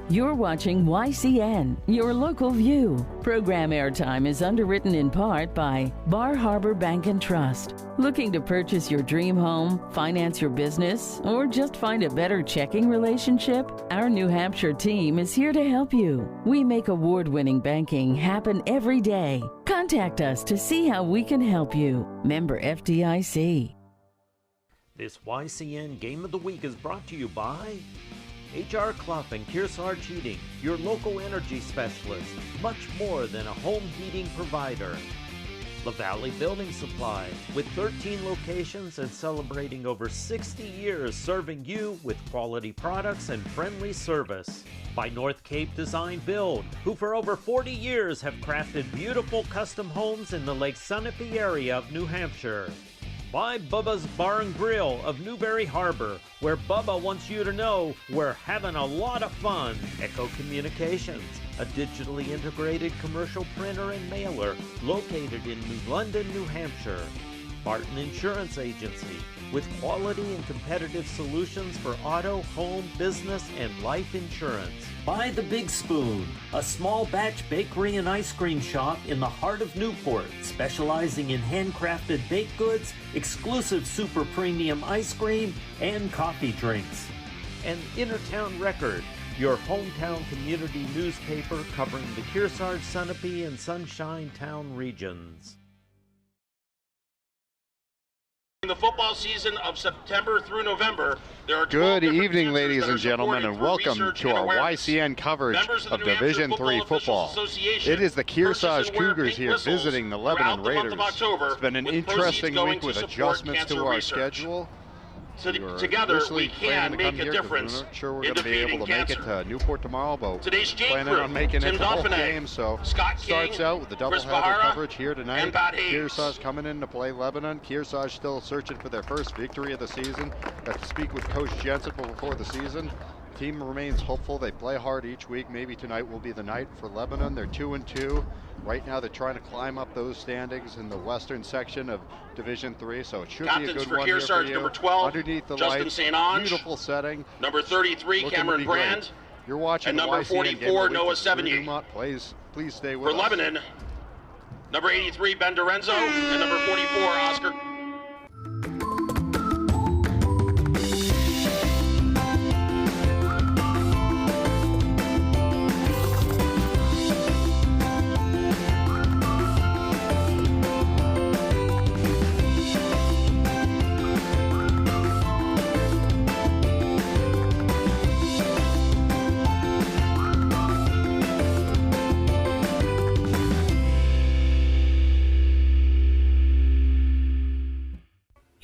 You're watching YCN, your local view. Program airtime is underwritten in part by Bar Harbor Bank and Trust. Looking to purchase your dream home, finance your business, or just find a better checking relationship? Our New Hampshire team is here to help you. We make award-winning banking happen every day. Contact us to see how we can help you. Member FDIC. This YCN Game of the Week is brought to you by H.R. Clough and Kearsarge Heating, your local energy specialist, much more than a home heating provider. La Valley Building Supply, with 13 locations and celebrating over 60 years serving you with quality products and friendly service. By North Cape Design Build, who for over 40 years have crafted beautiful custom homes in the Lake Sunapee area of New Hampshire. By Bubba's Bar and Grill of Newberry Harbor, where Bubba wants you to know we're having a lot of fun. Echo Communications, a digitally integrated commercial printer and mailer located in New London, New Hampshire. Barton Insurance Agency, with quality and competitive solutions for auto, home, business, and life insurance. By The Big Spoon, a small batch bakery and ice cream shop in the heart of Newport, specializing in handcrafted baked goods, exclusive super premium ice cream, and coffee drinks. And Innertown Record, your hometown community newspaper covering the Kearsarge, Sunapee, and Sunshine Town regions. In the football season of September through November, there are good evening, ladies and gentlemen, and welcome to our YCN coverage of Division III football. It is the Kearsarge Cougars here visiting the Lebanon Raiders. It's been an interesting week with adjustments to our schedule. Together, we can make a difference. We're not sure we're going to be able to make it to Newport tomorrow, but today's planning on making it to the whole game. So starts out with the doubleheader coverage here tonight. Kearsarge coming in to play Lebanon. Kearsarge still searching for their first victory of the season. Got to speak with Coach Jensen before the season. Team remains hopeful. They play hard each week. Maybe tonight will be the night for Lebanon. They're 2-2. Right now they're trying to climb up those standings in the western section of Division III, so it should be a good one here for you. Number 12, underneath the Justin lights, St. Ange. Beautiful setting. Number 33, Cameron Brand. You're watching and the number YCN 44, Noah Sevigny. Please stay with us. For Lebanon, number 83, Ben Dorenzo, and number 44, Oscar.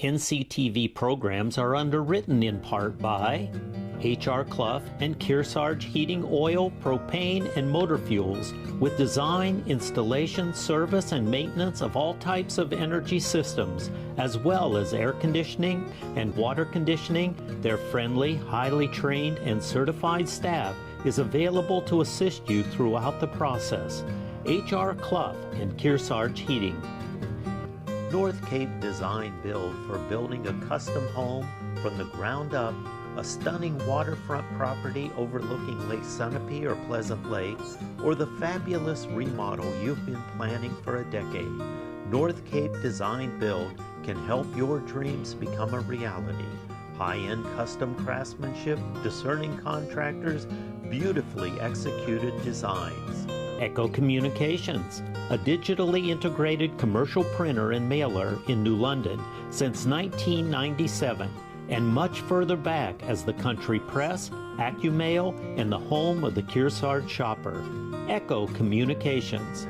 NCTV programs are underwritten in part by H.R. Clough and Kearsarge Heating Oil, Propane, and Motor Fuels, with design, installation, service, and maintenance of all types of energy systems, as well as air conditioning and water conditioning. Their friendly, highly trained, and certified staff is available to assist you throughout the process. H.R. Clough and Kearsarge Heating. North Cape Design Build, for building a custom home from the ground up, a stunning waterfront property overlooking Lake Sunapee or Pleasant Lake, or the fabulous remodel you've been planning for a decade. North Cape Design Build can help your dreams become a reality. High-end custom craftsmanship, discerning contractors, beautifully executed designs. Echo Communications, a digitally integrated commercial printer and mailer in New London since 1997, and much further back as the Country Press, AccuMail, and the home of the Kearsarge shopper. Echo Communications.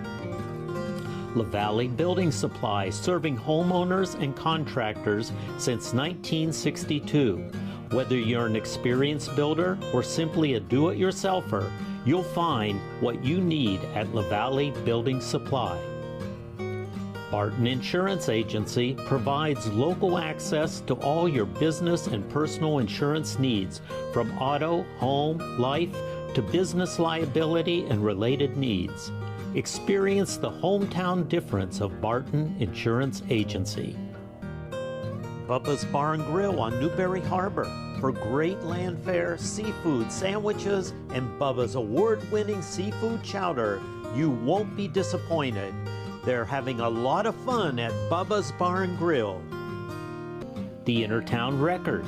La Valley Building Supply, serving homeowners and contractors since 1962. Whether you're an experienced builder or simply a do-it-yourselfer, you'll find what you need at La Valley Building Supply. Barton Insurance Agency provides local access to all your business and personal insurance needs, from auto, home, life, to business liability and related needs. Experience the hometown difference of Barton Insurance Agency. Bubba's Bar and Grill on Newberry Harbor for great land fare, seafood, sandwiches, and Bubba's award-winning seafood chowder. You won't be disappointed. They're having a lot of fun at Bubba's Bar and Grill. The Intertown Record,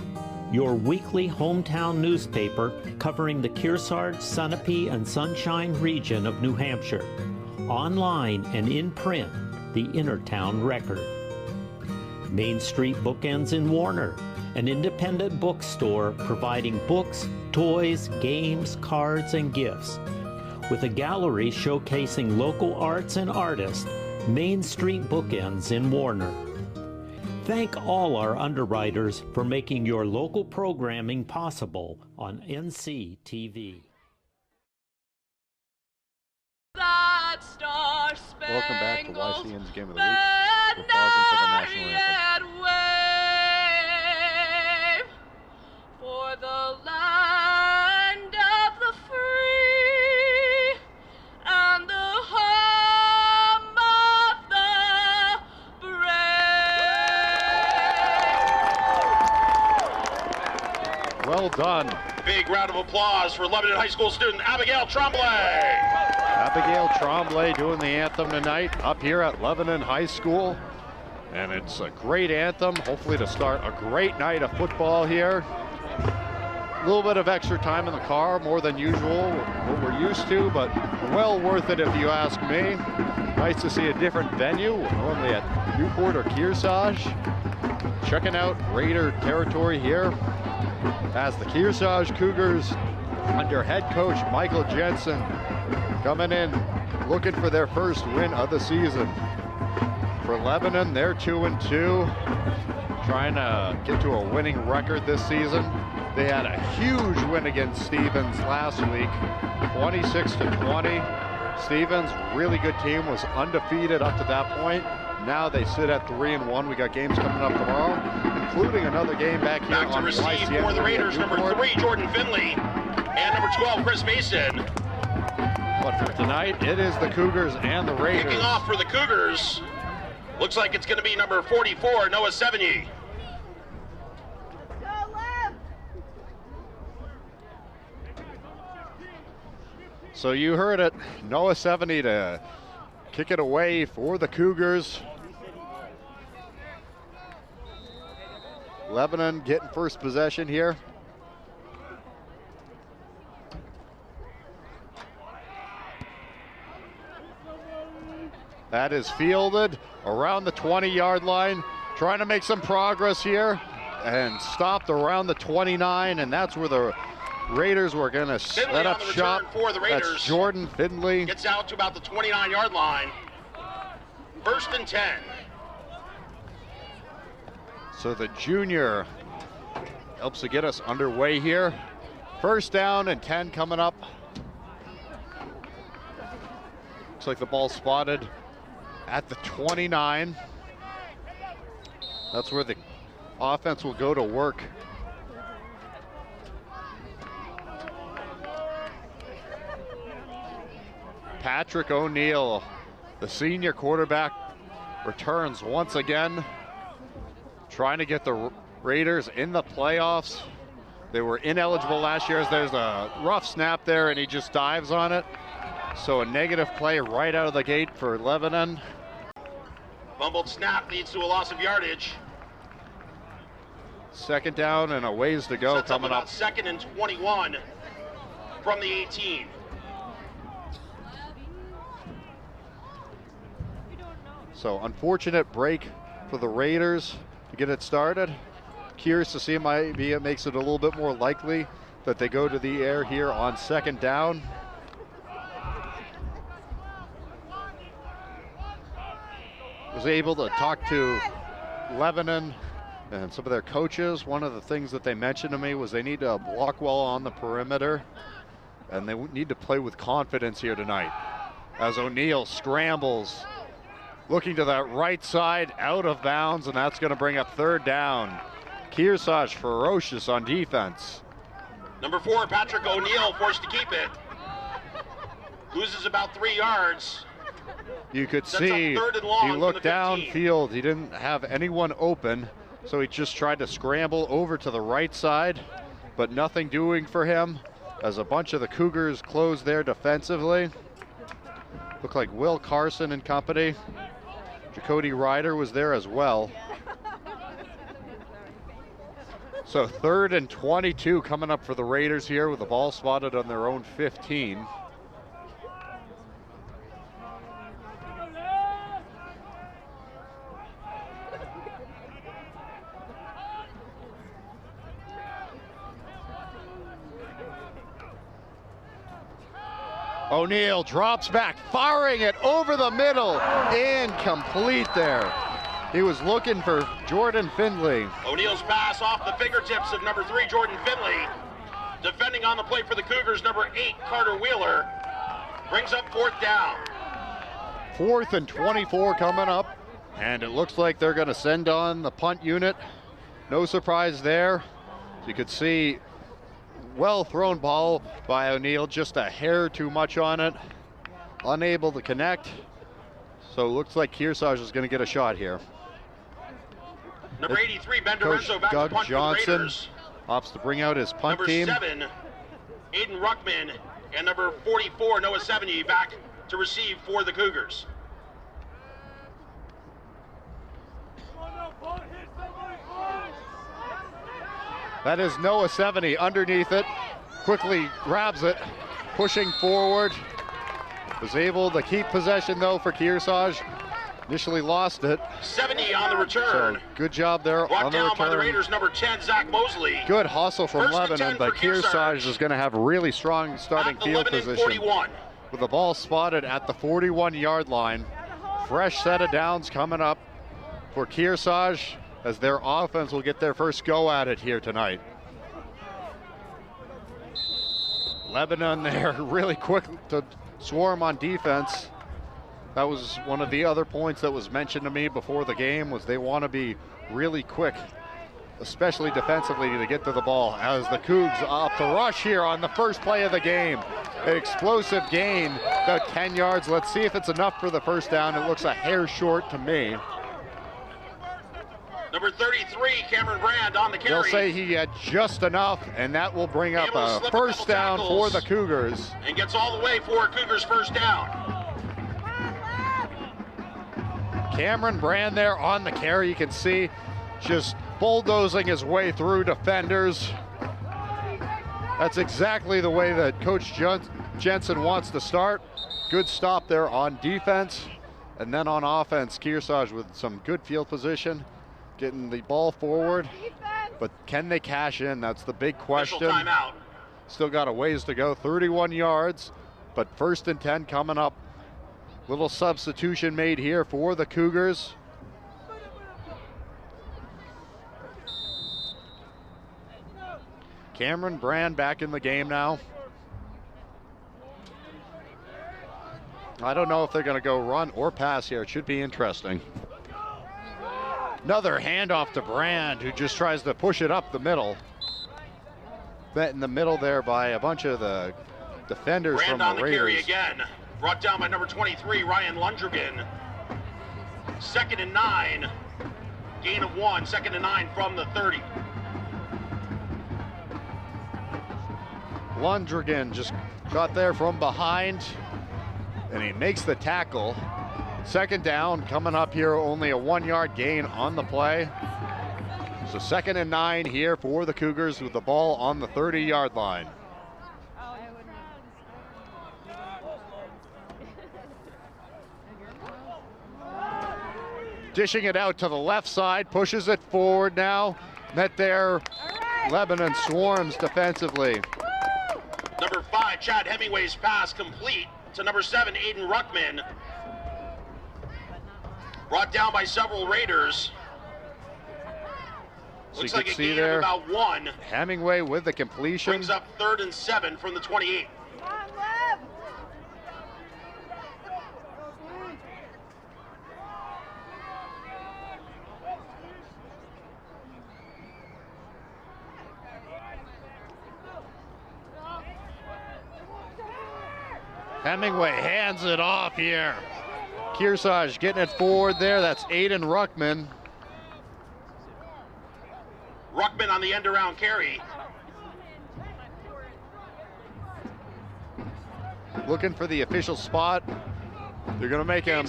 your weekly hometown newspaper covering the Kearsarge, Sunapee, and Sunshine region of New Hampshire. Online and in print, the Intertown Record. Main Street Bookends in Warner, an independent bookstore providing books, toys, games, cards, and gifts. With a gallery showcasing local arts and artists, Main Street Bookends in Warner. Thank all our underwriters for making your local programming possible on NCTV. Welcome back to YCN's Game of the Week. We're pausing for the national anthem. Wave for the land of the free and the home of the brave. Well done. Big round of applause for Lebanon High School student Abigail Tremblay. Abigail Tremblay doing the anthem tonight up here at Lebanon High School. And it's a great anthem, hopefully to start a great night of football here. A little bit of extra time in the car, more than usual, what we're used to, but well worth it if you ask me. Nice to see a different venue, normally at Newport or Kearsarge. Checking out Raider territory here as the Kearsarge Cougars under head coach Michael Jensen coming in looking for their first win of the season. For Lebanon, they're 2-2, trying to get to a winning record this season. They had a huge win against Stevens last week, 26-20. Stevens, really good team, was undefeated up to that point. Now they sit at 3-1. We got games coming up tomorrow, including another game back here Back to on receive YCN for the Raiders, number 3, Jordan Finley, and number 12, Chris Mason. But for tonight, it is the Cougars and the Raiders. Kicking off for the Cougars. Looks like it's going to be number 44, Noah Sevigny. So you heard it, Noah Sevigny to kick it away for the Cougars. Lebanon getting first possession here. That is fielded around the 20-yard line, trying to make some progress here, and stopped around the 29, and that's where the Raiders were going to set up shop. For the Raiders. That's Jordan Finley. Gets out to about the 29-yard line. 1st and 10. So the junior helps to get us underway here. 1st down and 10 coming up. Looks like the ball spotted at the 29. That's where the offense will go to work. Patrick O'Neill, the senior quarterback, returns once again, trying to get the Raiders in the playoffs. They were ineligible last year as there's a rough snap there and he just dives on it. So a negative play right out of the gate for Lebanon. Fumbled snap leads to a loss of yardage. 2nd down and a ways to go coming up. 2nd and 21 from the 18. So unfortunate break for the Raiders to get it started. Curious to see maybe it makes it a little bit more likely that they go to the air here on 2nd down. Was able to talk to Lebanon and some of their coaches. One of the things that they mentioned to me was they need to block well on the perimeter and they need to play with confidence here tonight. As O'Neill scrambles, looking to that right side, out of bounds, and that's going to bring up 3rd down. Kearsarge ferocious on defense. Number 4, Patrick O'Neill, forced to keep it. Loses about 3 yards. You could see he looked downfield. He didn't have anyone open. So he just tried to scramble over to the right side, but nothing doing for him as a bunch of the Cougars closed there defensively. Looked like Will Carson and company. Jacody Ryder was there as well. So 3rd and 22 coming up for the Raiders here with the ball spotted on their own 15. O'Neill drops back, firing it over the middle, incomplete there. He was looking for Jordan Findlay. O'Neill's pass off the fingertips of number 3, Jordan Findlay. Defending on the play for the Cougars, number 8, Carter Wheeler. Brings up 4th down. 4th and 24 coming up, and it looks like they're going to send on the punt unit. No surprise there. You could see well thrown ball by O'Neill, just a hair too much on it. Unable to connect. So it looks like Kearsarge is going to get a shot here. Number 83, Ben Dorenzo back Doug to punt Johnson for the Raiders. Opts to bring out his punt number team. 7, Aiden Ruckman, and number 44, Noah 70, back to receive for the Cougars. That is Noah 70 underneath it. Quickly grabs it, pushing forward. Was able to keep possession though for Kearsarge. Initially lost it. 70 on the return. So good job there Brought on the down return. by the Raiders, number 10, Zach Mosley. Good hustle from First and Lebanon, 10 but for Kearsarge. Kearsarge is going to have really strong starting At the field Lebanon position. 41. With the ball spotted at the 41-yard line. Fresh set of downs coming up for Kearsarge as their offense will get their first go at it here tonight. Lebanon there really quick to swarm on defense. That was one of the other points that was mentioned to me before the game, was they want to be really quick, especially defensively, to get to the ball, as the Cougs opt to rush here on the first play of the game. An explosive gain, about 10 yards. Let's see if it's enough for the first down. It looks a hair short to me. Number 33, Cameron Brand on the carry. They'll say he had just enough, and that will bring up Able to a slip first down for tackles the Cougars. And gets all the way for Cougars first down. Cameron Brand there on the carry. You can see just bulldozing his way through defenders. That's exactly the way that Coach Jensen wants to start. Good stop there on defense. And then on offense, Kearsarge with some good field position, getting the ball forward. But can they cash in? That's the big question. Timeout. Still got a ways to go, 31 yards, but 1st and 10 coming up. Little substitution made here for the Cougars. Cameron Brand back in the game now. I don't know if they're going to go run or pass here. It should be interesting. Another handoff to Brand, who just tries to push it up the middle. Met in the middle there by a bunch of the defenders Brand from the on the Raiders. carry again. Brought down by number 23, Ryan Lundgren. 2nd and 9. Gain of 1. 2nd and 9 from the 30. Lundgren just got there from behind, and he makes the tackle. 2nd down coming up here, only a 1-yard gain on the play. So 2nd and 9 here for the Cougars with the ball on the 30-yard line. Dishing it out to the left side, pushes it forward now. Met there, Lebanon swarms defensively. Number 5, Chad Hemingway's pass complete to number 7, Aiden Ruckman. Brought down by several Raiders. So Looks you like can a see gain there, of about 1. Hemingway with the completion. Brings up 3rd and 7 from the 28. Hemingway hands it off here. Kearsarge getting it forward there. That's Aiden Ruckman. Ruckman on the end around carry. Looking for the official spot. They're going to make him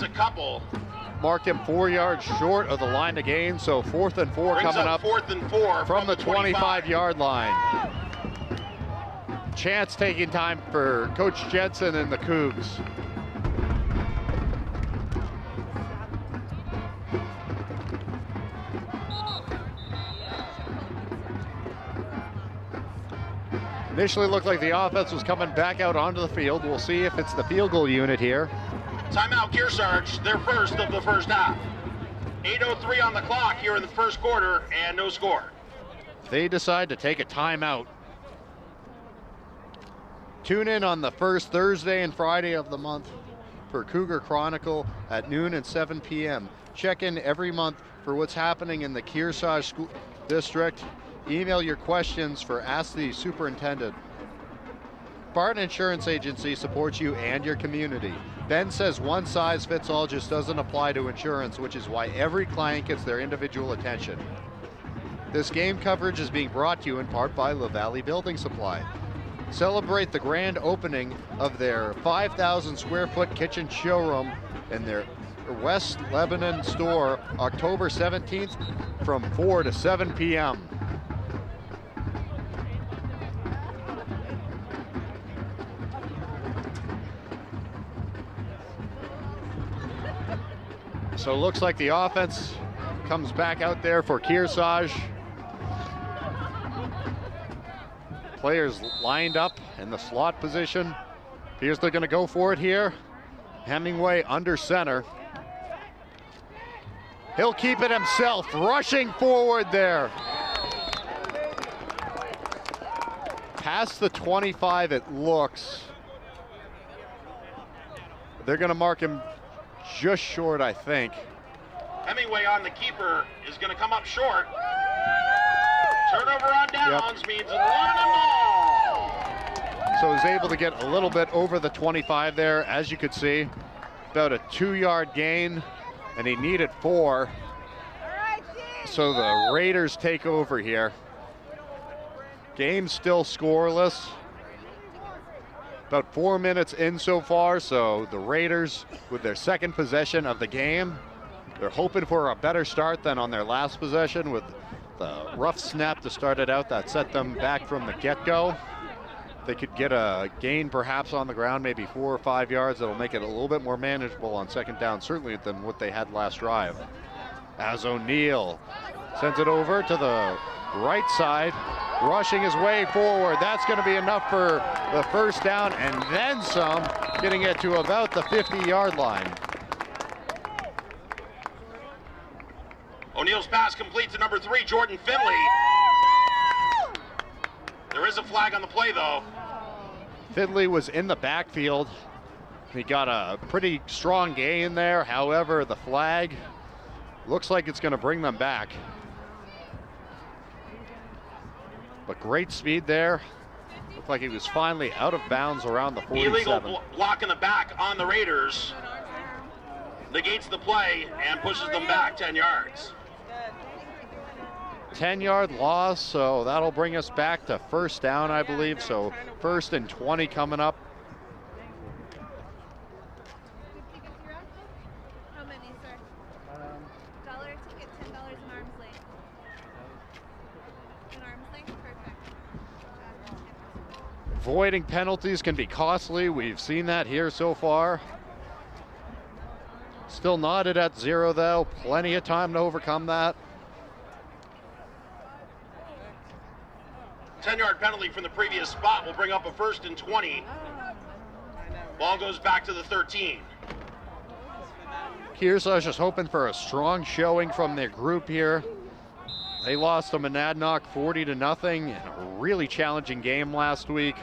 mark him 4 yards short of the line to gain. So 4th and 4 Brings coming up 4th and 4 from the 25-yard line. Chance taking time for Coach Jensen and the Cougs. Initially looked like the offense was coming back out onto the field. We'll see if it's the field goal unit here. Timeout Kearsarge, their first of the first half. 8:03 on the clock here in the first quarter and no score. They decide to take a timeout. Tune in on the first Thursday and Friday of the month for Cougar Chronicle at noon and 7 p.m. Check in every month for what's happening in the Kearsarge School District. Email your questions for Ask the Superintendent. Barton Insurance Agency supports you and your community. Ben says one size fits all just doesn't apply to insurance, which is why every client gets their individual attention. This game coverage is being brought to you in part by La Valley Building Supply. Celebrate the grand opening of their 5,000 square foot kitchen showroom in their West Lebanon store October 17th from 4 to 7 p.m. So it looks like the offense comes back out there for Kearsarge. Players lined up in the slot position. Appears they're going to go for it here. Hemingway under center. He'll keep it himself, rushing forward there. Past the 25 it looks. They're going to mark him just short, I think. Hemingway on the keeper is going to come up short. Turnover on downs means 11 and ball. So he's able to get a little bit over the 25 there, as you could see. About a 2-yard gain, and he needed 4. So the Raiders take over here. Game still scoreless. About 4 minutes in so far, so the Raiders with their second possession of the game. They're hoping for a better start than on their last possession with the rough snap to start it out that set them back from the get-go. They could get a gain perhaps on the ground, maybe 4 or 5 yards. That'll make it a little bit more manageable on second down, certainly than what they had last drive. As O'Neal sends it over to the right side, rushing his way forward. That's going to be enough for the first down and then some, getting it to about the 50-yard line. O'Neal's pass complete to number 3, Jordan Finley. There is a flag on the play, though. Finley was in the backfield. He got a pretty strong gain there. However, the flag looks like it's going to bring them back. But great speed there. Looked like he was finally out of bounds around the 47. Illegal block in the back on the Raiders. Negates the play and pushes them back 10 yards. 10-yard loss, so that'll bring us back to first down, I believe. So 1st and 20 coming up. How many, sir? $1 ticket, $10 in arm's length. An arm's length, perfect. Avoiding penalties can be costly. We've seen that here so far. Still knotted at 0, though. Plenty of time to overcome that. 10-yard penalty from the previous spot will bring up a 1st and 20. Ball goes back to the 13. Kearsarge is hoping for a strong showing from their group here. They lost to Monadnock 40-0 in a really challenging game last week.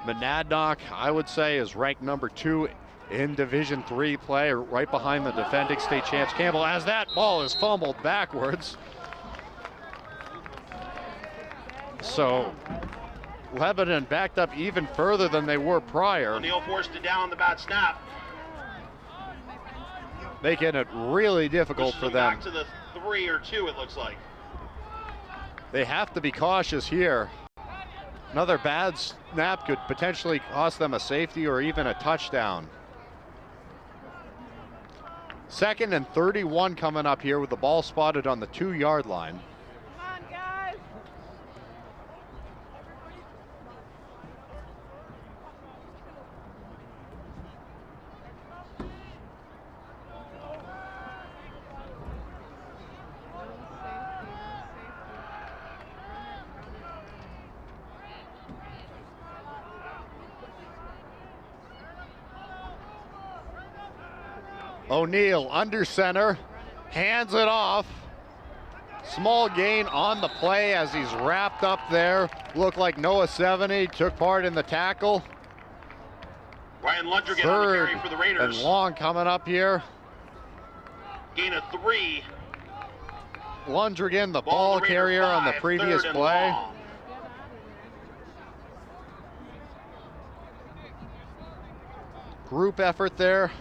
Monadnock, I would say, is ranked number 2 in Division III play, right behind the defending state champs Campbell, as that ball is fumbled backwards. So Lebanon backed up even further than they were prior. O'Neal forced it down the bad snap. Making it really difficult for them. Back to the 3 or 2, it looks like. They have to be cautious here. Another bad snap could potentially cost them a safety or even a touchdown. 2nd and 31 coming up here with the ball spotted on the 2-yard line. Come on, guys. O'Neal under center, hands it off. Small gain on the play as he's wrapped up there. Looked like Noah 70 took part in the tackle. Ryan Lundrigan on the carry for the Raiders. And long coming up here. Gain of 3. Lundrigan, the ball carrier on the previous play. Long. Group effort there.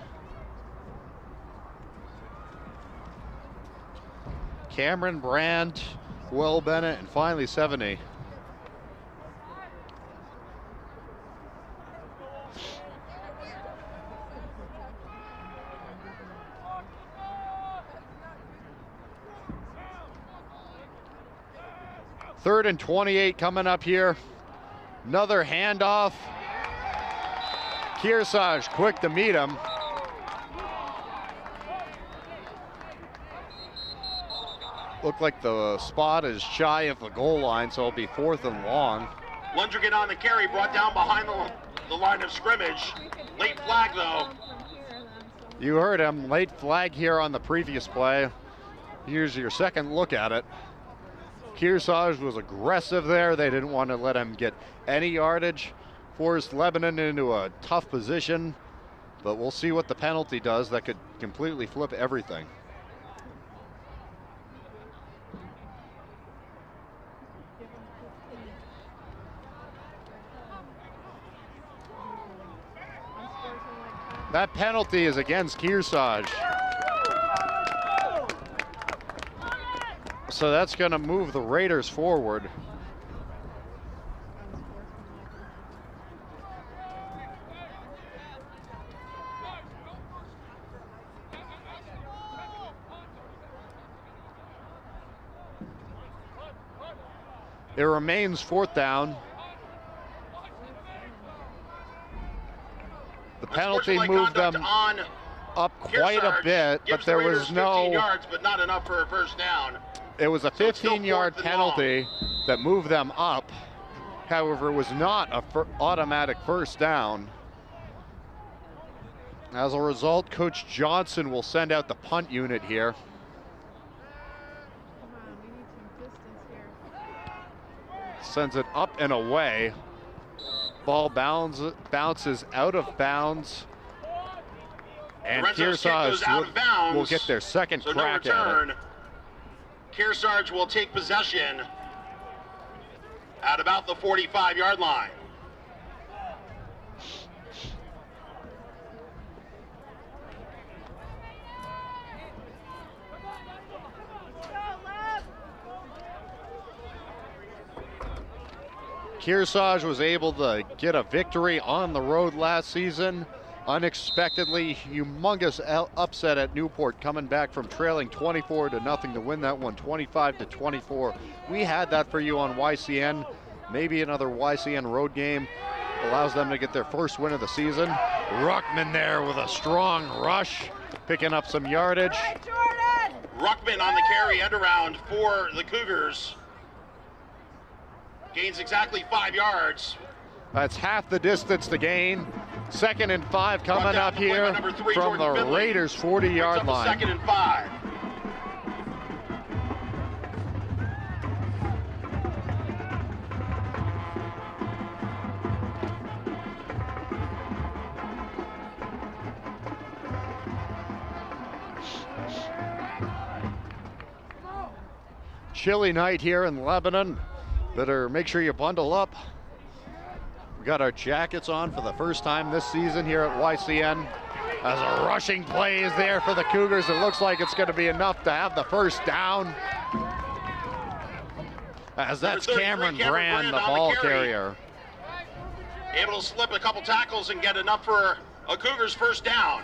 Cameron Brand, Will Bennett, and finally 70. Third and 28 coming up here. Another handoff. Kearsarge quick to meet him. Looked like the spot is shy of the goal line, so it'll be 4th and long. Lundrigan on the carry, brought down behind the line of scrimmage. Late flag, though. You heard him, late flag here on the previous play. Here's your second look at it. Kearsarge was aggressive there. They didn't want to let him get any yardage. Forced Lebanon into a tough position, but we'll see what the penalty does. That could completely flip everything. That penalty is against Kearsarge. So that's going to move the Raiders forward. It remains 4th down. The penalty moved them up quite a bit, but there was no 15 yards, but not enough for a first down. It was a 15-yard penalty that moved them up. However, it was not an automatic first down. As a result, Coach Johnson will send out the punt unit here. Sends it up and away. Ball bounces out of bounds. And Kearsarge will get their second crack at it. Kearsarge will take possession at about the 45-yard line. Kearsarge was able to get a victory on the road last season. Unexpectedly humongous upset at Newport, coming back from trailing 24-0 to win that one 25-24. We had that for you on YCN. Maybe another YCN road game allows them to get their first win of the season. Ruckman there with a strong rush, picking up some yardage. Ruckman on the carry, end around for the Cougars. Gains exactly 5 yards. That's half the distance to gain. 2nd and 5 coming up here from the Raiders' 40-yard line. 2nd and 5. Chilly night here in Lebanon. Better make sure you bundle up. We got our jackets on for the first time this season here at YCN. As a rushing play is there for the Cougars, it looks like it's going to be enough to have the first down. As that's Cameron Brand, the ball carrier. Able to slip a couple tackles and get enough for a Cougars first down.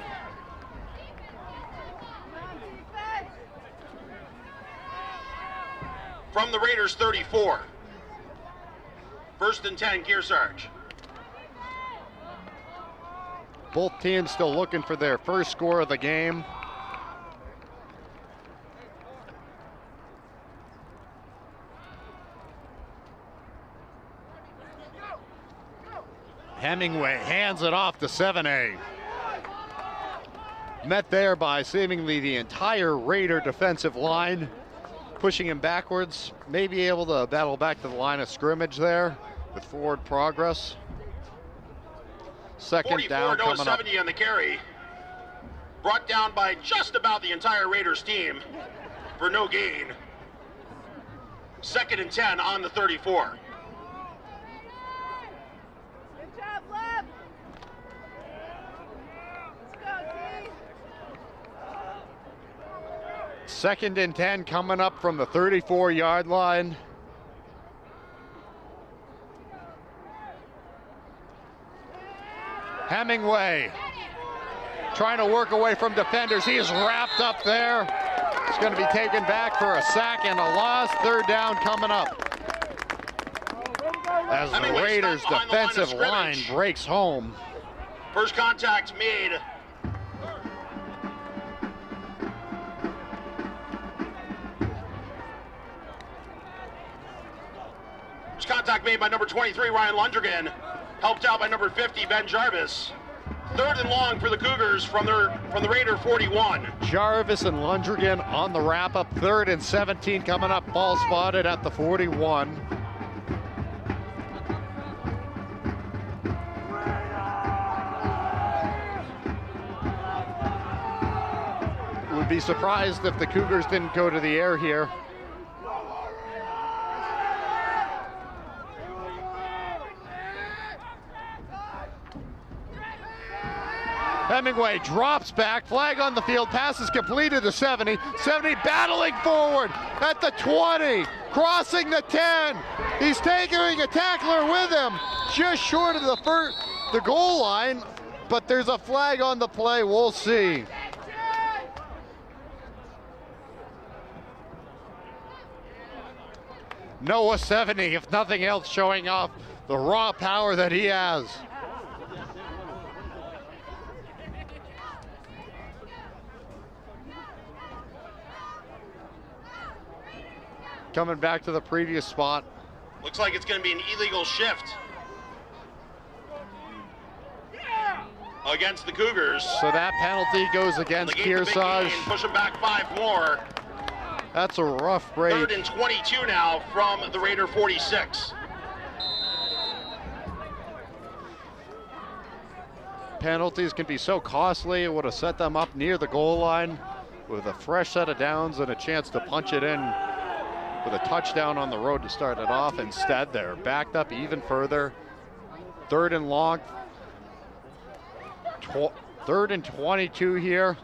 From the Raiders 34. 1st and 10, Kearsarge. Both teams still looking for their first score of the game. Hemingway hands it off to 7A. Met there by seemingly the entire Raider defensive line, pushing him backwards, maybe able to battle back to the line of scrimmage there with forward progress. Second down coming up. 70 on the carry. Brought down by just about the entire Raiders team for no gain. 2nd and 10 on the 34. Good job, Leb. Let's go, D. 2nd and 10 coming up from the 34-yard line. Hemingway trying to work away from defenders. He is wrapped up there. He's going to be taken back for a sack and a loss. 3rd down coming up. As the Raiders defensive line breaks home. First contact made. First contact made by number 23, Ryan Lundgren. Helped out by number 50, Ben Jarvis. 3rd and long for the Cougars from the Raider 41. Jarvis and Lundgren on the wrap-up. 3rd and 17 coming up. Ball spotted at the 41. Would be surprised if the Cougars didn't go to the air here. Hemingway drops back, flag on the field, pass is completed to 70. 70 battling forward at the 20, crossing the 10. He's taking a tackler with him, just short of the goal line, but there's a flag on the play, we'll see. Noah 70, if nothing else, showing off the raw power that he has. Coming back to the previous spot. Looks like it's going to be an illegal shift against the Cougars. So that penalty goes against Kearsarge. Push them back 5 more. That's a rough break. 3rd and 22 now from the Raider 46. Penalties can be so costly. It would have set them up near the goal line with a fresh set of downs and a chance to punch it in with a touchdown on the road to start it off. Instead, they're backed up even further. 3rd and long. 3rd and 22 here.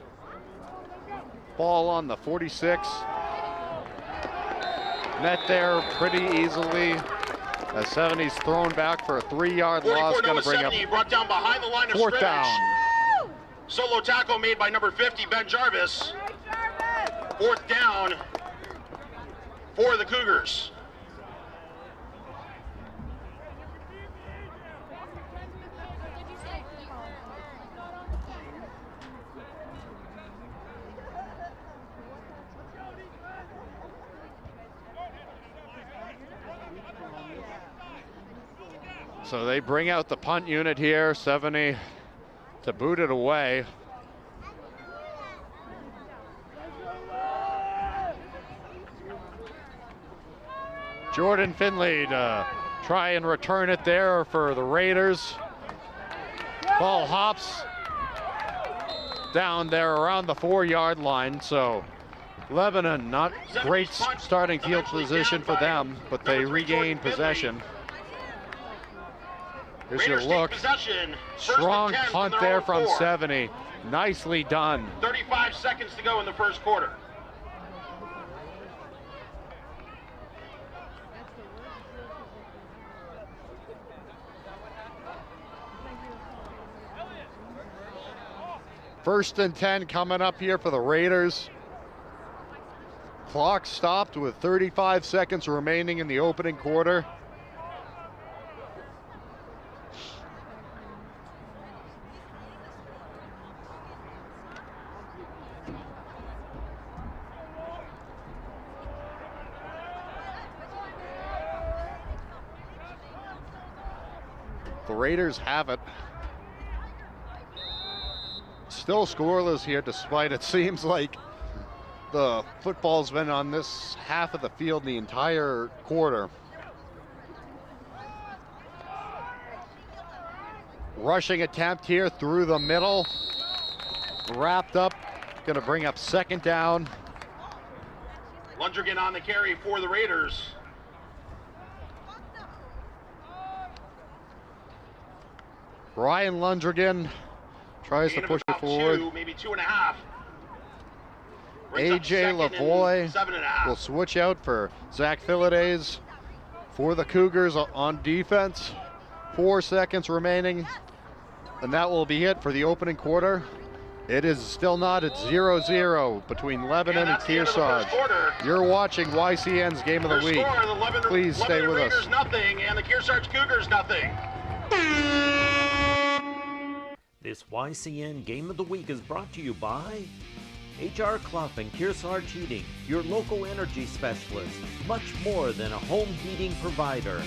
Ball on the 46. Met there pretty easily. As 70's thrown back for a 3-yard loss. Going to bring up brought down behind the line of 4th scrimmage. down. Solo tackle made by number 50, Ben Jarvis. 4th down for the Cougars. So they bring out the punt unit here, 70 to boot it away. Jordan Finley to try and return it there for the Raiders. Ball hops down there around the 4-yard line. So Lebanon, not great starting field position for them, but they regain possession. Here's your look. Strong punt there from 70. Nicely done. 35 seconds to go in the first quarter. 1st and 10 coming up here for the Raiders. Clock stopped with 35 seconds remaining in the opening quarter. The Raiders have it. Still scoreless here, despite it seems like the football's been on this half of the field the entire quarter. Rushing attempt here through the middle. Wrapped up. Going to bring up 2nd down. Lundgren on the carry for the Raiders. Ryan Lundgren tries to push it forward. Maybe 2.5. AJ Lavoie will switch out for Zach Philides for the Cougars on defense. 4 seconds remaining, and that will be it for the opening quarter. It is still not at 0-0 between Lebanon and Kearsarge. You're watching YCN's Game of the Week. Please stay with us. Nothing, and the Kearsarge Cougars nothing. This YCN Game of the Week is brought to you by HR Clough and Kearsarge Heating, your local energy specialist, much more than a home heating provider.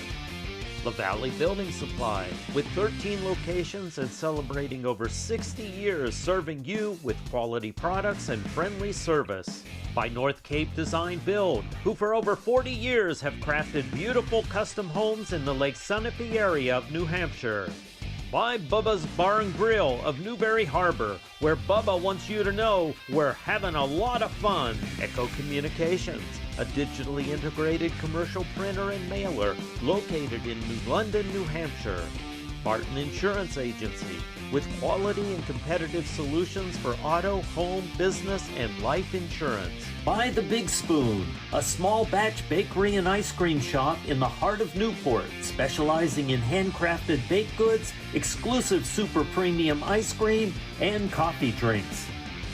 La Valley Building Supply, with 13 locations and celebrating over 60 years serving you with quality products and friendly service. By North Cape Design Build, who for over 40 years have crafted beautiful custom homes in the Lake Sunapee area of New Hampshire. By Bubba's Bar and Grill of Newberry Harbor, where Bubba wants you to know we're having a lot of fun. Echo Communications, a digitally integrated commercial printer and mailer located in New London, New Hampshire. Barton Insurance Agency, with quality and competitive solutions for auto, home, business, and life insurance. By The Big Spoon, a small batch bakery and ice cream shop in the heart of Newport, specializing in handcrafted baked goods, exclusive super premium ice cream, and coffee drinks.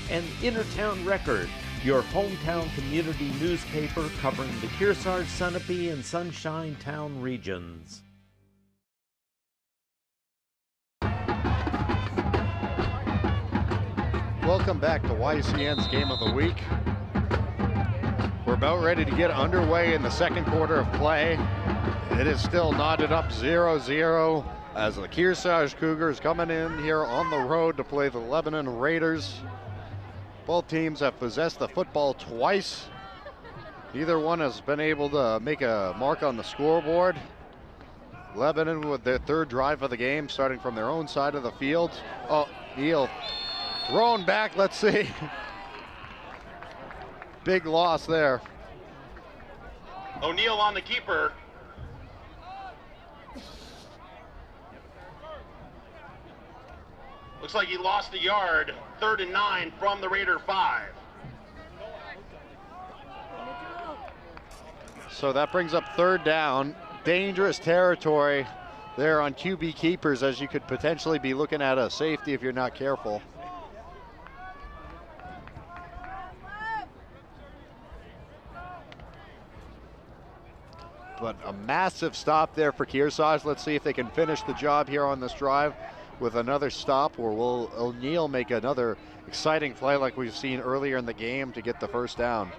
And Innertown Record, your hometown community newspaper covering the Kearsarge, Sunapee, and Sunshine Town regions. Welcome back to YCN's Game of the Week. We're about ready to get underway in the 2nd quarter of play. It is still knotted up 0-0 as the Kearsarge Cougars coming in here on the road to play the Lebanon Raiders. Both teams have possessed the football twice. Neither one has been able to make a mark on the scoreboard. Lebanon with their 3rd drive of the game, starting from their own side of the field. Oh, Neal thrown back, let's see. Big loss there. O'Neal on the keeper. Looks like he lost a yard. 3rd and 9 from the Raider 5. So that brings up 3rd down. Dangerous territory there on QB keepers, as you could potentially be looking at a safety if you're not careful. But a massive stop there for Kearsarge. Let's see if they can finish the job here on this drive with another stop, or will O'Neal make another exciting play like we've seen earlier in the game to get the 1st down.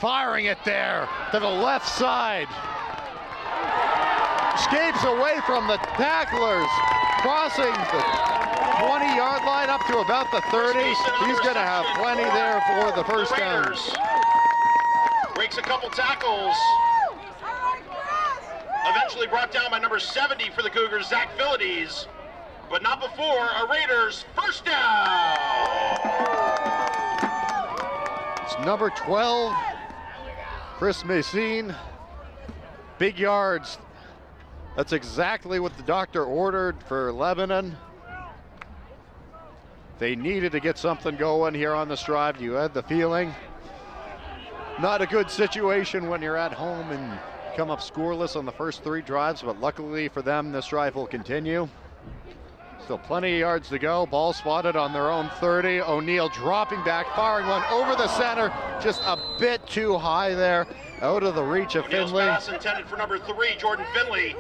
Firing it there to the left side. Escapes away from the tacklers, crossing the 20-yard line up to about the 30. He's going to have plenty there for the 1st down. Breaks a couple tackles. Eventually brought down by number 70 for the Cougars, Zach Philides, but not before a Raiders 1st down. It's number 12, Chris Massine. Big yards. That's exactly what the doctor ordered for Lebanon. They needed to get something going here on this drive. You had the feeling. Not a good situation when you're at home and come up scoreless on the first 3 drives, but luckily for them, this drive will continue. Still plenty of yards to go. Ball spotted on their own 30. O'Neill dropping back, firing one over the center. Just a bit too high there. Out of the reach of O'Neill's Finley. Pass intended for number 3, Jordan Finley.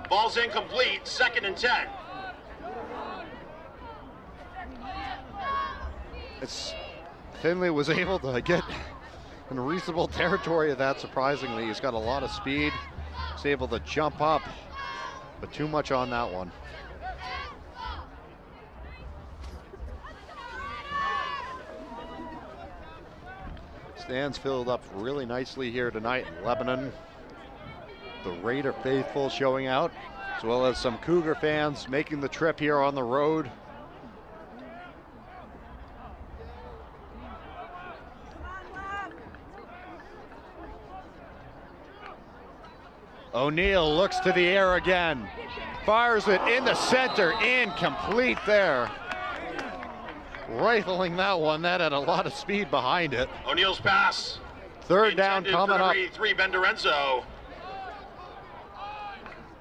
Ball's incomplete, 2nd and 10. Finley was able to get in reasonable territory of that, surprisingly. He's got a lot of speed. He's able to jump up, but too much on that one. Stands filled up really nicely here tonight in Lebanon. The Raider faithful showing out, as well as some Cougar fans making the trip here on the road. O'Neill looks to the air again, fires it in the center, incomplete there. Rifling that one, that had a lot of speed behind it. O'Neill's pass. 3rd down coming up. 3 Ben Dorenzo.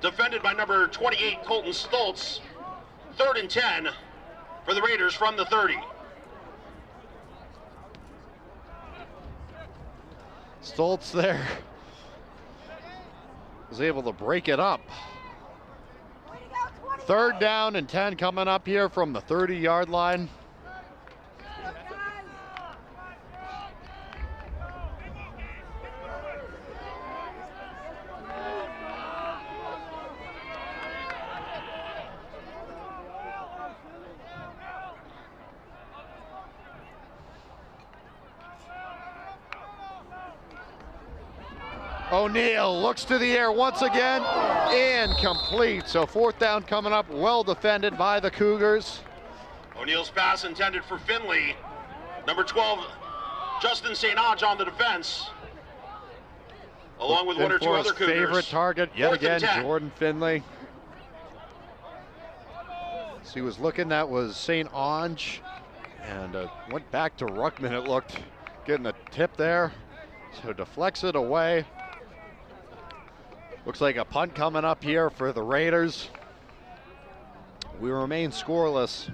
Defended by number 28, Colton Stoltz. 3rd and 10 for the Raiders from the 30. Stoltz there was able to break it up. 3rd down and 10 coming up here from the 30-yard line. O'Neill looks to the air once again, incomplete. So 4th down coming up, well defended by the Cougars. O'Neill's pass intended for Finley. Number 12, Justin St. Onge on the defense, along with 1 or 2 other Cougars. Favorite target yet again, Jordan Finley. So he was looking, that was St. Onge, and went back to Ruckman, it looked, getting a tip there. So deflects it away. Looks like a punt coming up here for the Raiders. We remain scoreless.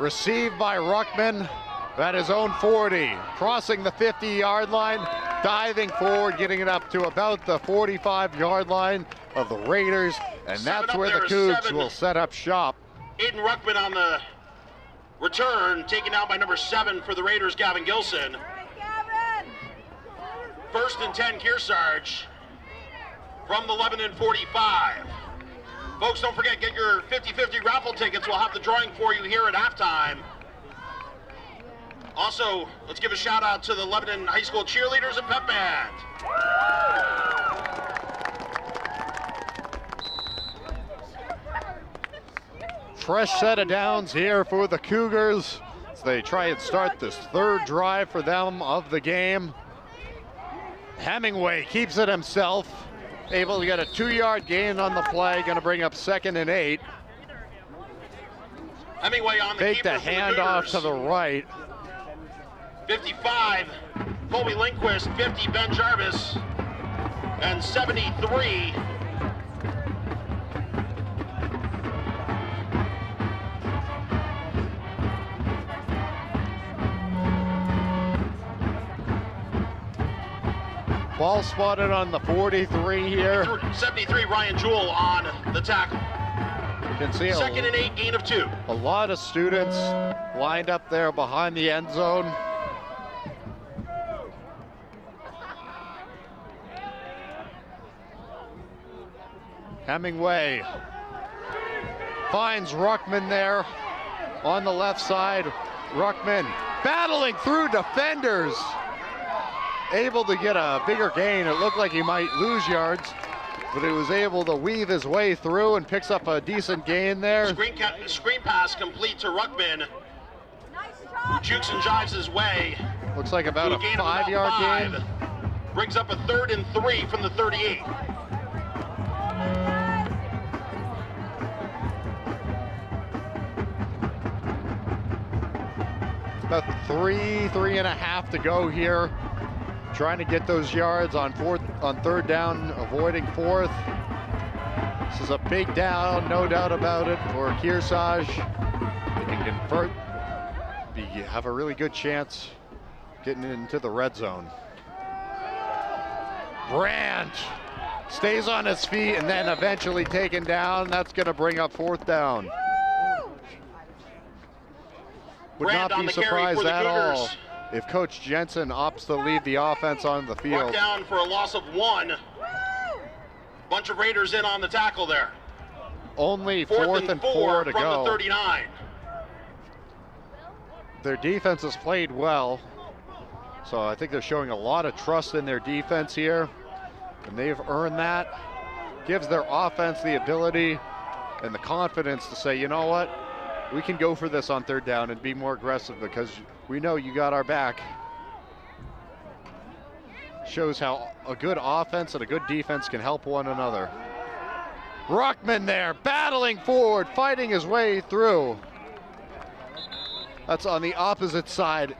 Received by Ruckman at his own 40, crossing the 50-yard line, diving forward, getting it up to about the 45-yard line of the Raiders, and that's where the Cougs will set up shop. Aiden Ruckman on the return, taken out by number 7 for the Raiders, Gavin Gilson. 1st and 10, Kearsarge from the Lebanon 45. Folks, don't forget, get your 50-50 raffle tickets. We'll have the drawing for you here at halftime. Also, let's give a shout out to the Lebanon High School cheerleaders and pep band. Fresh set of downs here for the Cougars as they try and start this 3rd drive for them of the game. Hemingway keeps it himself, able to get a 2-yard gain on the play, going to bring up 2nd and 8. Hemingway on the Fake the handoff to the right. 55, Colby Lindquist, 50, Ben Jarvis, and 73. Ball spotted on the 43 here. 73, Ryan Jewell on the tackle. You can see 2nd and 8, gain of 2. A lot of students lined up there behind the end zone. Hemingway finds Ruckman there on the left side. Ruckman battling through defenders, able to get a bigger gain. It looked like he might lose yards, but he was able to weave his way through and picks up a decent gain there. Screen pass complete to Ruckman, who jukes and jives his way. Looks like about a 5-yard gain. Brings up a 3rd and 3 from the 38. About three and a half to go here. Trying to get those yards on third down, avoiding fourth. This is a big down, no doubt about it, for Kearsarge. They can convert, have a really good chance getting into the red zone. Brandt stays on his feet and then eventually taken down. That's going to bring up fourth down. Would not be surprised at all if Coach Jensen opts to leave the offense on the field. Brought down for a loss of 1. Bunch of Raiders in on the tackle there. Only fourth and four to from go. The 39. Their defense has played well, so I think they're showing a lot of trust in their defense here, and they've earned that. Gives their offense the ability and the confidence to say, you know what, we can go for this on third down and be more aggressive because we know you got our back. Shows how a good offense and a good defense can help one another. Ruckman there, battling forward, fighting his way through. That's on the opposite side.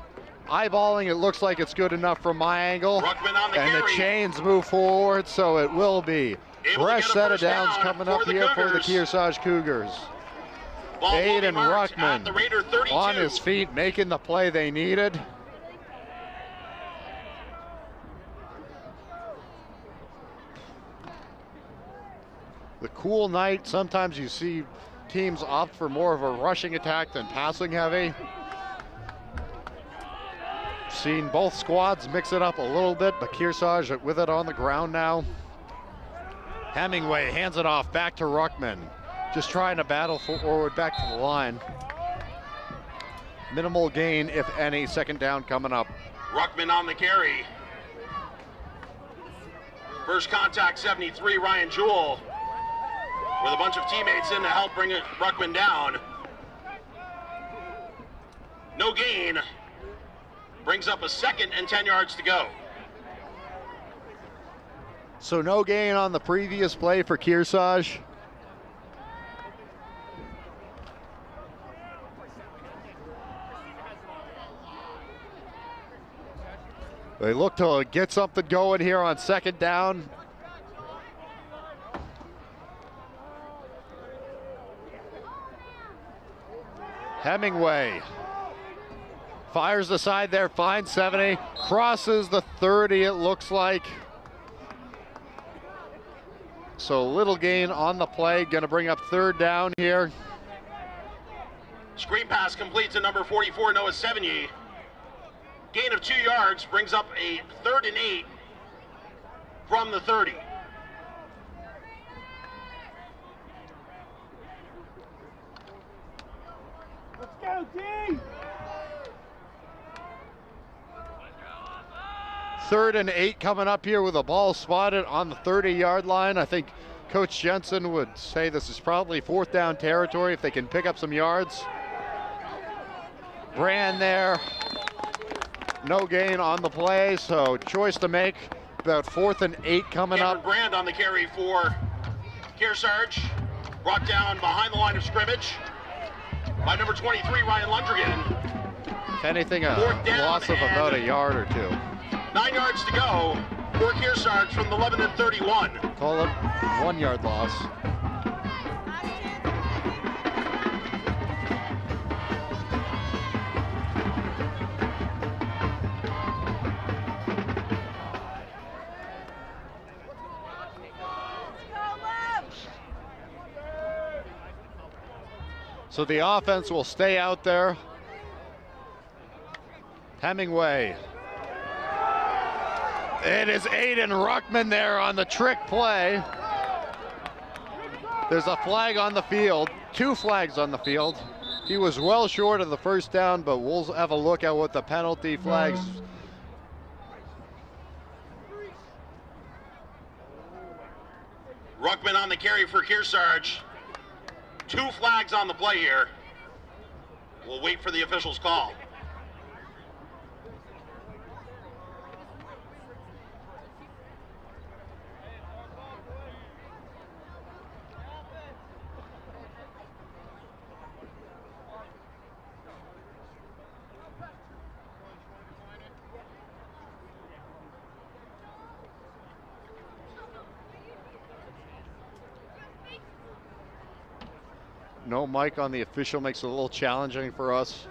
Eyeballing, it looks like it's good enough from my angle. And the chains move forward, so it will be. Fresh set of downs coming up here for the Kearsarge Cougars. Aiden Ruckman on his feet, making the play they needed. The cool night, sometimes you see teams opt for more of a rushing attack than passing heavy. Seen both squads mix it up a little bit, but Kearsarge with it on the ground now. Hemingway hands it off back to Ruckman. Just trying to battle forward back to the line. Minimal gain, if any, second down coming up. Ruckman on the carry. First contact, 73, Ryan Jewell, with a bunch of teammates in to help bring Ruckman down. No gain. Brings up a 2nd and 10 yards to go. So no gain on the previous play for Kearsarge. They look to get something going here on second down. Hemingway fires the side there, finds 70, crosses the 30 it looks like. So little gain on the play, gonna bring up third down here. Screen pass complete to number 44, Noah Sevigny. Gain of 2 yards brings up a 3rd and 8 from the 30. Let's go, D! 3rd and 8 coming up here with a ball spotted on the 30-yard line. I think Coach Jensen would say this is probably 4th down territory if they can pick up some yards. Brand there. No gain on the play, so choice to make. About 4th and 8 coming up. Brand on the carry for Kearsarge. Brought down behind the line of scrimmage by number 23, Ryan Lundgren. If anything, a loss of about a yard or 2. 9 yards to go for Kearsarge from the Lebanon 31. Call it 1 yard loss. So the offense will stay out there. Hemingway. It is Aiden Ruckman there on the trick play. There's a flag on the field, 2 flags on the field. He was well short of the first down, but we'll have a look at what the penalty flags. Ruckman on the carry for Kearsarge. 2 flags on the play here. We'll wait for the official's call. No mic on the official makes it a little challenging for us.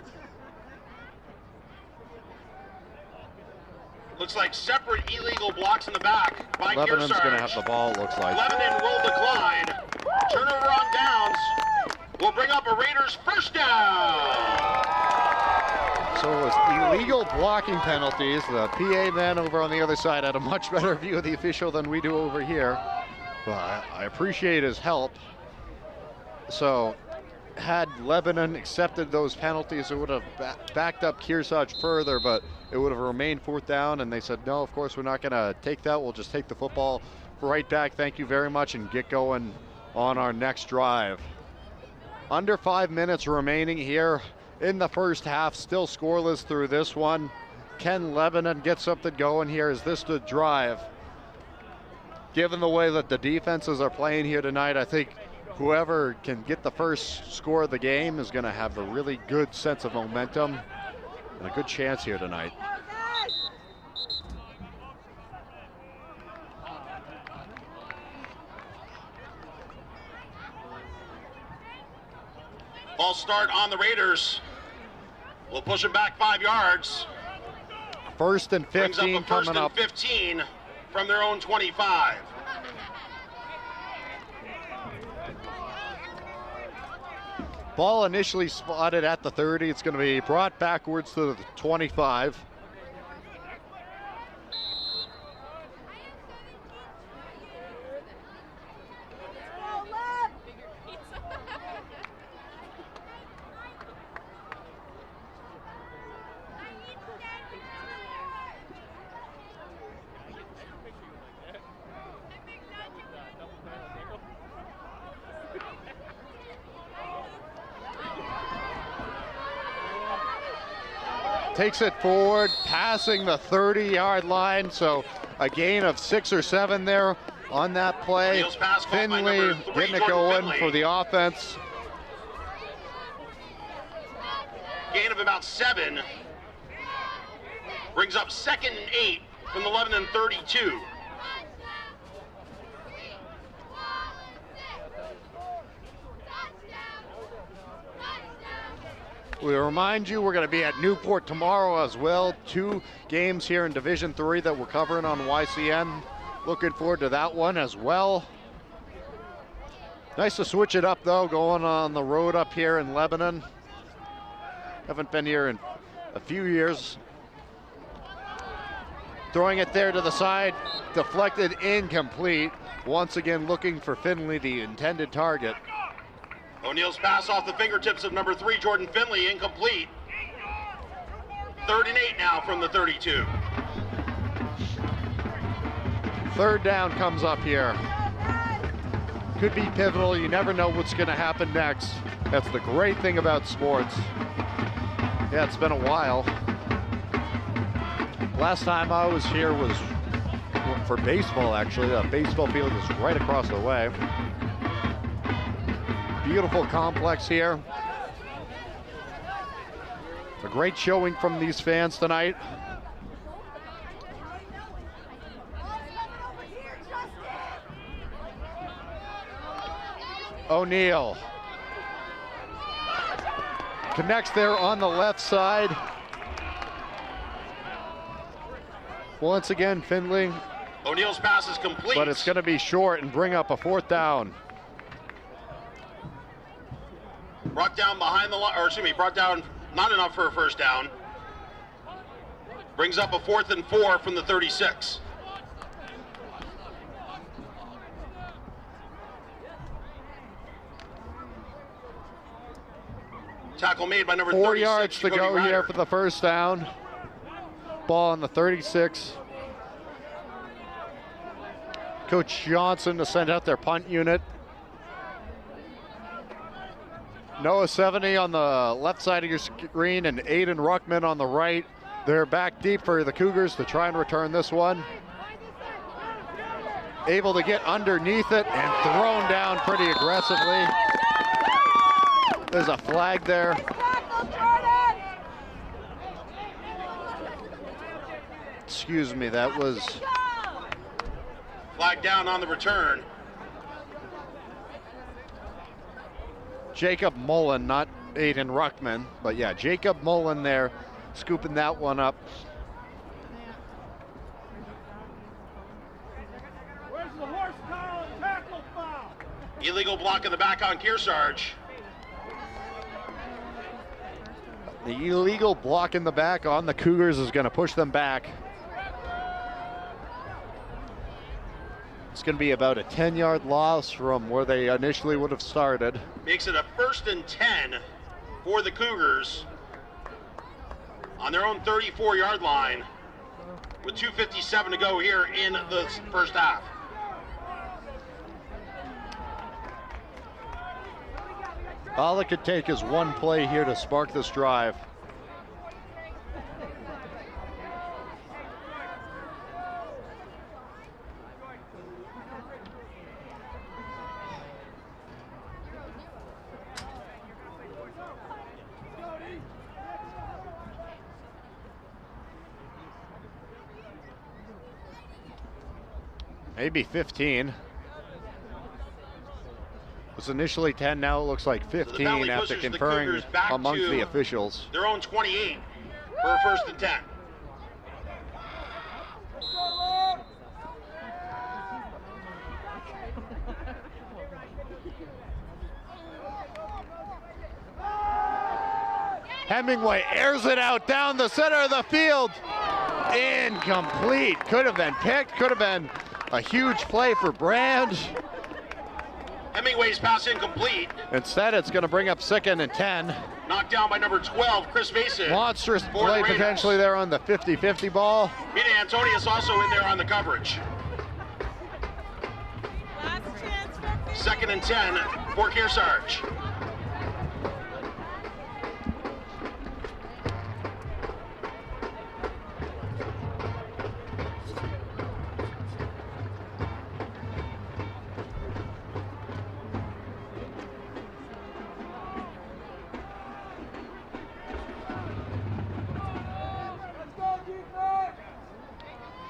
Looks like separate illegal blocks in the back by Lebanon's Kearsarge. going to have the ball, it looks like. Lebanon will decline. Turnover on downs will bring up a Raiders first down. So it was illegal blocking penalties. The PA man over on the other side had a much better view of the official than we do over here. But I appreciate his help. So had Lebanon accepted those penalties, it would have backed up Kearsarge further, but it would have remained fourth down, and they said, no, of course, we're not going to take that. We'll just take the football right back. Thank you very much, and get going on our next drive. Under 5 minutes remaining here in the first half, still scoreless through this one. Can Lebanon get something going here? Is this the drive? Given the way that the defenses are playing here tonight, I think whoever can get the first score of the game is going to have a really good sense of momentum and a good chance here tonight. False start on the Raiders. We'll push them back 5 yards. First and 15 coming up. 15 from their own 25. Ball initially spotted at the 30. It's going to be brought backwards to the 25. Takes it forward, passing the 30-yard line, so a gain of 6 or 7 there on that play. Finley getting it going for the offense. Gain of about 7. Brings up 2nd and 8 from the Lebanon 32. We remind you we're going to be at Newport tomorrow as well. 2 games here in Division 3 that we're covering on YCN. Looking forward to that one as well. Nice to switch it up though, going on the road up here in Lebanon. Haven't been here in a few years. Throwing it there to the side, deflected, incomplete. Once again looking for Finley, the intended target. O'Neill's pass off the fingertips of number 3, Jordan Finley, incomplete. 3rd and 8 now from the 32. Third down comes up here. Could be pivotal. You never know what's going to happen next. That's the great thing about sports. Yeah, it's been a while. Last time I was here was for baseball, actually. The baseball field is right across the way. Beautiful complex here. A great showing from these fans tonight. O'Neill connects there on the left side. Once again, Finley. O'Neill's pass is complete. But it's going to be short and bring up a 4th down. Brought down behind the line, or excuse me, brought down not enough for a first down. Brings up a 4th and 4 from the 36. Tackle made by number 36. 4 yards to go here for the first down. Ball on the 36. Coach Johnson to send out their punt unit. Noah 70 on the left side of your screen and Aiden Ruckman on the right. They're back deep for the Cougars to try and return this one. Able to get underneath it and thrown down pretty aggressively. There's a flag there. Excuse me, that was... Flag down on the return. Jacob Mullen, not Aiden Ruckman, but yeah, Jacob Mullen there, scooping that one up. Where's the horse collar tackle foul? Illegal block in the back on Kearsarge. The illegal block in the back on the Cougars is going to push them back. It's going to be about a 10-yard loss from where they initially would have started. Makes it a 1st and 10 for the Cougars on their own 34-yard line with 2:57 to go here in the first half. All it could take is one play here to spark this drive. Maybe 15. It was initially 10, now it looks like 15 after conferring amongst the officials. Their own 28 for a 1st and 10. Hemingway airs it out down the center of the field. Incomplete. Could have been picked, could have been a huge play for Brand. Hemingway's pass incomplete. Instead, it's going to bring up 2nd and 10. Knocked down by number 12, Chris Mason. Monstrous play potentially there on the 50-50 ball. Mina Antonius also in there on the coverage. 2nd and 10 for Kearsarge.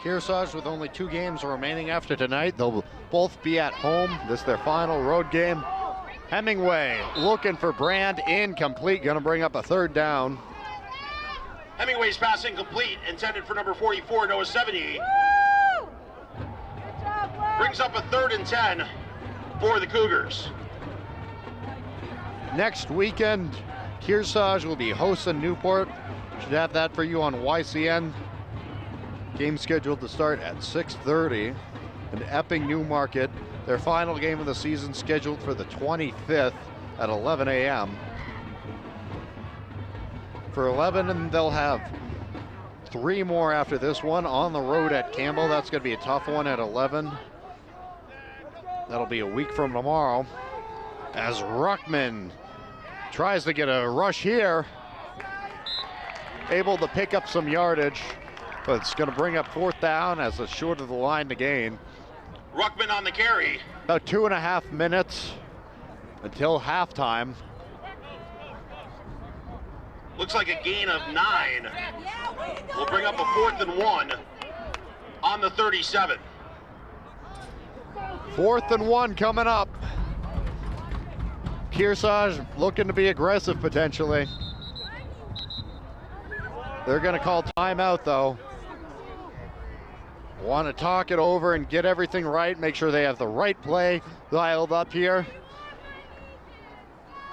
Kearsarge with only 2 games remaining after tonight. They'll both be at home. This is their final road game. Hemingway looking for Brand, incomplete. Gonna bring up a 3rd down. Hemingway's pass incomplete, intended for number 44, Noah 70. Brings up a 3rd and 10 for the Cougars. Next weekend, Kearsarge will be hosting Newport. Should have that for you on YCN. Game scheduled to start at 6:30. And Epping Newmarket, their final game of the season, scheduled for the 25th at 11 a.m. For 11, they'll have 3 more after this one on the road at Campbell. That's going to be a tough one at 11. That'll be a week from tomorrow. As Ruckman tries to get a rush here, able to pick up some yardage, but it's going to bring up 4th down as it's short of the line to gain. Ruckman on the carry. About 2.5 minutes until halftime. Looks like a gain of 9. We'll bring up a 4th and 1 on the 37. 4th and 1 coming up. Kearsarge looking to be aggressive potentially. They're going to call timeout though. Want to talk it over and get everything right, make sure they have the right play dialed up here.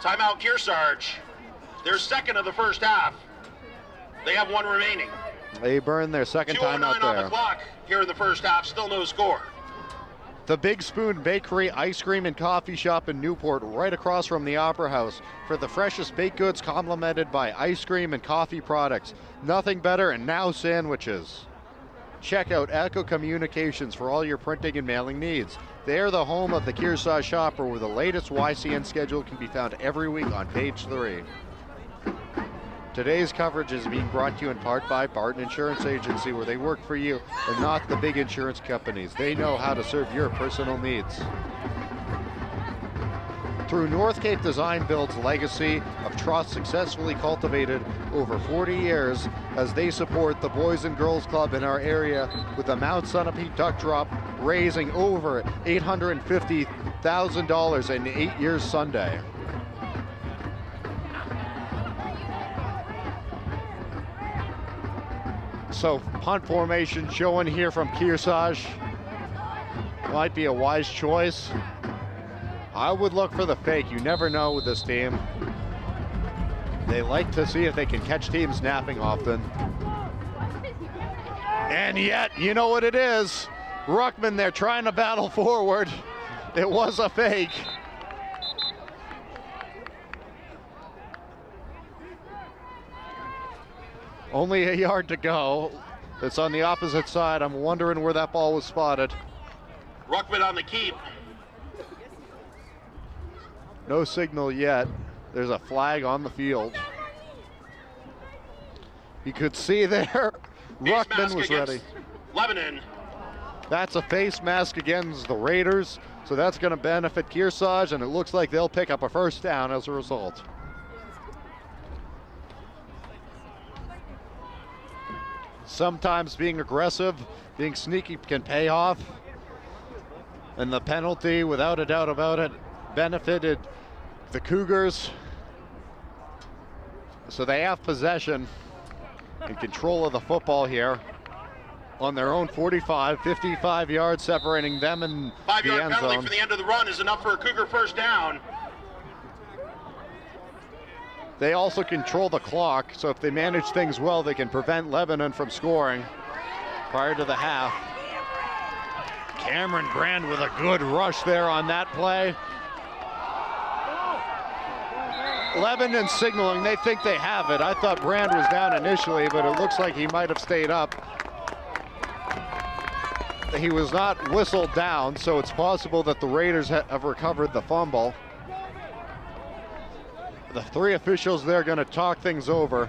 Timeout Kearsarge. They're 2nd of the first half. They have 1 remaining. They burn their 2nd timeout there. On the clock here in the first half, still no score. The Big Spoon Bakery, Ice Cream and Coffee Shop in Newport, right across from the Opera House, for the freshest baked goods complemented by ice cream and coffee products. Nothing better, and now sandwiches. Check out Echo Communications for all your printing and mailing needs. They are the home of the Kearsarge Shopper, where the latest YCN schedule can be found every week on page 3. Today's coverage is being brought to you in part by Barton Insurance Agency, where they work for you and not the big insurance companies. They know how to serve your personal needs. Through North Cape Design Build's legacy of trust successfully cultivated over 40 years, as they support the Boys and Girls Club in our area with the Mount Sunapee Duck Drop, raising over $850,000 in 8 years Sunday. So punt formation showing here from Kearsarge. Might be a wise choice. I would look for the fake. You never know with this team. They like to see if they can catch teams napping often. And yet, you know what it is. Ruckman, they're trying to battle forward. It was a fake. Only a yard to go. It's on the opposite side. I'm wondering where that ball was spotted. Ruckman on the keep. No signal yet. There's a flag on the field. You could see there, Ruckman was ready. Lebanon. That's a face mask against the Raiders, so that's going to benefit Kearsarge, and it looks like they'll pick up a first down as a result. Sometimes being aggressive, being sneaky can pay off. And the penalty, without a doubt about it, benefited the Cougars. So they have possession and control of the football here on their own 45, 55 yards separating them and the end zone. 5-yard penalty for the end of the run is enough for a Cougar first down. They also control the clock, so if they manage things well, they can prevent Lebanon from scoring prior to the half. Cameron Brand with a good rush there on that play. Lebanon signaling, they think they have it. I thought Brand was down initially, but it looks like he might have stayed up. He was not whistled down, so it's possible that the Raiders have recovered the fumble. The three officials there going to talk things over.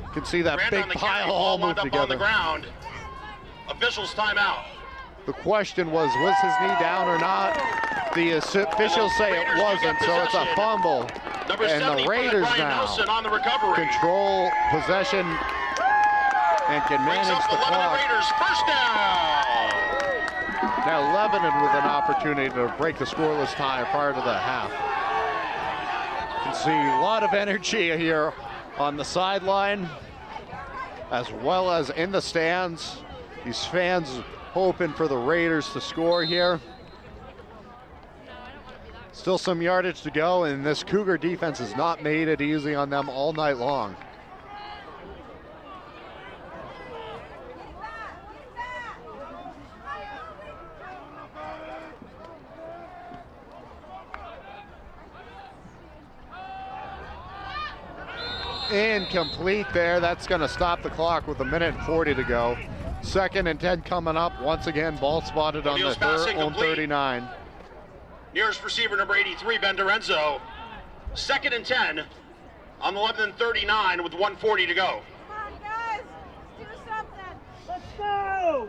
You can see that big pile all move together. On the ground. Officials timeout. The question was his knee down or not? The officials say it wasn't, so it's a fumble. And the Raiders now on the recovery. Control possession and can manage the clock. Raiders first down. Now Lebanon with an opportunity to break the scoreless tie prior to the half. You can see a lot of energy here on the sideline as well as in the stands. These fans hoping for the Raiders to score here. Still some yardage to go, and this Cougar defense has not made it easy on them all night long. Incomplete there. That's going to stop the clock with 1:40 to go. 2nd and 10 coming up. Once again, ball spotted on the own 39. Nearest receiver, number 83, Ben Dorenzo. 2nd and 10 on the Lebanon 39 with 1:40 to go. Come on, guys. Do something. Let's go!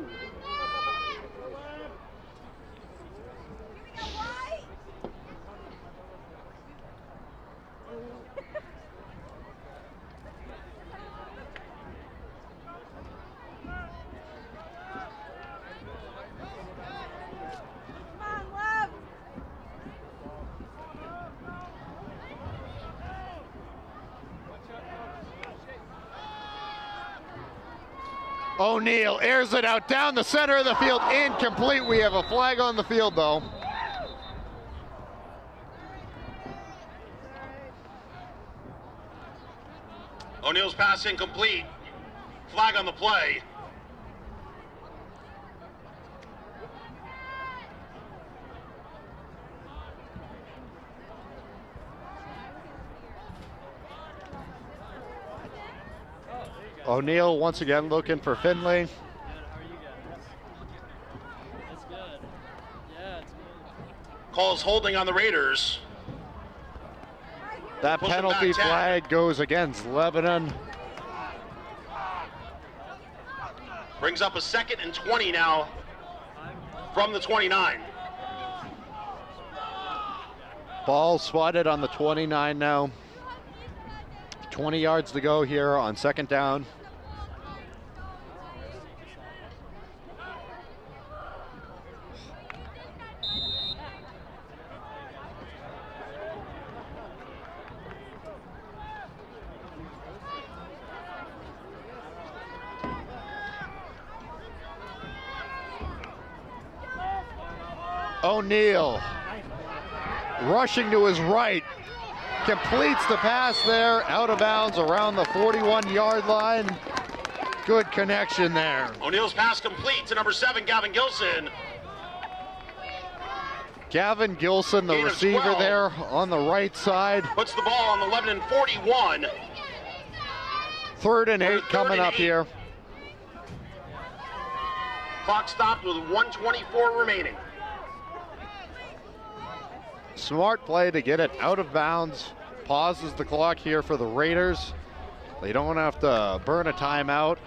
O'Neal airs it out down the center of the field, incomplete. We have a flag on the field though. O'Neal's pass incomplete. Flag on the play. O'Neal once again looking for Finley. Calls holding on the Raiders. That penalty flag goes against Lebanon. Brings up a 2nd and 20 now from the 29. Ball spotted on the 29 now. 20 yards to go here on 2nd down. O'Neal rushing to his right, completes the pass there, out of bounds around the 41-yard line. Good connection there. O'Neal's pass complete to number 7, Gavin Gilson. Gavin Gilson, the receiver there on the right side. Puts the ball on the Lebanon 41. 3rd and 8 coming up here. Clock stopped with 1:24 remaining. Smart play to get it out of bounds. Pauses the clock here for the Raiders. They don't have to burn a timeout.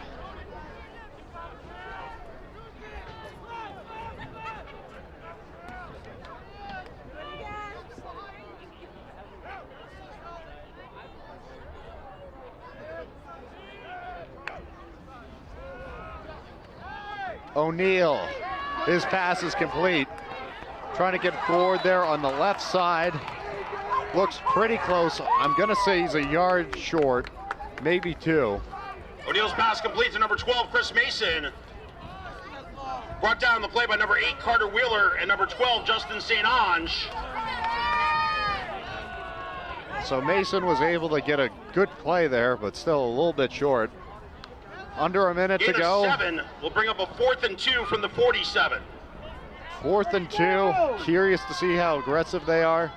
O'Neal, his pass is complete. Trying to get forward there on the left side. Looks pretty close. I'm gonna say he's a yard short, maybe 2. O'Neal's pass complete to number 12, Chris Mason. Brought down the play by number 8, Carter Wheeler, and number 12, Justin St. Ange. So Mason was able to get a good play there, but still a little bit short. Under a minute to go. 7 will bring up a 4th and 2 from the 47. 4th and 2. Curious to see how aggressive they are.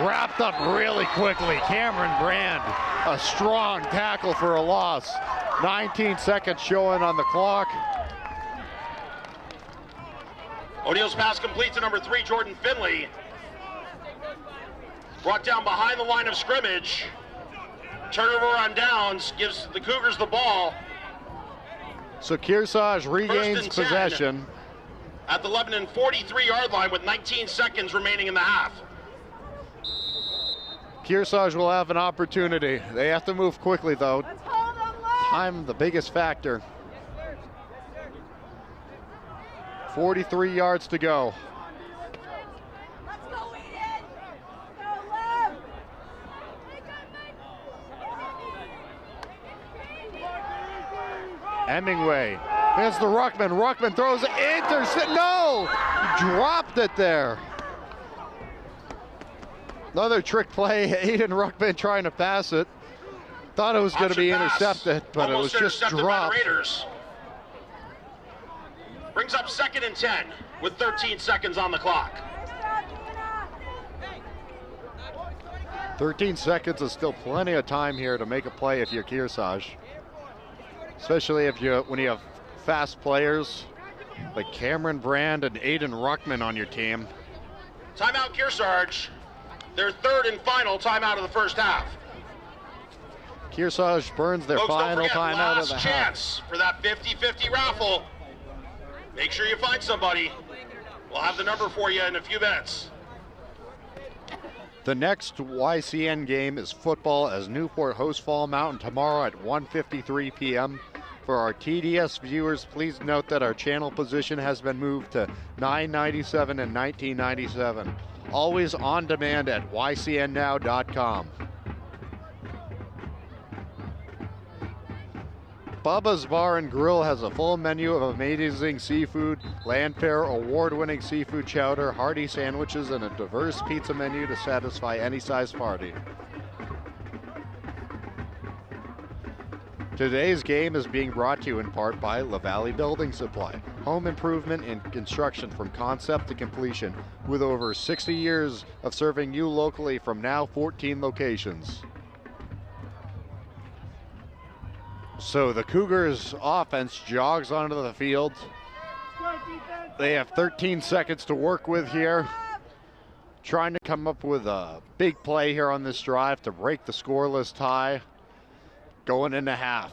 Wrapped up really quickly. Cameron Brand, a strong tackle for a loss. 19 seconds showing on the clock. O'Neal's pass complete to number 3, Jordan Finley. Brought down behind the line of scrimmage. Turnover on downs, gives the Cougars the ball. So Kearsarge regains possession. At the Lebanon 43-yard line with 19 seconds remaining in the half. Kearsarge will have an opportunity. They have to move quickly, though. Time, the biggest factor. 43 yards to go. Hemingway. There's the Ruckman. Ruckman throws it. No! Dropped it there. Another trick play. Aiden Ruckman trying to pass it. Thought it was going to be intercepted, but almost it was just dropped. Raiders. Brings up 2nd and 10 with 13 seconds on the clock. 13 seconds is still plenty of time here to make a play if you're Kearsarge. Especially when you have fast players like Cameron Brand and Aiden Ruckman on your team. Timeout Kearsarge. Their 3rd and final timeout of the first half. Kearsarge burns their final timeout of the half. Last chance for that 50-50 raffle. Make sure you find somebody. We'll have the number for you in a few minutes. The next YCN game is football as Newport hosts Fall Mountain tomorrow at 1:53 p.m. For our TDS viewers, please note that our channel position has been moved to 997 and 1997. Always on demand at ycnnow.com. Bubba's Bar and Grill has a full menu of amazing seafood, land fair award-winning seafood chowder, hearty sandwiches, and a diverse pizza menu to satisfy any size party. Today's game is being brought to you in part by La Valley Building Supply, home improvement and construction from concept to completion, with over 60 years of serving you locally from now 14 locations. So the Cougars offense jogs onto the field. They have 13 seconds to work with here. Trying to come up with a big play here on this drive to break the scoreless tie. Going into half.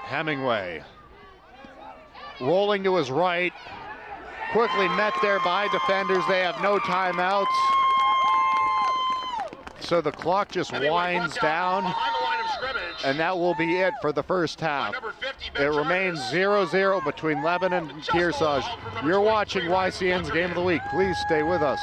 Hemingway. Rolling to his right. Quickly met there by defenders. They have no timeouts. so the clock just winds down, and that will be it for the first half. It remains 0-0 between Lebanon and Kearsarge. You're watching YCN's Game of the Week. Please stay with us.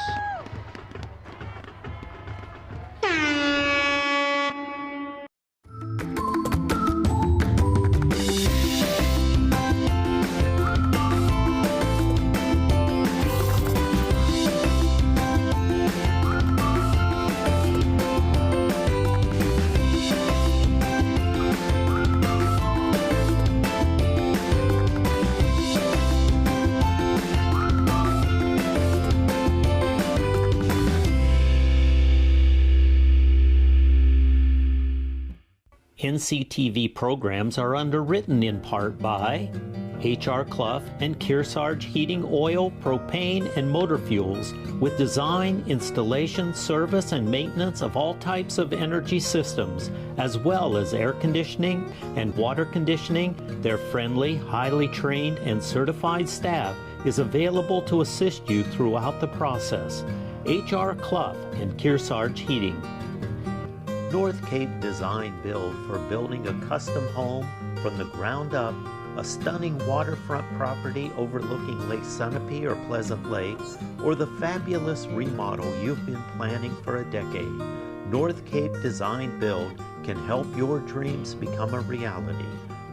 NCTV programs are underwritten in part by H.R. Clough and Kearsarge Heating Oil, Propane, and Motor Fuels, with design, installation, service, and maintenance of all types of energy systems, as well as air conditioning and water conditioning. Their friendly, highly trained, and certified staff is available to assist you throughout the process. H.R. Clough and Kearsarge Heating. North Cape Design Build for building a custom home from the ground up, a stunning waterfront property overlooking Lake Sunapee or Pleasant Lake, or the fabulous remodel you've been planning for a decade. North Cape Design Build can help your dreams become a reality.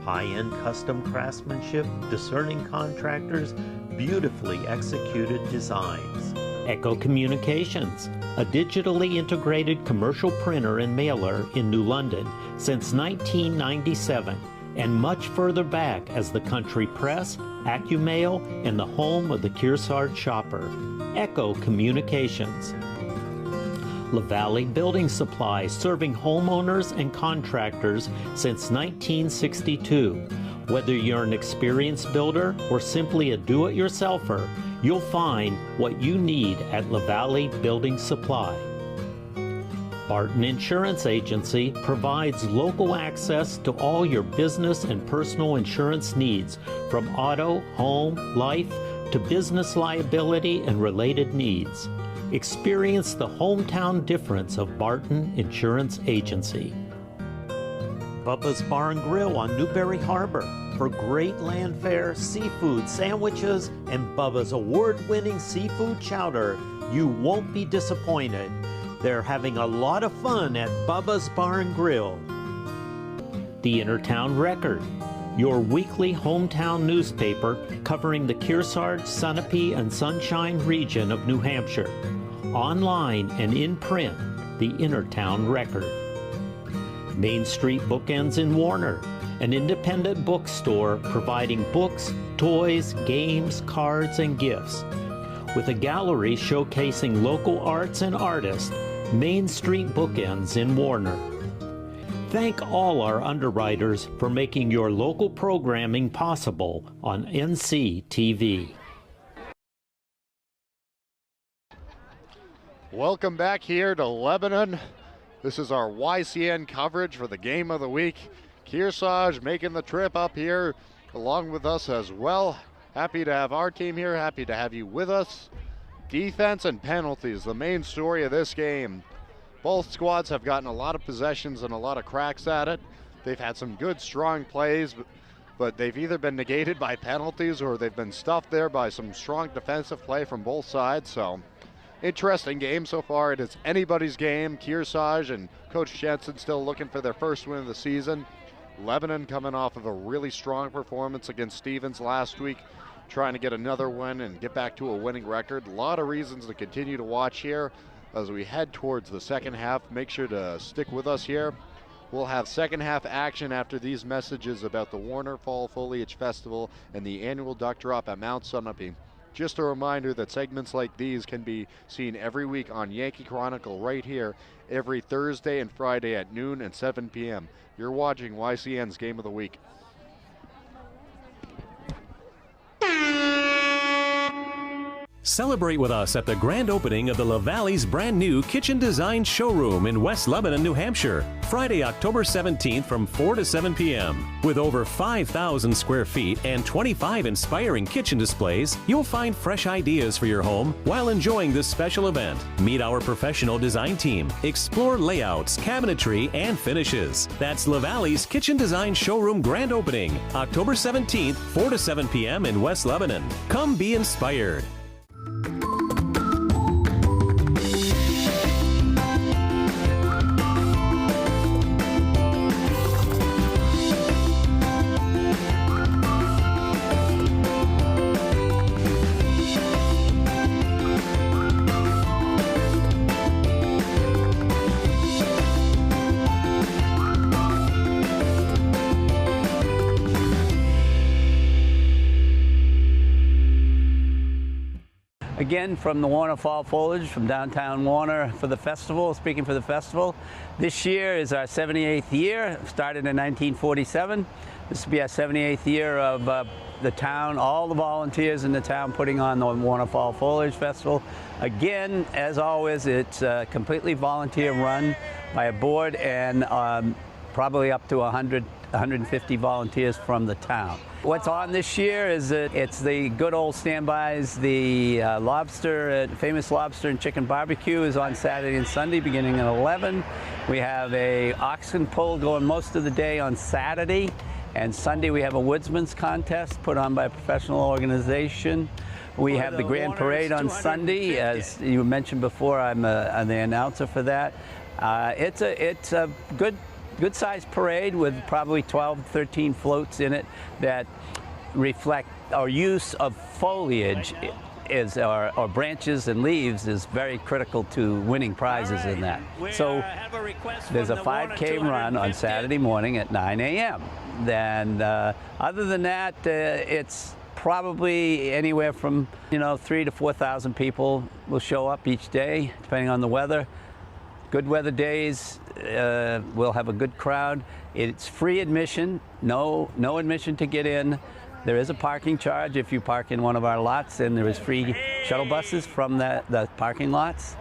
High-end custom craftsmanship, discerning contractors, beautifully executed designs. Echo Communications, a digitally integrated commercial printer and mailer in New London since 1997, and much further back as the Country Press, AccuMail, and the home of the Kearsarge shopper. Echo Communications. LaValle Building Supply, serving homeowners and contractors since 1962. Whether you're an experienced builder or simply a do-it-yourselfer, you'll find what you need at LaValle Building Supply. Barton Insurance Agency provides local access to all your business and personal insurance needs, from auto, home, life, to business liability and related needs. Experience the hometown difference of Barton Insurance Agency. Bubba's Bar and Grill on Newberry Harbor for great land fare, seafood, sandwiches, and Bubba's award-winning seafood chowder. You won't be disappointed. They're having a lot of fun at Bubba's Bar and Grill. The Intertown Record, your weekly hometown newspaper covering the Kearsarge, Sunapee, and Sunshine region of New Hampshire. Online and in print, the Intertown Record. Main Street Bookends in Warner, an independent bookstore providing books, toys, games, cards, and gifts. With a gallery showcasing local arts and artists, Main Street Bookends in Warner. Thank all our underwriters for making your local programming possible on NCTV. Welcome back here to Lebanon. This is our YCN coverage for the Game of the Week. Kearsarge making the trip up here along with us as well. Happy to have our team here, happy to have you with us. Defense and penalties, the main story of this game. Both squads have gotten a lot of possessions and a lot of cracks at it. They've had some good, strong plays, but they've either been negated by penalties or they've been stuffed there by some strong defensive play from both sides. So, interesting game so far. It is anybody's game. Kearsarge and Coach Jensen still looking for their first win of the season. Lebanon coming off of a really strong performance against Stevens last week, trying to get another win and get back to a winning record. A lot of reasons to continue to watch here as we head towards the second half. Make sure to stick with us here. We'll have second half action after these messages about the Warner Fall Foliage Festival and the annual duck drop at Mount Sunapee. Just a reminder that segments like these can be seen every week on Yankee Chronicle right here every Thursday and Friday at noon and 7 p.m. You're watching YCN's Game of the Week. Celebrate with us at the grand opening of the La Valley's brand new kitchen design showroom in West Lebanon, New Hampshire, Friday, October 17th from 4 to 7 p.m. With over 5,000 square feet and 25 inspiring kitchen displays, you'll find fresh ideas for your home while enjoying this special event. Meet our professional design team, explore layouts, cabinetry, and finishes. That's La Valley's kitchen design showroom grand opening, October 17th, 4 to 7 p.m. in West Lebanon. Come be inspired. Again, from the Warner Fall Foliage, from downtown Warner for the festival, speaking for the festival. This year is our 78th year, started in 1947. This will be our 78th year of the town, all the volunteers in the town putting on the Warner Fall Foliage Festival. Again, as always, it's completely volunteer run by a board and probably up to 150 volunteers from the town. What's on this year is it's the good old standbys. The lobster, famous lobster and chicken barbecue is on Saturday and Sunday beginning at 11. We have a oxen pull going most of the day on Saturday, and Sunday we have a woodsman's contest put on by a professional organization. We have the grand parade on Sunday. As you mentioned before, I'm the announcer for that. It's a good-sized parade with probably 12, 13 floats in it that reflect our use of foliage or branches and leaves is very critical to winning prizes in that. So there's a 5K run on Saturday morning at 9 a.m. Then other than that, it's probably anywhere from 3,000 to 4,000 people will show up each day, depending on the weather. Good weather days, we'll have a good crowd. It's free admission, no admission to get in. There is a parking charge if you park in one of our lots, and there is free shuttle buses from the parking lots.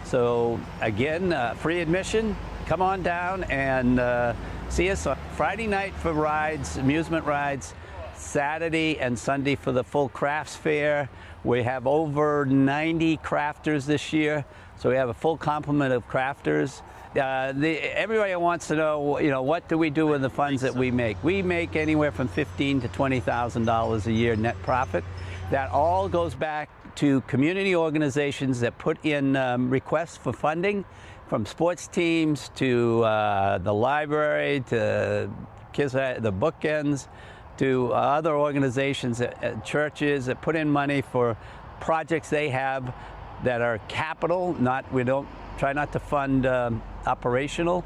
So again, free admission. Come on down and see us on Friday night for rides, amusement rides, Saturday and Sunday for the full crafts fair. We have over 90 crafters this year, so we have a full complement of crafters. Everybody wants to know, what do we do with the funds that we make? We make anywhere from $15,000 to $20,000 a year net profit. That all goes back to community organizations that put in requests for funding, from sports teams to the library to the bookends, to other organizations, churches that put in money for projects they have that are capital. We don't try not to fund operational,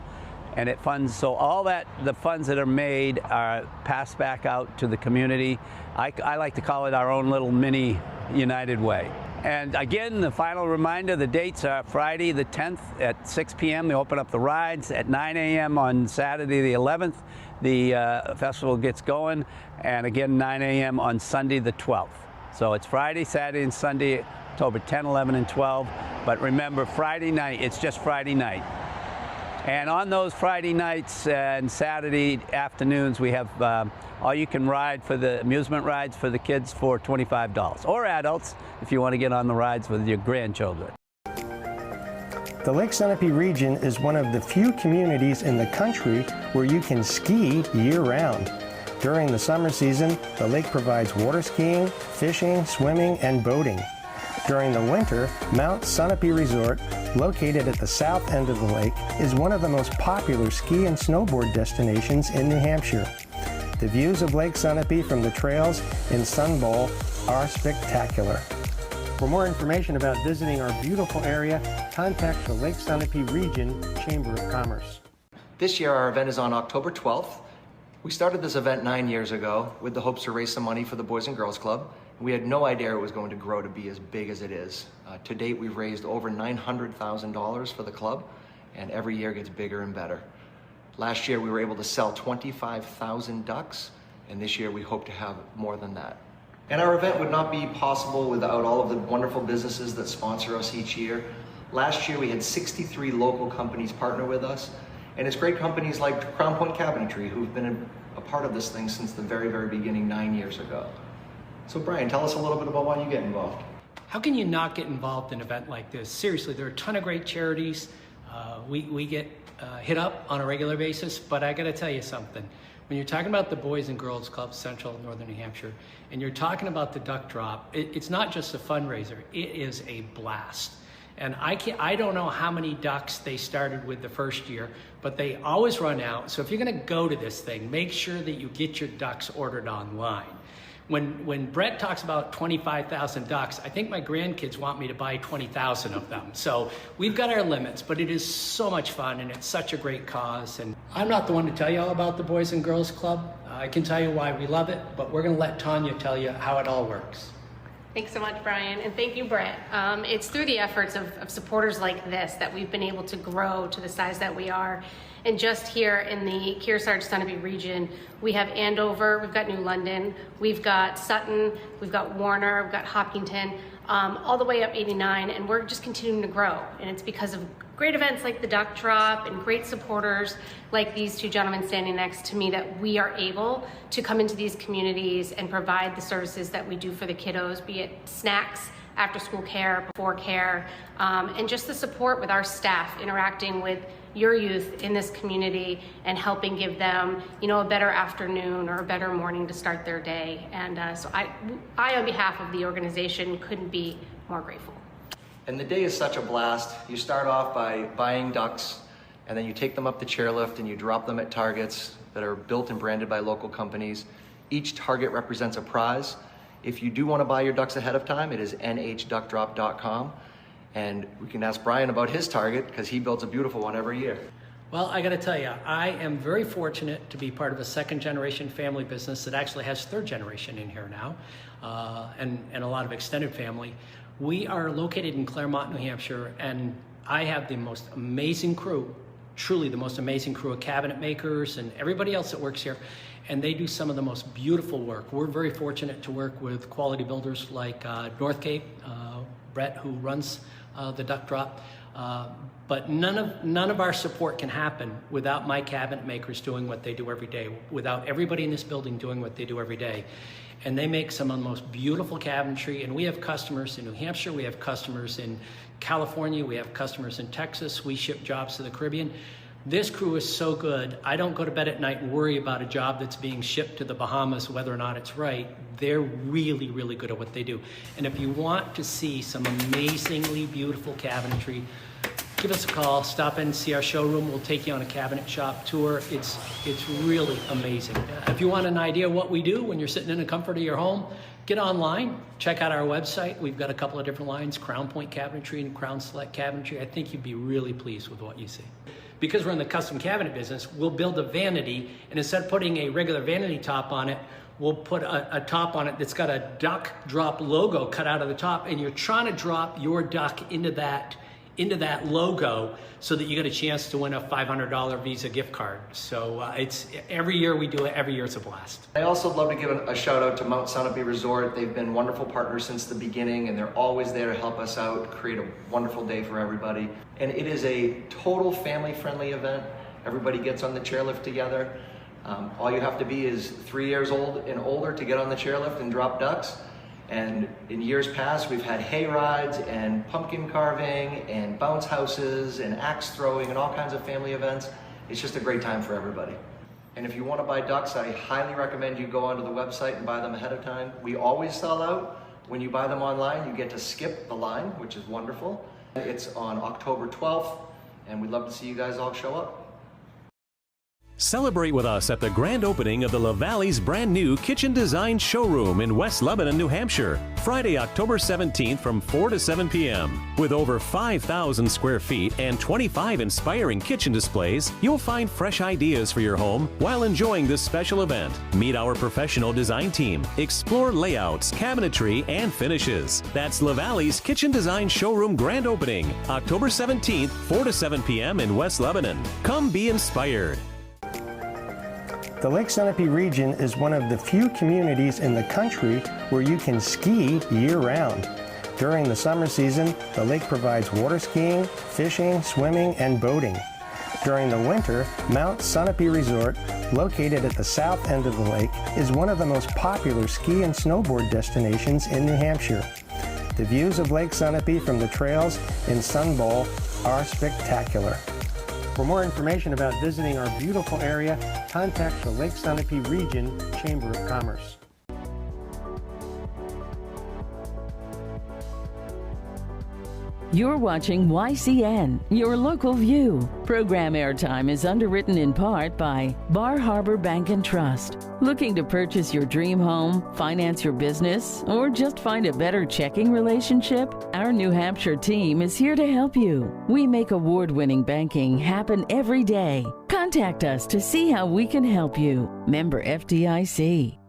and it funds. So all the funds that are made are passed back out to the community. I like to call it our own little mini United Way. And again, the final reminder: the dates are Friday the 10th at 6 p.m. They open up the rides at 9 a.m. on Saturday the 11th. The festival gets going, and again 9 a.m. on Sunday the 12th. So it's Friday, Saturday, and Sunday, October 10, 11, and 12. But remember, Friday night, it's just Friday night. And on those Friday nights and Saturday afternoons, we have all you can ride for the amusement rides for the kids for $25, or adults if you want to get on the rides with your grandchildren. The Lake Sunapee region is one of the few communities in the country where you can ski year-round. During the summer season, the lake provides water skiing, fishing, swimming, and boating. During the winter, Mount Sunapee Resort, located at the south end of the lake, is one of the most popular ski and snowboard destinations in New Hampshire. The views of Lake Sunapee from the trails in Sun Bowl are spectacular. For more information about visiting our beautiful area, contact the Lake Sunapee Region Chamber of Commerce. This year our event is on October 12th. We started this event 9 years ago with the hopes to raise some money for the Boys and Girls Club. We had no idea it was going to grow to be as big as it is. To date, we've raised over $900,000 for the club, and every year gets bigger and better. Last year, we were able to sell 25,000 ducks, and this year we hope to have more than that. And our event would not be possible without all of the wonderful businesses that sponsor us each year. Last year we had 63 local companies partner with us, and it's great companies like Crown Point Cabinetry who've been a part of this thing since the very, very beginning 9 years ago. So Brian, tell us a little bit about why you get involved. How can you not get involved in an event like this? Seriously, there are a ton of great charities. We get hit up on a regular basis, but I gotta tell you something. When you're talking about the Boys and Girls Club Central Northern New Hampshire, and you're talking about the duck drop, it's not just a fundraiser, it is a blast. And I don't know how many ducks they started with the first year, but they always run out. So if you're gonna go to this thing, make sure that you get your ducks ordered online. When Brett talks about 25,000 ducks, I think my grandkids want me to buy 20,000 of them. So we've got our limits, but it is so much fun and it's such a great cause. And I'm not the one to tell you all about the Boys and Girls Club. I can tell you why we love it, but we're gonna let Tanya tell you how it all works. Thanks so much, Brian, and thank you, Brett. It's through the efforts of supporters like this that we've been able to grow to the size that we are. And just here in the Kearsarge Sunapee region, we have Andover, we've got New London, we've got Sutton, we've got Warner, we've got Hopkinton, all the way up 89, and we're just continuing to grow. And it's because of great events like the Duck Drop and great supporters like these two gentlemen standing next to me that we are able to come into these communities and provide the services that we do for the kiddos, be it snacks, after school care, before care, and just the support with our staff interacting with your youth in this community and helping give them, a better afternoon or a better morning to start their day. And so I, on behalf of the organization, couldn't be more grateful. And the day is such a blast. You start off by buying ducks, and then you take them up the chairlift and you drop them at targets that are built and branded by local companies. Each target represents a prize. If you do want to buy your ducks ahead of time, it is nhduckdrop.com. And we can ask Brian about his target because he builds a beautiful one every year. Well, I got to tell you, I am very fortunate to be part of a second-generation family business that actually has third generation in here now, and a lot of extended family. We are located in Claremont, New Hampshire, and I have the most amazing crew, truly the most amazing crew of cabinet makers and everybody else that works here, and they do some of the most beautiful work. We're very fortunate to work with quality builders like North Cape, Brett, who runs the Duck Drop. But none of our support can happen without my cabinet makers doing what they do every day, without everybody in this building doing what they do every day. And they make some of the most beautiful cabinetry, and we have customers in New Hampshire, we have customers in California, we have customers in Texas, we ship jobs to the Caribbean. This crew is so good, I don't go to bed at night and worry about a job that's being shipped to the Bahamas, whether or not it's right. They're really, really good at what they do. And if you want to see some amazingly beautiful cabinetry, give us a call, stop in and see our showroom. We'll take you on a cabinet shop tour. It's really amazing. If you want an idea of what we do when you're sitting in the comfort of your home, get online, check out our website. We've got a couple of different lines, Crown Point Cabinetry and Crown Select Cabinetry. I think you'd be really pleased with what you see. Because we're in the custom cabinet business, we'll build a vanity, and instead of putting a regular vanity top on it, we'll put a top on it that's got a Duck Drop logo cut out of the top, and you're trying to drop your duck into that logo so that you get a chance to win a $500 Visa gift card. So it's every year we do it, every year it's a blast. I also love to give a shout out to Mount Sunapee Resort. They've been wonderful partners since the beginning, and they're always there to help us out, create a wonderful day for everybody. And it is a total family-friendly event. Everybody gets on the chairlift together. All you have to be is 3 years old and older to get on the chairlift and drop ducks. And in years past, we've had hay rides and pumpkin carving and bounce houses and axe throwing and all kinds of family events. It's just a great time for everybody. And if you want to buy ducks, I highly recommend you go onto the website and buy them ahead of time. We always sell out. When you buy them online, you get to skip the line, which is wonderful. It's on October 12th, and we'd love to see you guys all show up. Celebrate with us at the grand opening of the La Valley's brand new kitchen design showroom in West Lebanon, New Hampshire, Friday, October 17th from 4 to 7 p.m. With over 5,000 square feet and 25 inspiring kitchen displays, you'll find fresh ideas for your home while enjoying this special event. Meet our professional design team, explore layouts, cabinetry, and finishes. That's La Valley's kitchen design showroom grand opening, October 17th, 4 to 7 p.m. in West Lebanon. Come be inspired. The Lake Sunapee region is one of the few communities in the country where you can ski year-round. During the summer season, the lake provides water skiing, fishing, swimming, and boating. During the winter, Mount Sunapee Resort, located at the south end of the lake, is one of the most popular ski and snowboard destinations in New Hampshire. The views of Lake Sunapee from the trails in Sun Bowl are spectacular. For more information about visiting our beautiful area, contact the Lake Sunapee Region Chamber of Commerce. You're watching YCN, your local view. Program airtime is underwritten in part by Bar Harbor Bank and Trust. Looking to purchase your dream home, finance your business, or just find a better checking relationship? Our New Hampshire team is here to help you. We make award-winning banking happen every day. Contact us to see how we can help you. Member FDIC.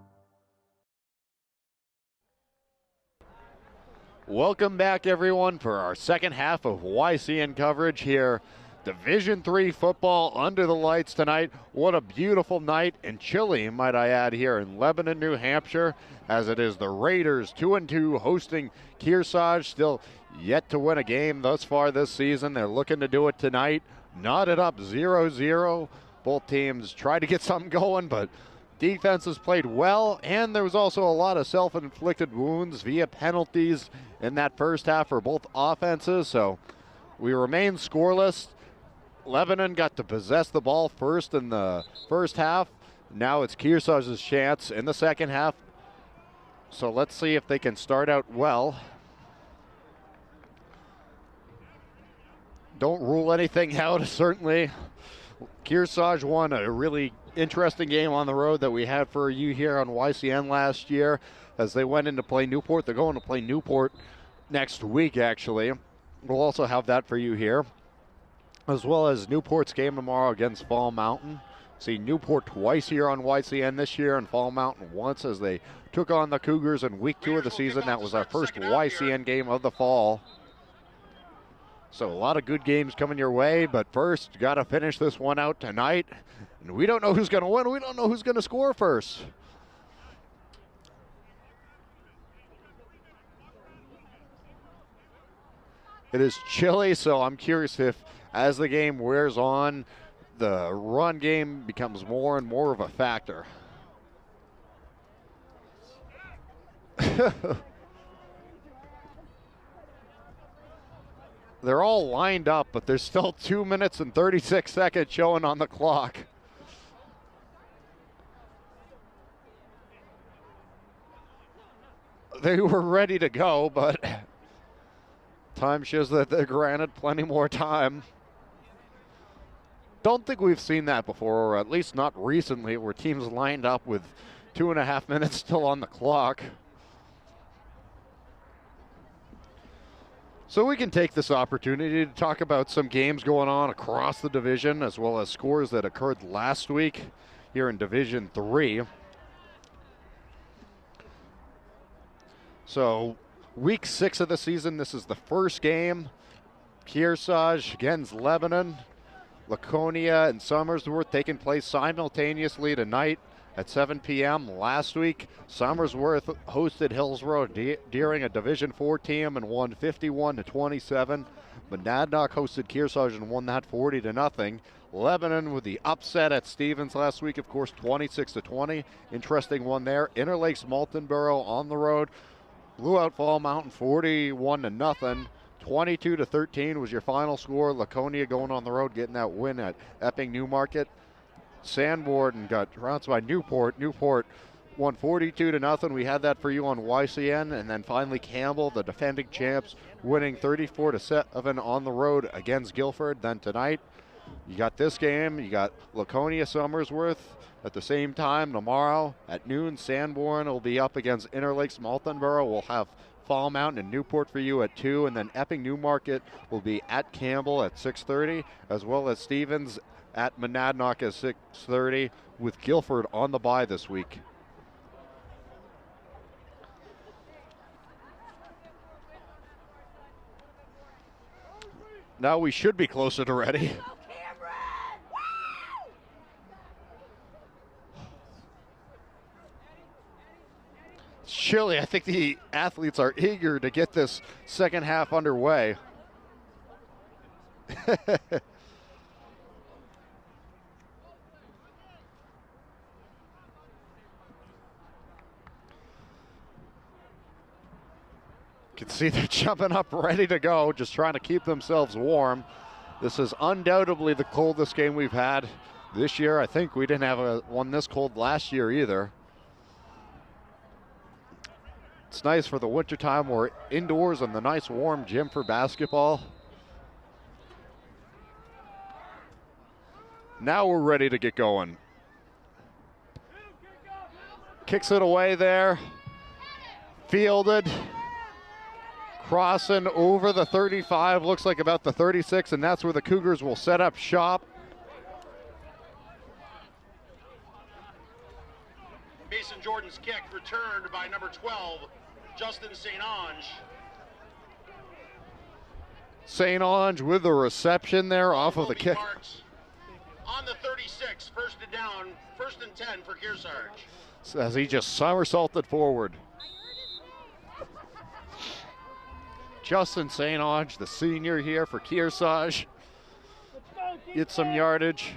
Welcome back, everyone, for our second half of YCN coverage here. Division III football under the lights tonight. What a beautiful night, and chilly, might I add, here in Lebanon, New Hampshire, as it is the Raiders 2-2 hosting Kearsarge, still yet to win a game thus far this season. They're looking to do it tonight. Knotted up 0-0. Both teams tried to get something going, but defenses played well, and there was also a lot of self-inflicted wounds via penalties in that first half for both offenses, so we remain scoreless. Lebanon got to possess the ball first in the first half. Now it's Kearsarge's chance in the second half, so let's see if they can start out well. Don't rule anything out, certainly. Kearsarge won a really interesting game on the road that we had for you here on YCN last year as they went in to play Newport. They're going to play Newport next week, actually. We'll also have that for you here, as well as Newport's game tomorrow against Fall Mountain. See Newport twice here on YCN this year, and Fall Mountain once as they took on the Cougars in week 2 of the season. That was our first YCN game of the fall. So a lot of good games coming your way, but first, you got to finish this one out tonight. And we don't know who's going to win. We don't know who's going to score first. It is chilly, so I'm curious if, as the game wears on, the run game becomes more and more of a factor. They're all lined up, but there's still 2 minutes and 36 seconds showing on the clock. They were ready to go, but time shows that they're granted plenty more time. Don't think we've seen that before, or at least not recently, where teams lined up with 2.5 minutes still on the clock. So we can take this opportunity to talk about some games going on across the division, as well as scores that occurred last week here in Division III. So week 6 of the season, this is the first game. Kearsarge against Lebanon. Laconia and Somersworth taking place simultaneously tonight at 7 p.m. Last week, Somersworth hosted Hillsborough during a Division IV team and won 51-27. Monadnock hosted Kearsarge and won that 40-0. Lebanon with the upset at Stevens last week, of course, 26-20. Interesting one there. Interlakes Maltonborough on the road blew out Fall Mountain 41-0. 22-13 was your final score. Laconia going on the road, getting that win at Epping Newmarket. Sanborn got trounced by Newport. Newport won 42-0. We had that for you on YCN. And then finally Campbell, the defending champs, winning 34-7 on the road against Guilford. Then tonight, you got this game. You got Laconia Somersworth at the same time tomorrow at noon. Sanborn will be up against Interlakes Maltonborough. We'll have Fall Mountain and Newport for you at 2. And then Epping Newmarket will be at Campbell at 6:30, as well as Stevens at Monadnock at 6:30, with Guilford on the bye this week. Now we should be closer to ready. chilly. I think the athletes are eager to get this second half underway. You can see they're jumping up ready to go, just trying to keep themselves warm. This is undoubtedly the coldest game we've had this year. I think we didn't have one this cold last year either. It's nice for the wintertime. We're indoors in the nice warm gym for basketball. Now we're ready to get going. Kicks it away there. Fielded. Crossing over the 35, looks like about the 36, and that's where the Cougars will set up shop. Mason Jordan's kick returned by number 12, Justin St. Ange. St. Ange with the reception there off of the kick. On the 36, first and 10 for Kearsarge. So as he just somersaulted forward. Justin St. Ange, the senior here for Kearsarge. Get some yardage.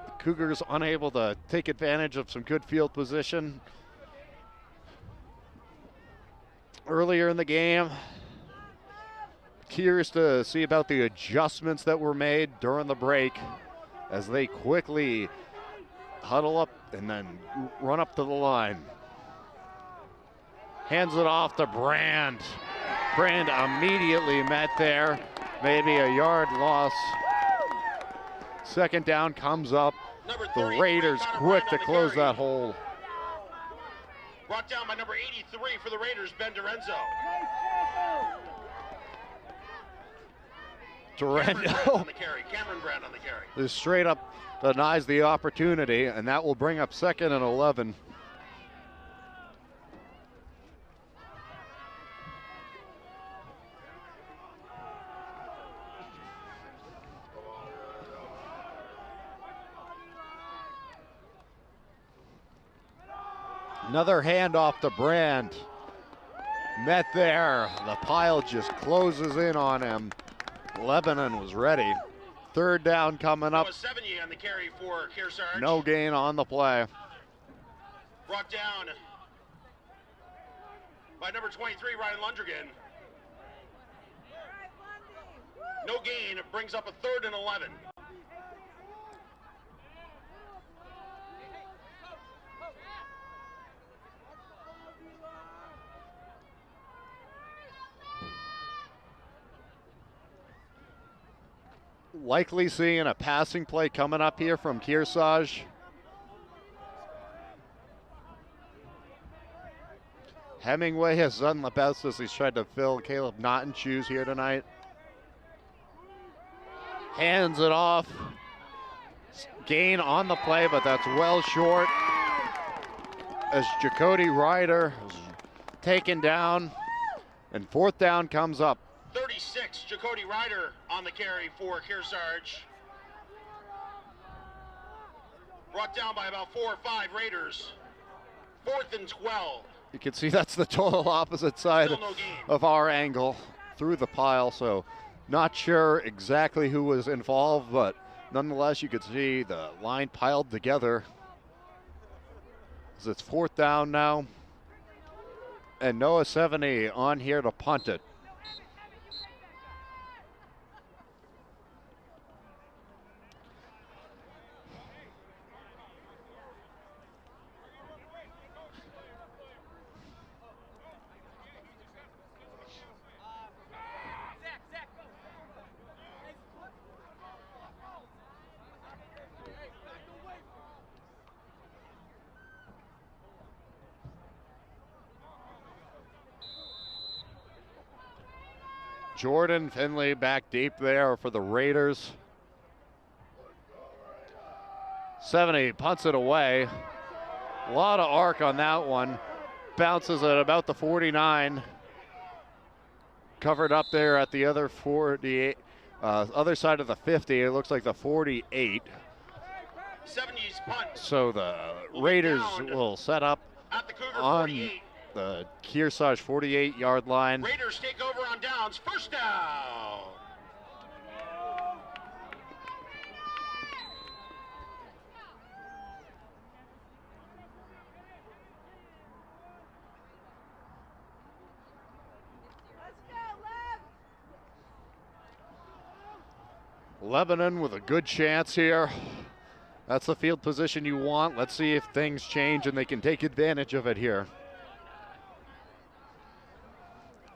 The Cougars unable to take advantage of some good field position earlier in the game. Curious to see about the adjustments that were made during the break as they quickly huddle up and then run up to the line. Hands it off to Brand. Brand immediately met there. Maybe a yard loss. Second down comes up. The Raiders quick to close that hole. Brought down by number 83 for the Raiders, Ben Dorenzo. Cameron Brand on the carry. This straight up denies the opportunity, and that will bring up 2nd and 11. Another handoff to Brand. Met there. The pile just closes in on him. Lebanon was ready. Third down coming up. 70 on the carry for Kearsarge. No gain on the play. Brought down by number 23, Ryan Lundgren. No gain. It brings up a 3rd and 11. Likely seeing a passing play coming up here from Kearsarge. Hemingway has done the best as he's tried to fill Caleb Naughton's shoes here tonight. Hands it off. Gain on the play, but that's well short. As Jacody Ryder is taken down, and 4th down comes up. 36, Jacody Ryder on the carry for Kearsarge. Brought down by about 4 or 5 Raiders. 4th and 12. You can see that's the total opposite side of our angle through the pile, so not sure exactly who was involved, but nonetheless you could see the line piled together. As it's 4th down now, and Noah 70 on here to punt it. Jordan Finley back deep there for the Raiders. 70 punts it away. A lot of arc on that one. Bounces at about the 49. Covered up there at the other 48, other side of the 50. It looks like the 48. 70's punt. So the Raiders will set up at the Cougar on 48. The Kearsarge 48-yard line. Raiders take over on downs. First down. Lebanon with a good chance here. That's the field position you want. Let's see if things change and they can take advantage of it here.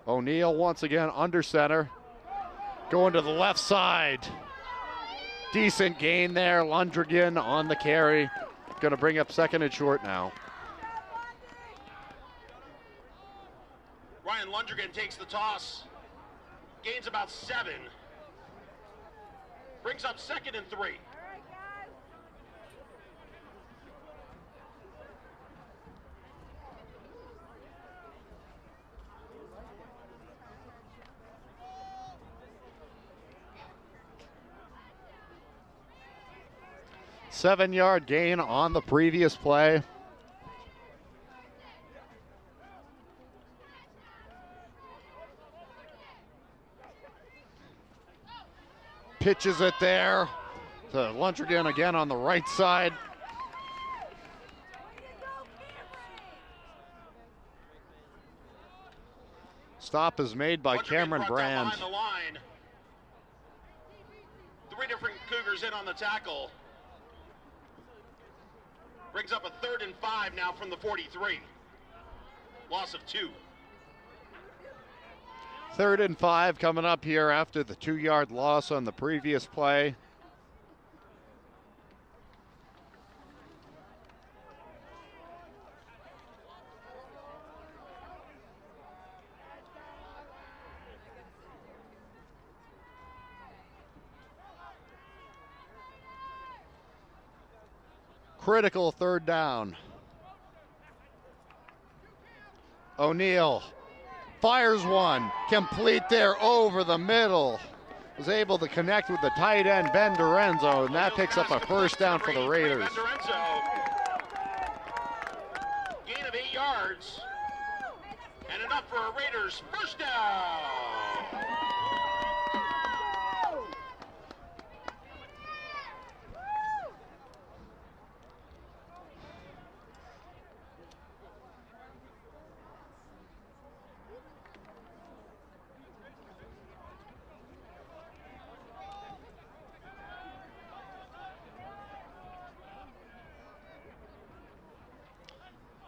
O'Neal once again under center. Going to the left side. Decent gain there. Lundgren on the carry. Going to bring up second and short now. Ryan Lundgren takes the toss. Gains about 7. Brings up second and 3. Seven-yard gain on the previous play. Pitches it there to Lundgren again on the right side. Stop is made by Cameron Brand. The line. 3 different Cougars in on the tackle. Brings up a 3rd and 5 now from the 43. Loss of 2. 3rd and 5 coming up here after the 2-yard loss on the previous play. Critical 3rd down. O'Neal fires one, complete there over the middle. Was able to connect with the tight end, Ben Dorenzo, and that picks up a 1st down for the Raiders. Gain of 8 yards, and enough for a Raiders 1st down.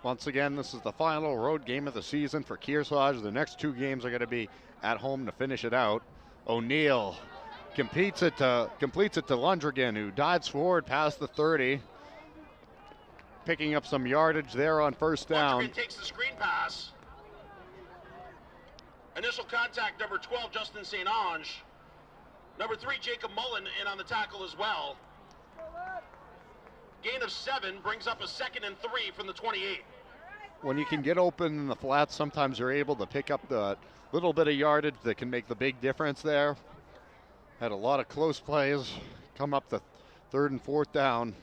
Once again, this is the final road game of the season for Kearsarge. The next 2 games are going to be at home to finish it out. O'Neal completes it to Lundgren, who dives forward past the 30. Picking up some yardage there on 1st down. Lundgren takes the screen pass. Initial contact, number 12, Justin St. Ange. Number 3, Jacob Mullen in on the tackle as well. Gain of 7 brings up a 2nd and 3 from the 28. When you can get open in the flats, sometimes you're able to pick up the little bit of yardage that can make the big difference there. Had a lot of close plays come up the 3rd and 4th down.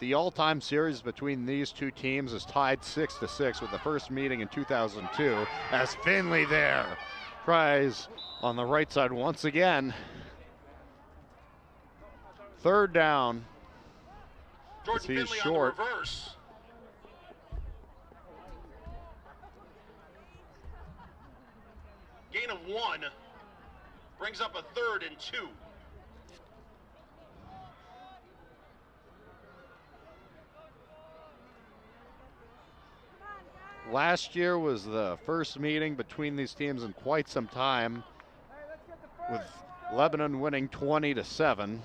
The all-time series between these 2 teams is tied 6-6 with the first meeting in 2002 as Finley there tries on the right side once again. 3rd down. Jordan He's Finley short. on the reverse. Gain of 1 brings up a 3rd and 2. Last year was the first meeting between these teams in quite some time, with Lebanon winning 20-7.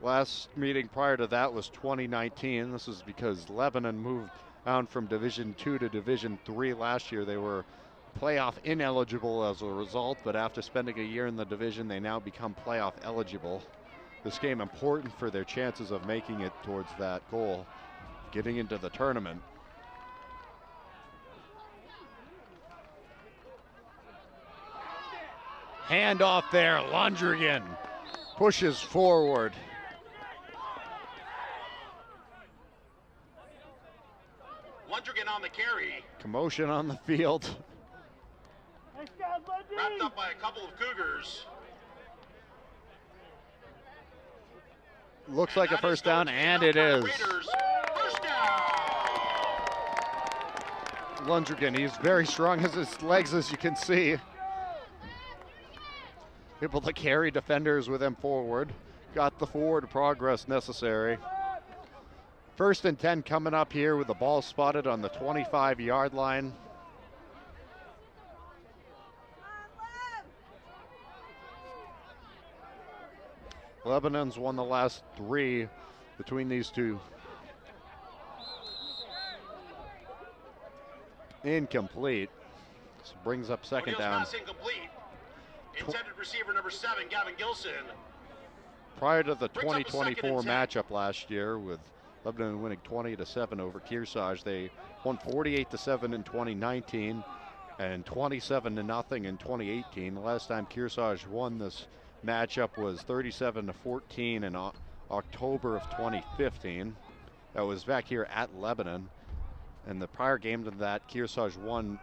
Last meeting prior to that was 2019. This is because Lebanon moved down from Division II to Division III last year. They were playoff ineligible as a result, but after spending a year in the division, they now become playoff eligible. This game important for their chances of making it towards that goal, getting into the tournament. Hand off there, Lundgren pushes forward. Lundgren on the carry. Commotion on the field. Wrapped up by a couple of Cougars. Looks like a first down, and it is. First down. Lundgren, he's very strong as his legs, as you can see. Able to carry defenders with him forward. Got the forward progress necessary. 1st and 10 coming up here with the ball spotted on the 25-yard line. Lebanon's won the last 3 between these two. Incomplete. So brings up second down. Pass incomplete. Intended receiver number 7, Gavin Gilson. Prior to the 2024 matchup last year, with Lebanon winning 20-7 over Kearsarge, they won 48-7 in 2019 and 27-0 in 2018. The last time Kearsarge won this matchup was 37-14 in October of 2015. That was back here at Lebanon. And the prior game to that, Kearsarge won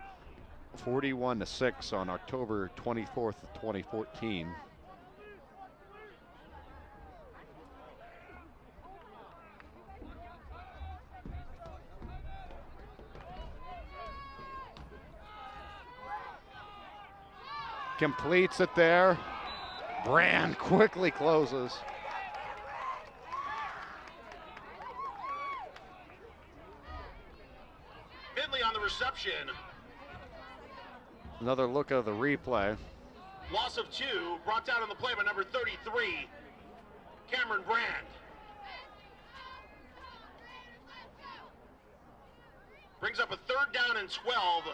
41-6 on October 24th of 2014. Completes it there. Brand quickly closes. Finley on the reception. Another look at the replay. Loss of 2, brought down on the play by number 33, Cameron Brand. Brings up a 3rd down and 12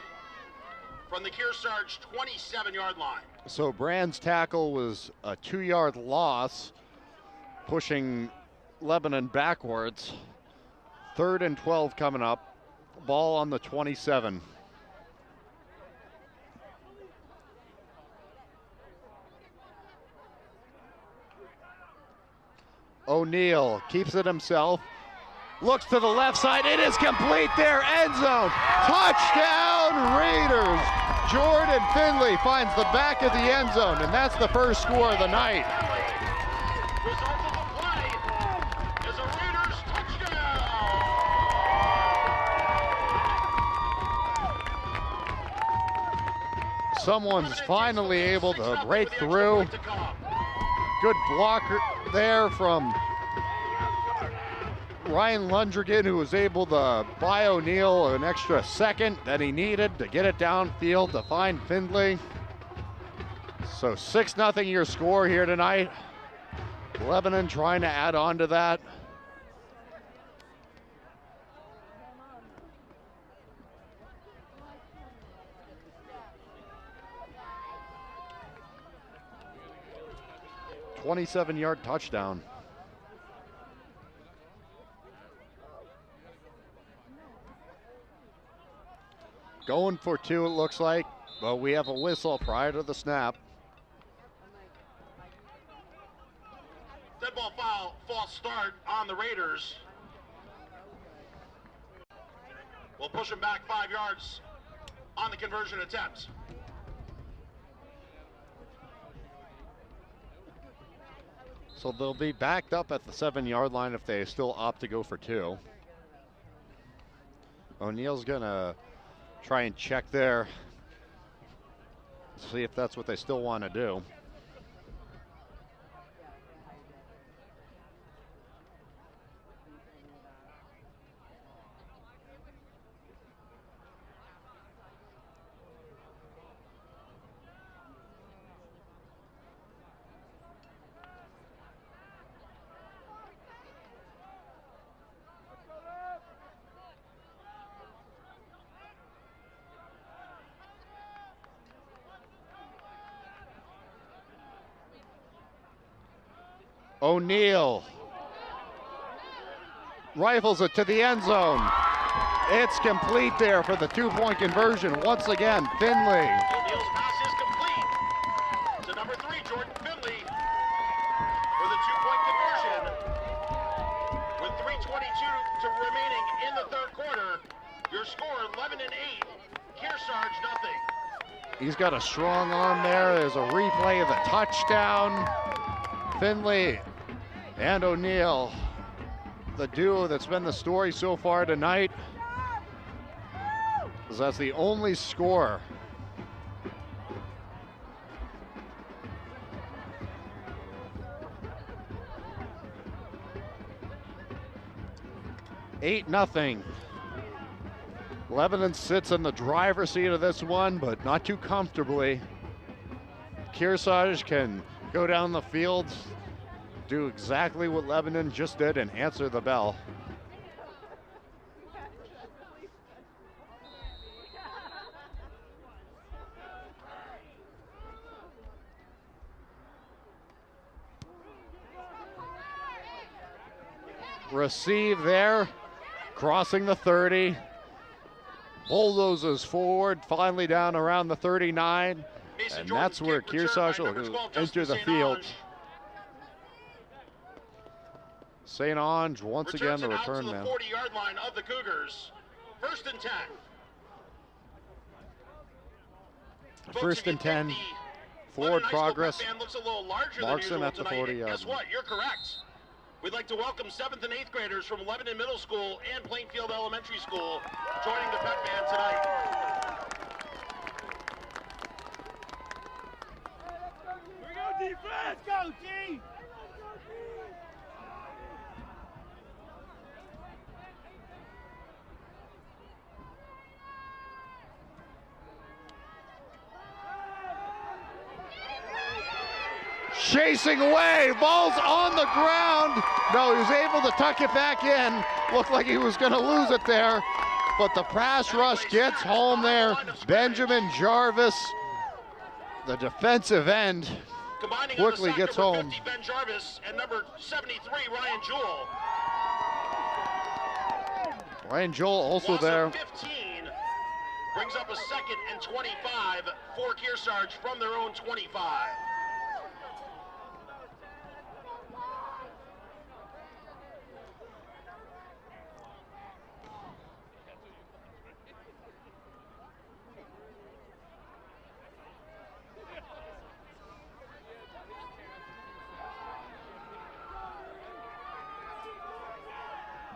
from the Kearsarge 27-yard line. So Brand's tackle was a 2-yard loss, pushing Lebanon backwards. 3rd and 12 coming up. Ball on the 27. O'Neal keeps it himself. Looks to the left side. It is complete there. End zone. Touchdown Raiders. Jordan Finley finds the back of the end zone, and that's the first score of the night. Result of the play is a Raiders touchdown. Someone's finally able to break through. Good blocker there from Ryan Lundgren, who was able to buy O'Neal an extra second that he needed to get it downfield to find Findlay. So 6-0 your score here tonight. Lebanon trying to add on to that. A 27-yard touchdown. Going for 2, it looks like, but we have a whistle prior to the snap. Dead ball foul, false start on the Raiders. We'll push them back 5 yards on the conversion attempt. So they'll be backed up at the 7-yard line if they still opt to go for 2. O'Neal's gonna try and check there, see if that's what they still want to do. O'Neal rifles it to the end zone. It's complete there for the 2-point conversion. Once again, Finley. O'Neal's pass is complete to number Finley for the two-point conversion. With 3:22 remaining in the third quarter, your score 11-8. Kearsarge nothing. He's got a strong arm there. There's a replay of the touchdown. Finley and O'Neill, the duo that's been the story so far tonight, because that's the only score. Eight nothing. Lebanon sits in the driver's seat of this one, but not too comfortably. Kearsarge can go down the field, do exactly what Lebanon just did, and answer the bell. Receive there, crossing the 30. Bulldozes forward, finally down around the 39. And that's where Kearsarge will enter the field. St. Ange once again the return man. 40-yard line of the Cougars. 1st and 10. First and 10. Forward progress. Marks him at the 40-yard line. Guess what? You're correct. We'd like to welcome 7th and 8th graders from Lebanon Middle School and Plainfield Elementary School joining the Pep Band tonight. Here we go, defense! Go, G! Chasing away, ball's on the ground. No, he was able to tuck it back in. Looked like he was going to lose it there, but the pass rush gets home there. Benjamin Jarvis, the defensive end, quickly gets home. 50, Ben Jarvis, and number 73, Ryan Jewell. Ryan Jewell also there. 15 brings up a 2nd and 25 for Kearsarge from their own 25.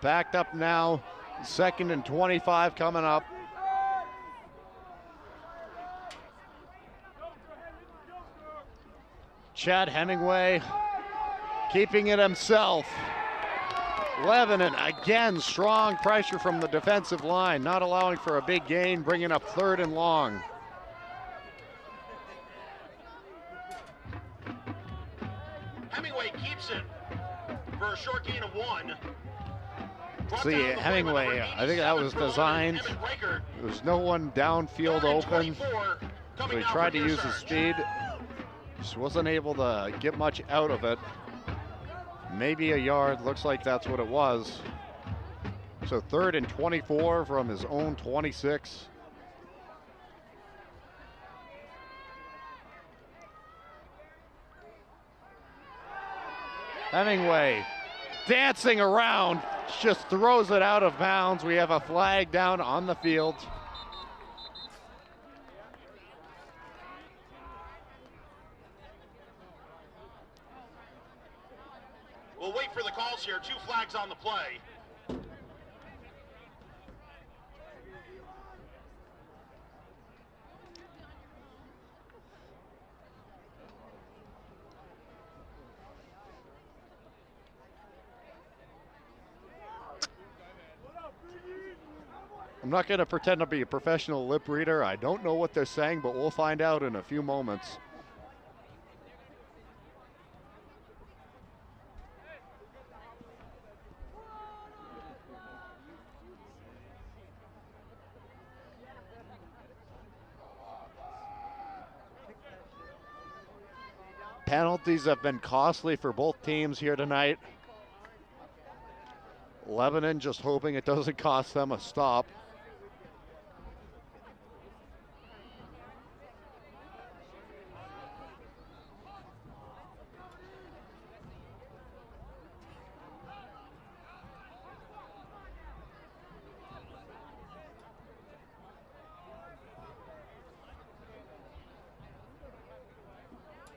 Backed up now, 2nd and 25 coming up. Chad Hemingway keeping it himself. Lebanon again, strong pressure from the defensive line, not allowing for a big gain, bringing up 3rd and long. Hemingway keeps it for a short gain of 1. See, Hemingway, I think that was designed. There was no one downfield open, so he tried to use his speed. Just wasn't able to get much out of it. Maybe a yard, looks like that's what it was. So 3rd and 24 from his own 26. Hemingway dancing around, just throws it out of bounds. We have a flag down on the field. We'll wait for the calls here. 2 flags on the play. I'm not going to pretend to be a professional lip reader. I don't know what they're saying, but we'll find out in a few moments. Penalties have been costly for both teams here tonight. Lebanon just hoping it doesn't cost them a stop.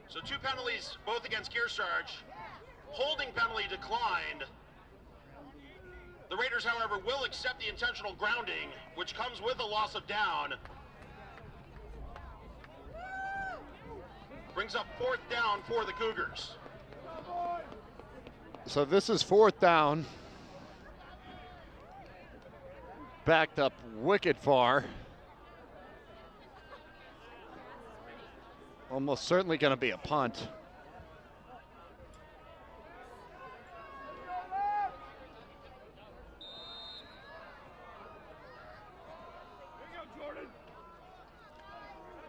So 2 penalties, both against Kearsarge. Holding penalty declined. The Raiders, however, will accept the intentional grounding, which comes with a loss of down. Brings up 4th down for the Cougars. So this is 4th down. Backed up wicked far. Almost certainly going to be a punt.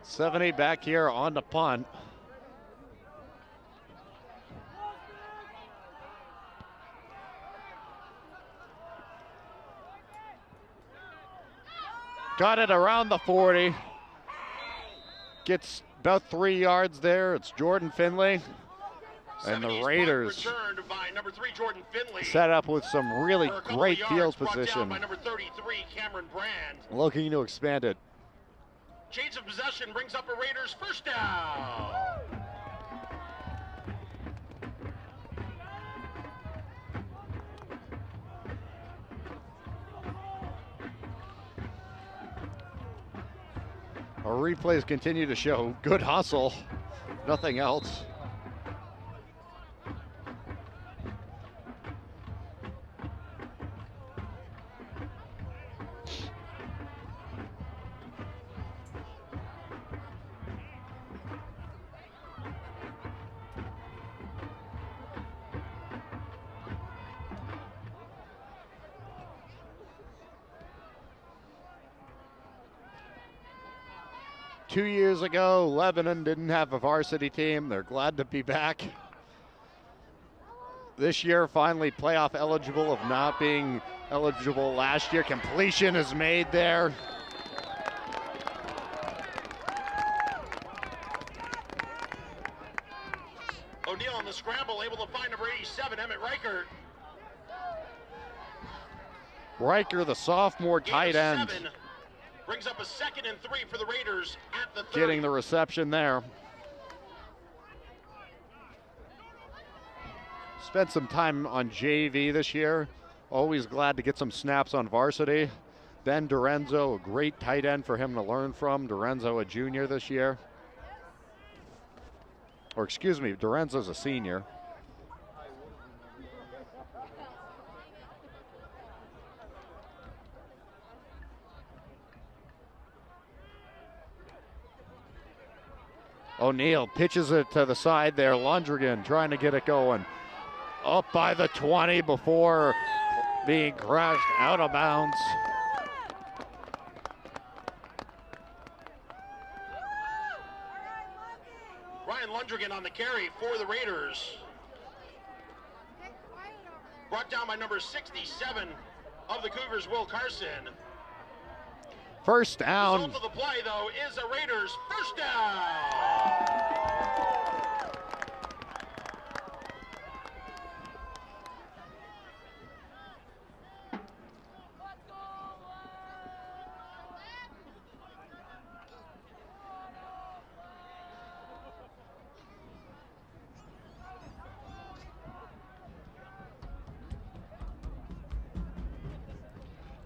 $70 back here on the punt. Got it around the 40. Gets about 3 yards there. It's Jordan Finley. And the Raiders by number 3, Jordan Finley. Set up with some really great field position. By number 33, Cameron Brand. Looking to expand it. Change of possession brings up a Raiders first down. Our replays continue to show good hustle, nothing else. Two years ago, Lebanon didn't have a varsity team. They're glad to be back. This year, finally playoff eligible of not being eligible last year. Completion is made there. O'Neill on the scramble, able to find number 87, Emmett Reichert. Reichert, the sophomore tight end. Brings up a 2nd and 3 for the Raiders at the 30. Getting the reception there. Spent some time on JV this year. Always glad to get some snaps on varsity. Ben Dorenzo, a great tight end for him to learn from. Dorenzo, a junior this year. Or excuse me, Dorenzo's a senior. O'Neill pitches it to the side there. Lundgren trying to get it going. Up by the 20 before being crashed out of bounds. Ryan Lundgren on the carry for the Raiders. Brought down by number 67 of the Cougars, Will Carson. First down. The result of the play, though, is a Raiders first down.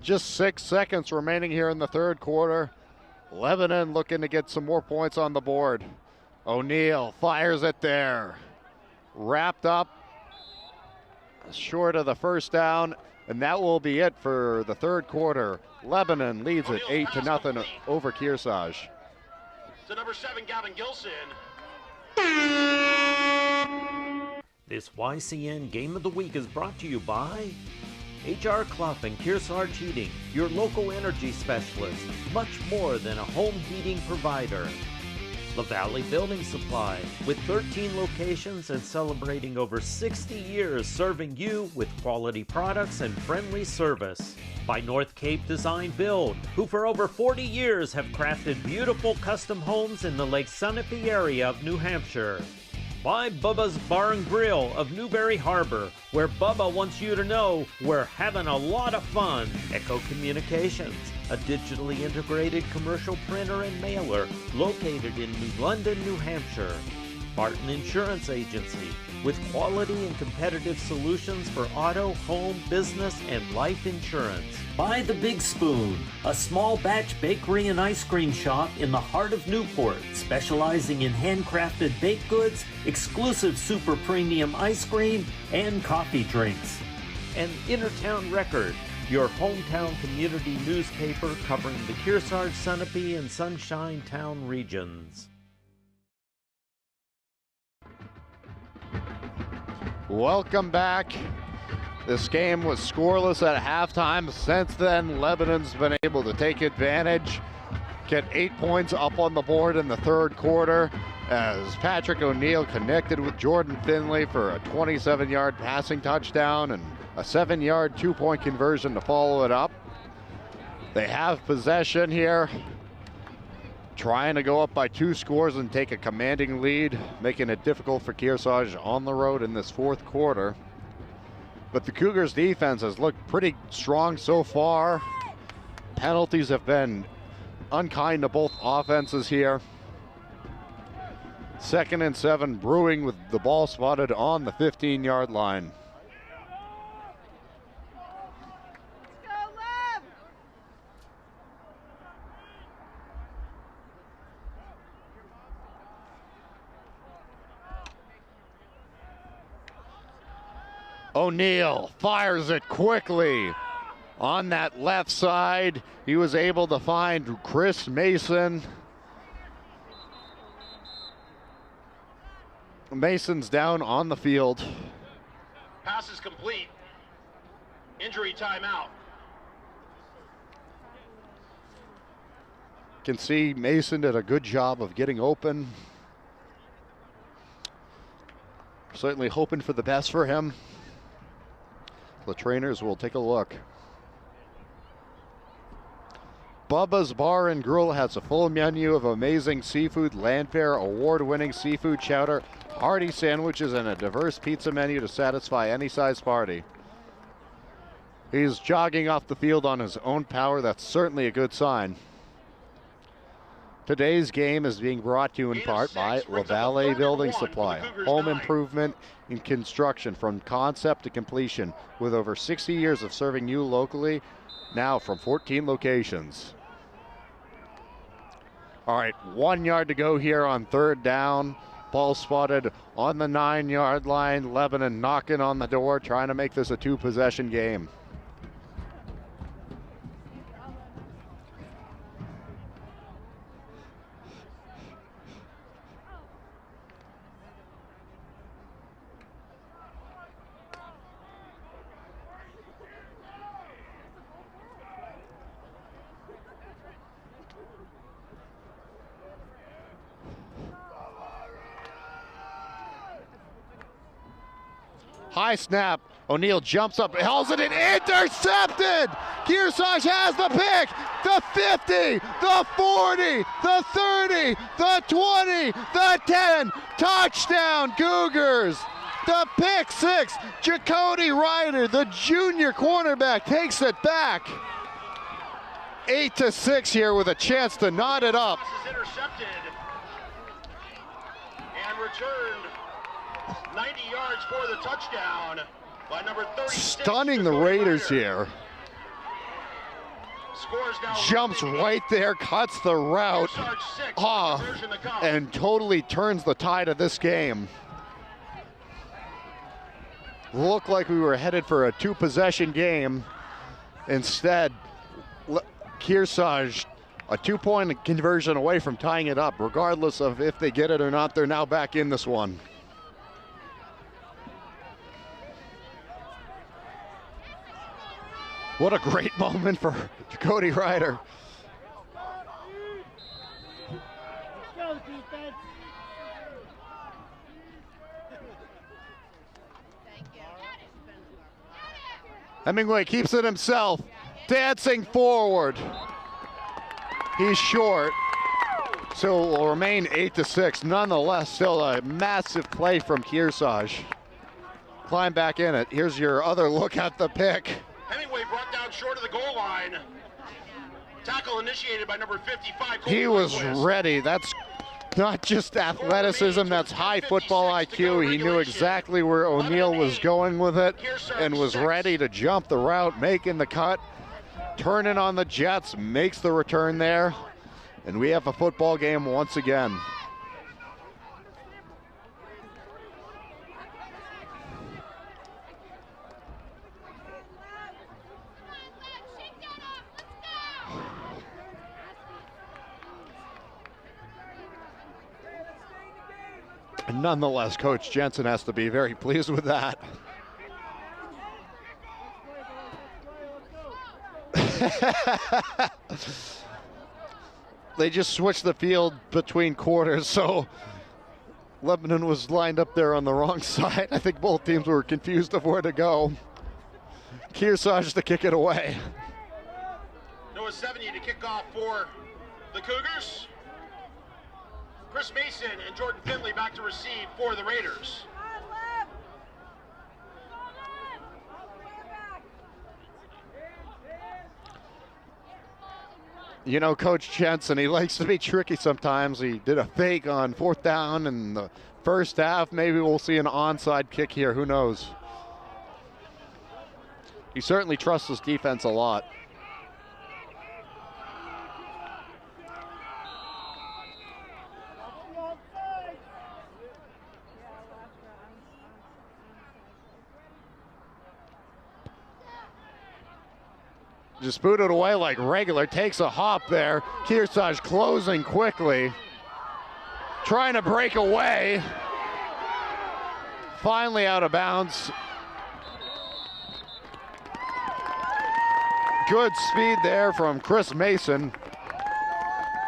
Just 6 seconds remaining here in the third quarter. Lebanon looking to get some more points on the board. O'Neill fires it there. Wrapped up short of the first down, and that will be it for the third quarter. Lebanon leads it 8-0 over Kearsarge. To number 7, Gavin Gilson. This YCN Game of the Week is brought to you by H.R. Clough and Kearsarge Heating, your local energy specialist, much more than a home heating provider. La Valley Building Supply, with 13 locations and celebrating over 60 years serving you with quality products and friendly service. By North Cape Design Build, who for over 40 years have crafted beautiful custom homes in the Lake Sunapee area of New Hampshire. By Bubba's Bar and Grill of Newberry Harbor, where Bubba wants you to know we're having a lot of fun. Echo Communications, a digitally integrated commercial printer and mailer located in New London, New Hampshire. Barton Insurance Agency, with quality and competitive solutions for auto, home, business, and life insurance. By the Big Spoon, a small batch bakery and ice cream shop in the heart of Newport, specializing in handcrafted baked goods, exclusive super premium ice cream, and coffee drinks. And Innertown Record, your hometown community newspaper covering the Kearsarge, Sunapee, and Sunshine Town regions. Welcome back. This game was scoreless at halftime. Since then, Lebanon's been able to take advantage, get 8 points up on the board in the third quarter as Patrick O'Neill connected with Jordan Finley for a 27-yard passing touchdown and a 7-yard two-point conversion to follow it up. They have possession here, trying to go up by 2 scores and take a commanding lead, making it difficult for Kearsarge on the road in this fourth quarter. But the Cougars' defense has looked pretty strong so far. Penalties have been unkind to both offenses here. 2nd and 7, Brewing with the ball spotted on the 15-yard line. O'Neill fires it quickly on that left side. He was able to find Chris Mason. Mason's down on the field. Pass is complete. Injury timeout. Can see Mason did a good job of getting open. Certainly hoping for the best for him. The trainers will take a look. Bubba's Bar and Grill has a full menu of amazing seafood, Landfair award-winning seafood chowder, hearty sandwiches, and a diverse pizza menu to satisfy any size party. He's jogging off the field on his own power. That's certainly a good sign. Today's game is being brought to you in part by LaValle Building Supply, home improvement and construction from concept to completion, with over 60 years of serving you locally, now from 14 locations. All right, 1 yard to go here on third down. Ball spotted on the 9-yard line. Lebanon knocking on the door, trying to make this a 2-possession game. High snap. O'Neill jumps up, hauls it in, intercepted! Kearsarge has the pick! The 50, the 40, the 30, the 20, the 10. Touchdown, Cougars! The pick six. Jacody Ryder, the junior cornerback, takes it back. 8-6 here with a chance to knot it up. Pass is intercepted and returned 90 yards for the touchdown by number 36. Stunning the Raiders here. Scores now. Jumps right there, cuts the route, and totally turns the tide of this game. Looked like we were headed for a 2-possession game. Instead, Kearsarge, a 2-point conversion away from tying it up. Regardless of if they get it or not, they're now back in this one. What a great moment for Jacody Ryder. Go, defense. Hemingway keeps it himself, dancing forward. He's short, so it will remain 8-6. Nonetheless, still a massive play from Kearsarge. Climb back in it. Here's your other look at the pick. Hemingway brought down short of the goal line. Tackle initiated by number 55. He was ready. That's not just athleticism, that's high football IQ. He knew exactly where O'Neill was going with it and was ready to jump the route, making the cut, turning on the Jets, makes the return there, and we have a football game once again. And nonetheless, Coach Jensen has to be very pleased with that. They just switched the field between quarters, so Lebanon was lined up there on the wrong side. I think both teams were confused of where to go. Kearsarge to kick it away. Noah 70 to kick off for the Cougars. Chris Mason and Jordan Finley back to receive for the Raiders. You know, Coach Jensen, he likes to be tricky sometimes. He did a fake on 4th down in the first half. Maybe we'll see an onside kick here. Who knows? He certainly trusts his defense a lot. Just booted away like regular, takes a hop there. Kearsarge closing quickly, trying to break away. Finally out of bounds. Good speed there from Chris Mason.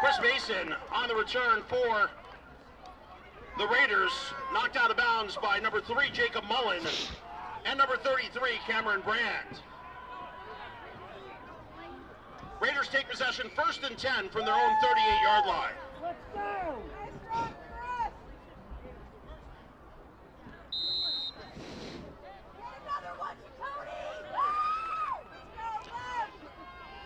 Chris Mason on the return for the Raiders, knocked out of bounds by number 3, Jacob Mullen, and number 33, Cameron Brandt. Raiders take possession 1st and 10 from their own 38-yard line. Let's go!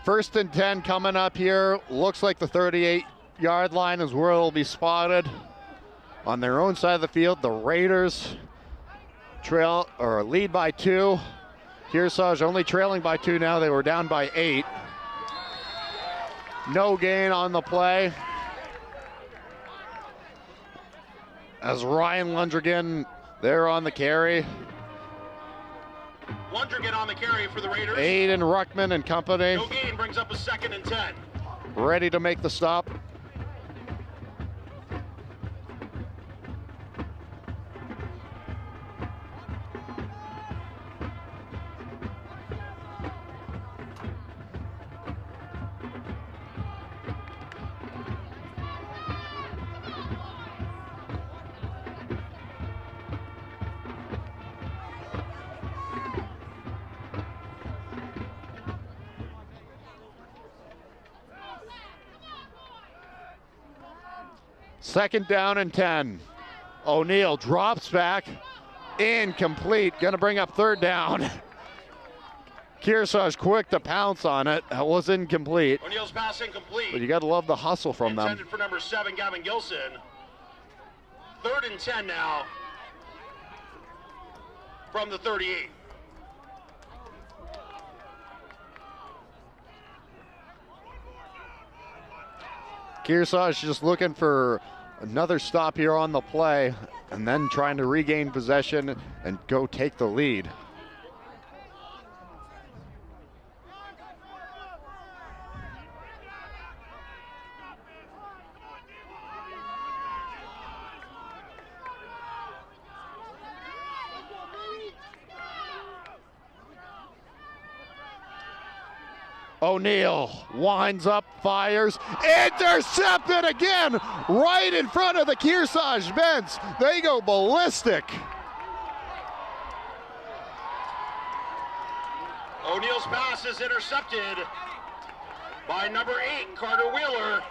First and 10 coming up here. Looks like the 38-yard line is where it'll be spotted. On their own side of the field, the Raiders lead by 2. Kearsarge only trailing by 2 now. They were down by 8. No gain on the play. As Ryan Lundrigan there on the carry. Lundrigan on the carry for the Raiders. Aiden Ruckman and company. No gain brings up a 2nd and 10. Ready to make the stop. Second down and 10. O'Neill drops back, incomplete, gonna bring up 3rd down. Kearsarge quick to pounce on it. That was incomplete. O'Neill's pass incomplete. But you gotta love the hustle from them. Intended for number 7, Gavin Gilson. 3rd and 10 now from the 38. Kearsarge just looking for another stop here on the play and then trying to regain possession and go take the lead. O'Neill winds up, fires, intercepted again, right in front of the Kearsarge bench. They go ballistic. O'Neill's pass is intercepted by number 8, Carter Wheeler.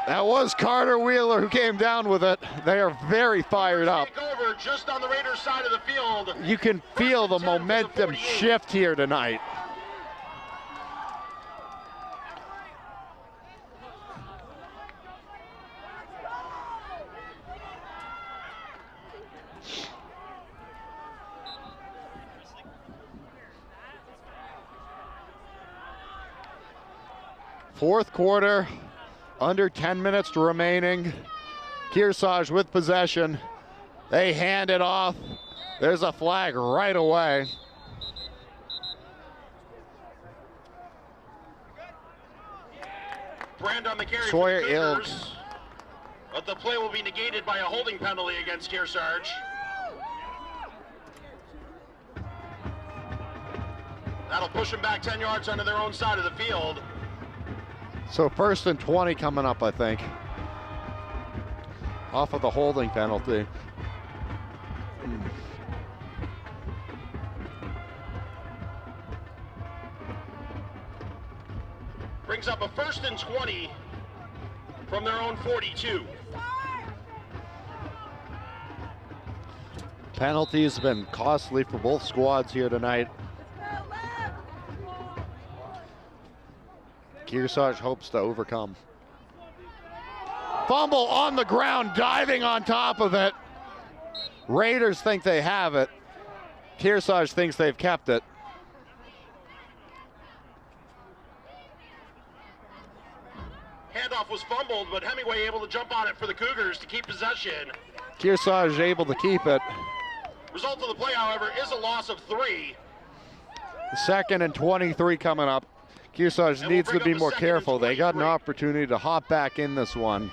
That was Carter Wheeler who came down with it. They are very fired up. Take over just on the Raiders side of the field. You can feel the momentum shift here tonight. Fourth quarter, under 10 minutes remaining. Kearsarge with possession. They hand it off. There's a flag right away. Brand on the carry Sawyer for the Cougars, but the play will be negated by a holding penalty against Kearsarge. That'll push them back 10 yards onto their own side of the field. So 1st and 20 coming up, I think, off of the holding penalty. Brings up a 1st and 20 from their own 42. Penalties have been costly for both squads here tonight. Kearsarge hopes to overcome. Fumble on the ground, diving on top of it. Raiders think they have it. Kearsarge thinks they've kept it. Handoff was fumbled, but Hemingway able to jump on it for the Cougars to keep possession. Kearsarge able to keep it. Result of the play, however, is a loss of 3. 2nd and 23 coming up. Kearsarge needs to be more careful. They got an opportunity to hop back in this one.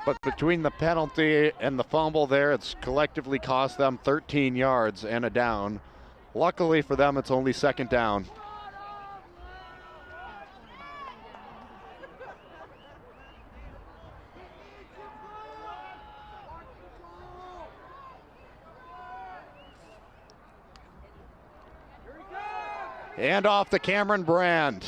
But between the penalty and the fumble there, it's collectively cost them 13 yards and a down. Luckily for them, it's only 2nd down. And off to Cameron Brand.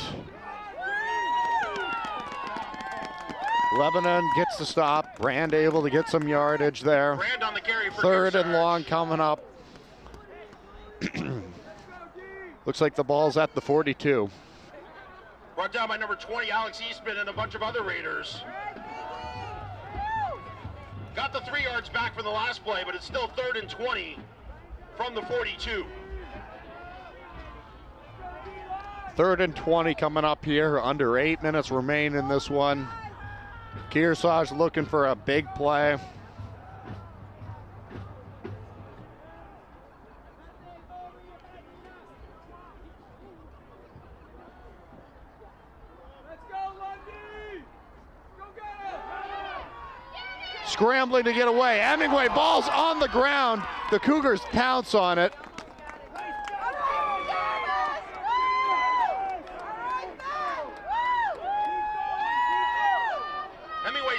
Lebanon gets the stop. Brand able to get some yardage there. Brand on the carry for 3rd and long coming up. Looks like the ball's at the 42. Brought down by number 20, Alex Eastman, and a bunch of other Raiders. Got the 3 yards back from the last play, but it's still 3rd and 20 from the 42. 3rd and 20 coming up here. Under 8 minutes remain in this one. Kearsarge looking for a big play. Scrambling to get away. Hemingway, ball's on the ground. The Cougars pounce on it.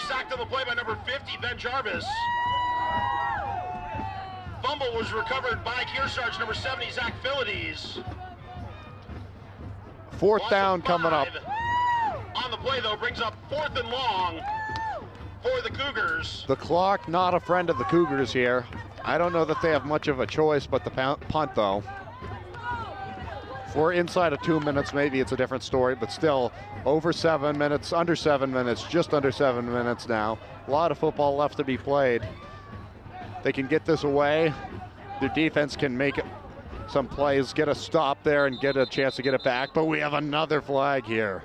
Sacked on the play by number 50, Ben Jarvis. Fumble was recovered by Kearsarge, number 70, Zach Philides. 4th down coming up. On the play, though, brings up 4th and long for the Cougars. The clock not a friend of the Cougars here. I don't know that they have much of a choice but the punt, though. If we're inside of 2 minutes, maybe it's a different story, but still over 7 minutes, under 7 minutes, just under 7 minutes now. A lot of football left to be played. They can get this away. Their defense can make some plays, get a stop there and get a chance to get it back, but we have another flag here.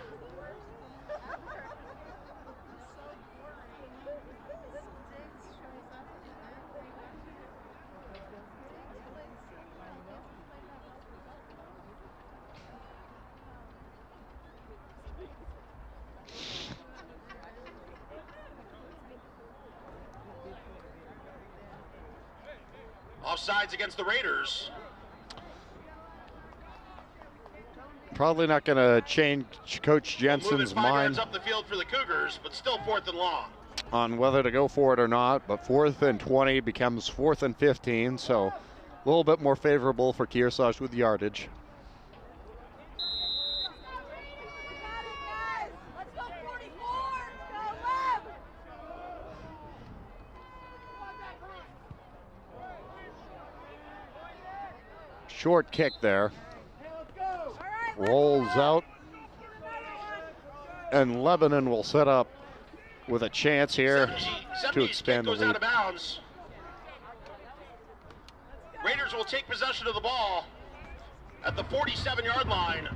Offsides against the Raiders. Probably not going to change Coach Jensen's mind up the field for the Cougars, but still 4th and long on whether to go for it or not. But 4th and 20 becomes 4th and 15, so a little bit more favorable for Kearsarge with yardage. Short kick there. Rolls out. And Lebanon will set up with a chance here to expand the lead. Out of bounds. Raiders will take possession of the ball at the 47-yard line.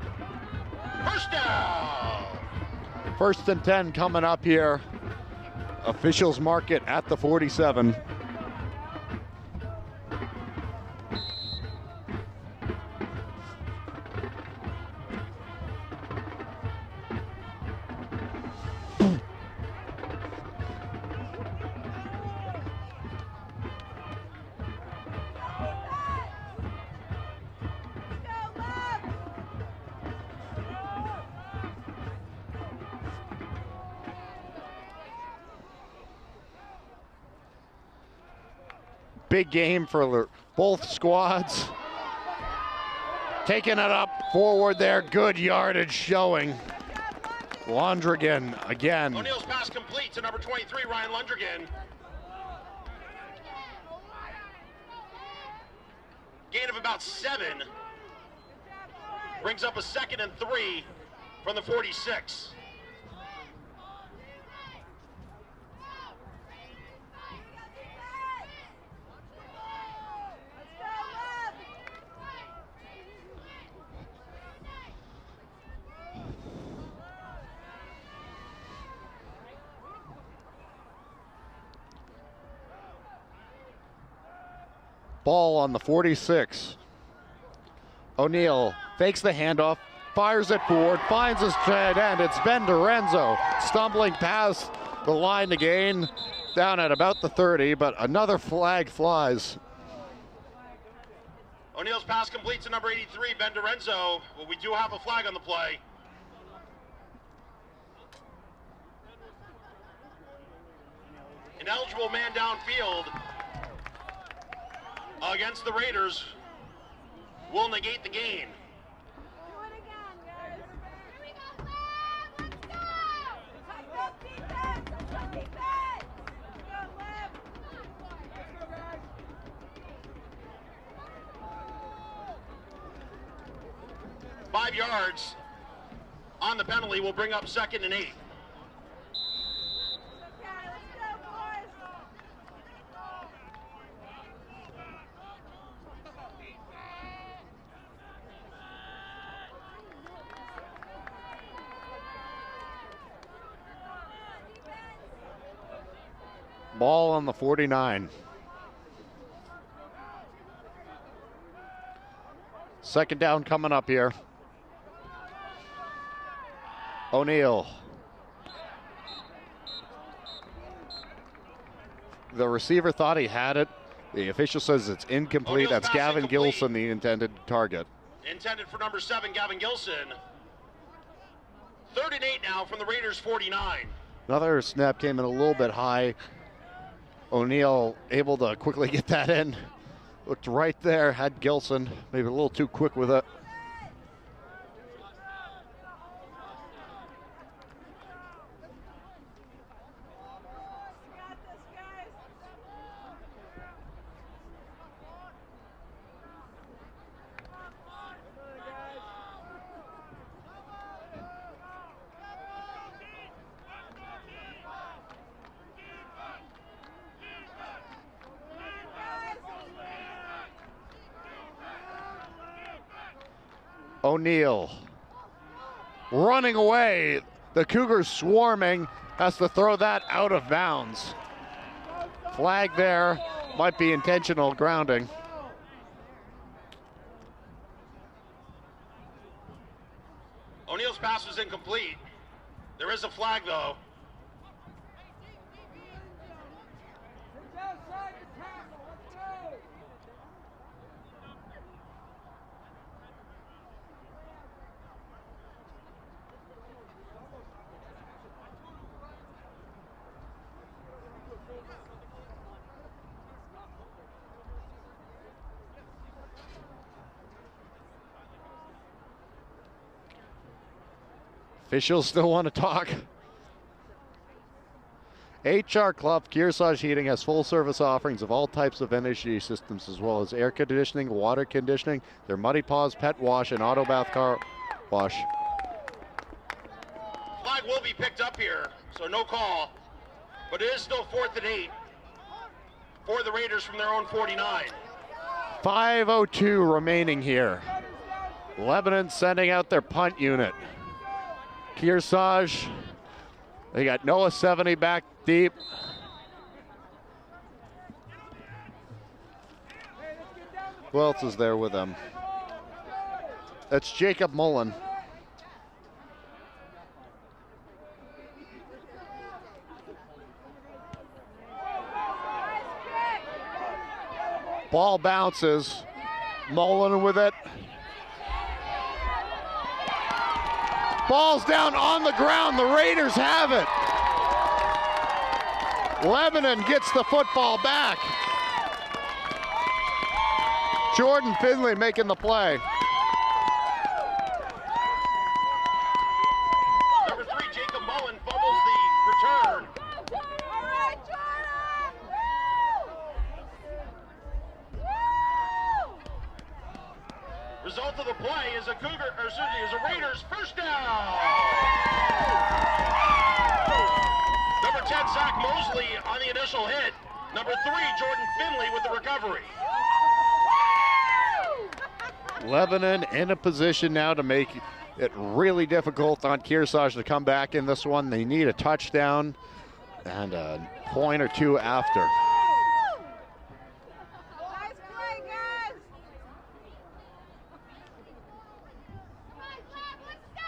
First down. 1st and 10 coming up here. Officials mark it at the 47. Big game for both squads. Taking it up forward there. Good yardage showing. Lundgren again. O'Neill's pass complete to number 23, Ryan Lundgren. Gain of about 7. Brings up a 2nd and 3 from the 46. Ball on the 46. O'Neill fakes the handoff, fires it forward, finds his tight end. It's Ben Dorenzo stumbling past the line to gain down at about the 30, but another flag flies. O'Neill's pass complete to number 83, Ben Dorenzo. Well, we do have a flag on the play. An eligible man downfield against the Raiders will negate the gain. Five yards on the penalty will bring up 2nd and 8. Ball on the 49. 2nd down coming up here. O'Neill. The receiver thought he had it. The official says it's incomplete. That's Gavin Gilson, the intended target. Intended for number 7, Gavin Gilson. 3rd and 8 now from the Raiders 49. Another snap came in a little bit high. O'Neill able to quickly get that in. Looked right there, had Gilson, maybe a little too quick with it. O'Neill running away. The Cougars swarming, has to throw that out of bounds. Flag there, might be intentional grounding. O'Neill's pass was incomplete. There is a flag though. Officials still want to talk. HR Club Kearsarge Heating has full service offerings of all types of energy systems, as well as air conditioning, water conditioning, their Muddy Paws pet wash, and auto bath car wash. Flag will be picked up here, so no call. But it is still 4th and 8 for the Raiders from their own 49. 5:02 remaining here. Lebanon sending out their punt unit. Kearsarge. They got Noah 70 back deep. Who else is there with them? That's Jacob Mullen. Ball bounces. Mullen with it. Ball's down on the ground. The Raiders have it. Lebanon gets the football back. Jordan Finley making the play. Number 3, Jacob Mullen fumbles the return. All right, Jordan! Result of the play is a Raiders first down. Number 10, Zach Mosley on the initial hit. Number 3, Jordan Finley with the recovery. Lebanon in a position now to make it really difficult on Kearsarge to come back in this one. They need a touchdown and a point or two after. Nice play, guys! Let's go!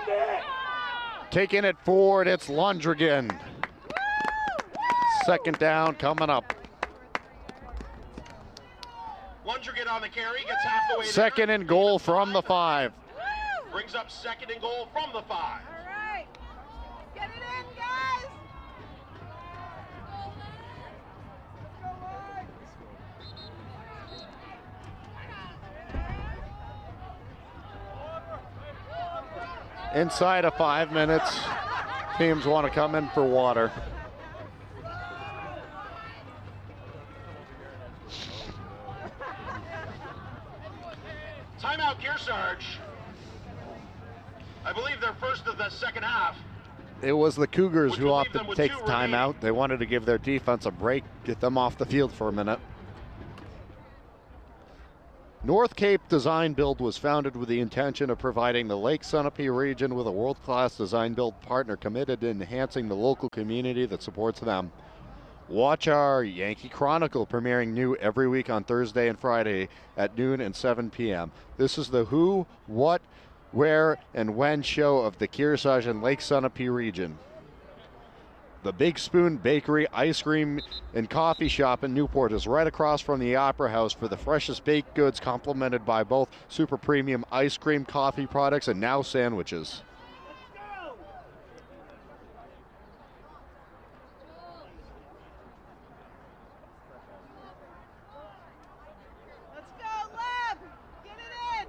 There. Taking it forward, it's Lundrigan. Second down coming up. Lundrigan on the carry, gets half the way there. Second and goal from the 5. Brings up second and goal from the 5. All right. Get it in, guys! Inside of 5 minutes, teams want to come in for water. Timeout, Kearsarge. I believe they're first of the second half. It was the Cougars who opted to take the timeout. They wanted to give their defense a break, get them off the field for a minute. North Cape Design Build was founded with the intention of providing the Lake Sunapee region with a world-class design build partner committed to enhancing the local community that supports them. Watch our Yankee Chronicle premiering new every week on Thursday and Friday at noon and 7 p.m. This is the who, what, where, and when show of the Kearsarge and Lake Sunapee region. The Big Spoon Bakery, Ice Cream, and Coffee Shop in Newport is right across from the Opera House for the freshest baked goods, complemented by both super premium ice cream, coffee products, and now sandwiches. Let's go, Leb! Get it in!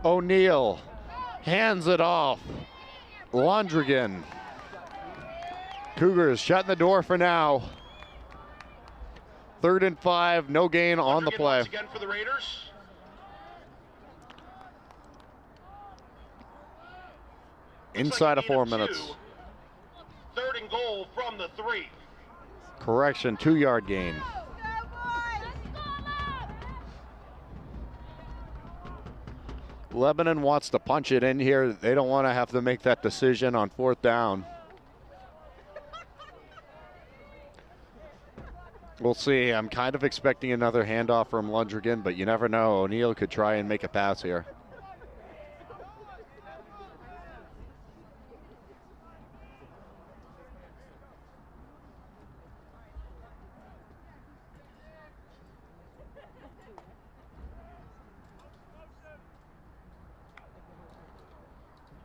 O'Neill hands it off. Lundrigan. Cougars shutting the door for now. 3rd and 5, no gain on the play. Once again for the Raiders. Inside of 4 minutes. 3rd and goal from the 3. Correction, 2-yard gain. Lebanon wants to punch it in here. They don't want to have to make that decision on 4th down. We'll see. I'm kind of expecting another handoff from Lundrigan, but you never know. O'Neill could try and make a pass here.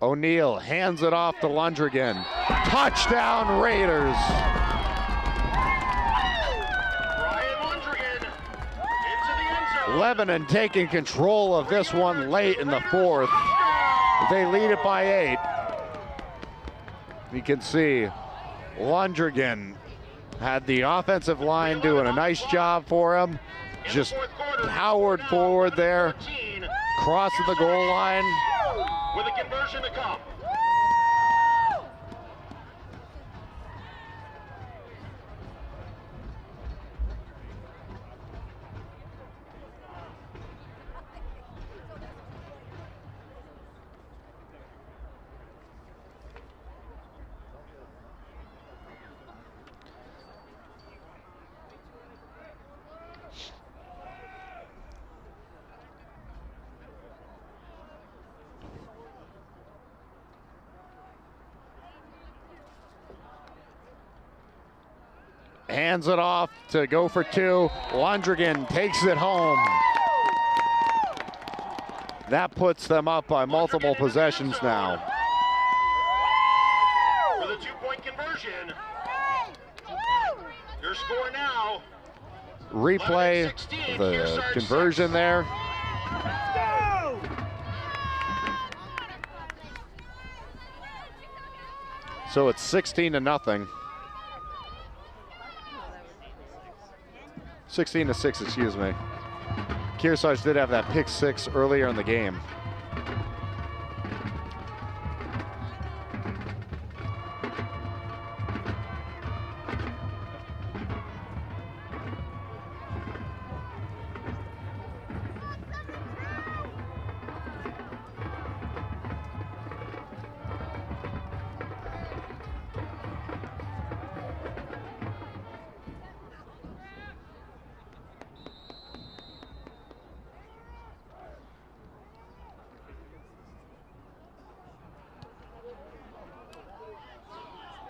O'Neill hands it off to Lundrigan. Touchdown, Raiders. Lebanon taking control of this one late in the 4th. They lead it by 8. You can see Lundgren had the offensive line doing a nice job for him. Just powered forward there, crossing the goal line. With a conversion to come. Hands it off to go for two. Lundgren takes it home. That puts them up by multiple possessions now. For the two-point conversion. Your score now. Replay the conversion there. So it's 16-0. 16-6, excuse me. Kearsarge did have that pick six earlier in the game.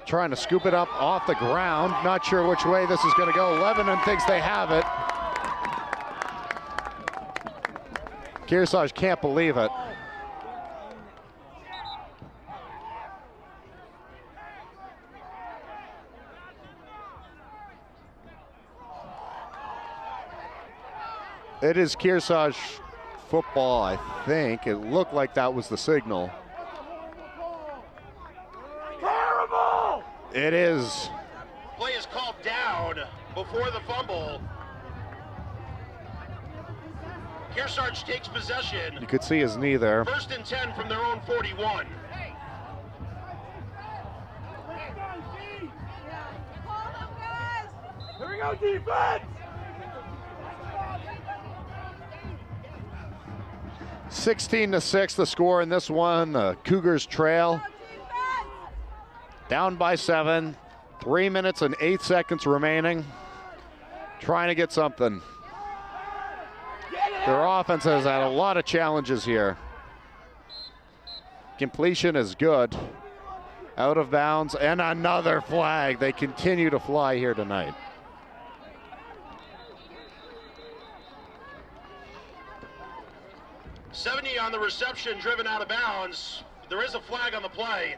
Trying to scoop it up off the ground. Not sure which way this is going to go. Lebanon thinks they have it. Kearsarge can't believe it. It is Kearsarge football, I think. It looked like that was the signal. It is. Play is called down before the fumble. Kearsarge takes possession. You could see his knee there. 1st and 10 from their own 41. Here we go, defense! 16-6 the score in this one. The Cougars trail. Down by 7, 3 minutes and 8 seconds remaining. Trying to get something. Their offense has had a lot of challenges here. Completion is good. Out of bounds, and another flag. They continue to fly here tonight. .70 on the reception, driven out of bounds. There is a flag on the play.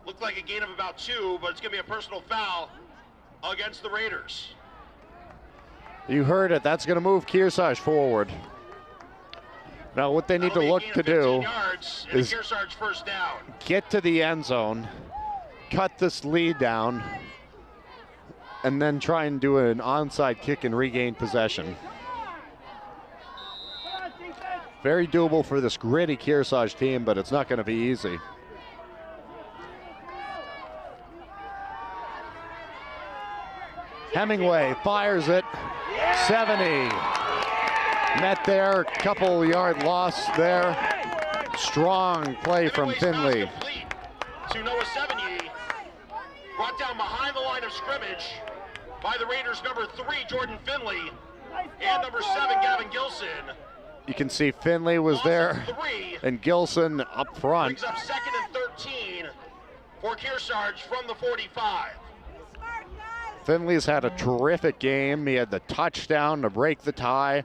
Looked like a gain of about 2, but it's going to be a personal foul against the Raiders. You heard it. That's going to move Kearsarge forward. Now what they need to look to do is Kearsarge first down. Get to the end zone, cut this lead down, and then try and do an onside kick and regain possession. Very doable for this gritty Kearsarge team, but it's not going to be easy. Hemingway fires it, 70. Met there, couple yard loss there. Strong play from Finley. To Noah 70, brought down behind the line of scrimmage by the Raiders' number 3, Jordan Finley, and number 7, Gavin Gilson. You can see Finley was there, and Gilson up front. Brings up 2nd and 13 for Kearsarge from the 45. Finley's had a terrific game. He had the touchdown to break the tie,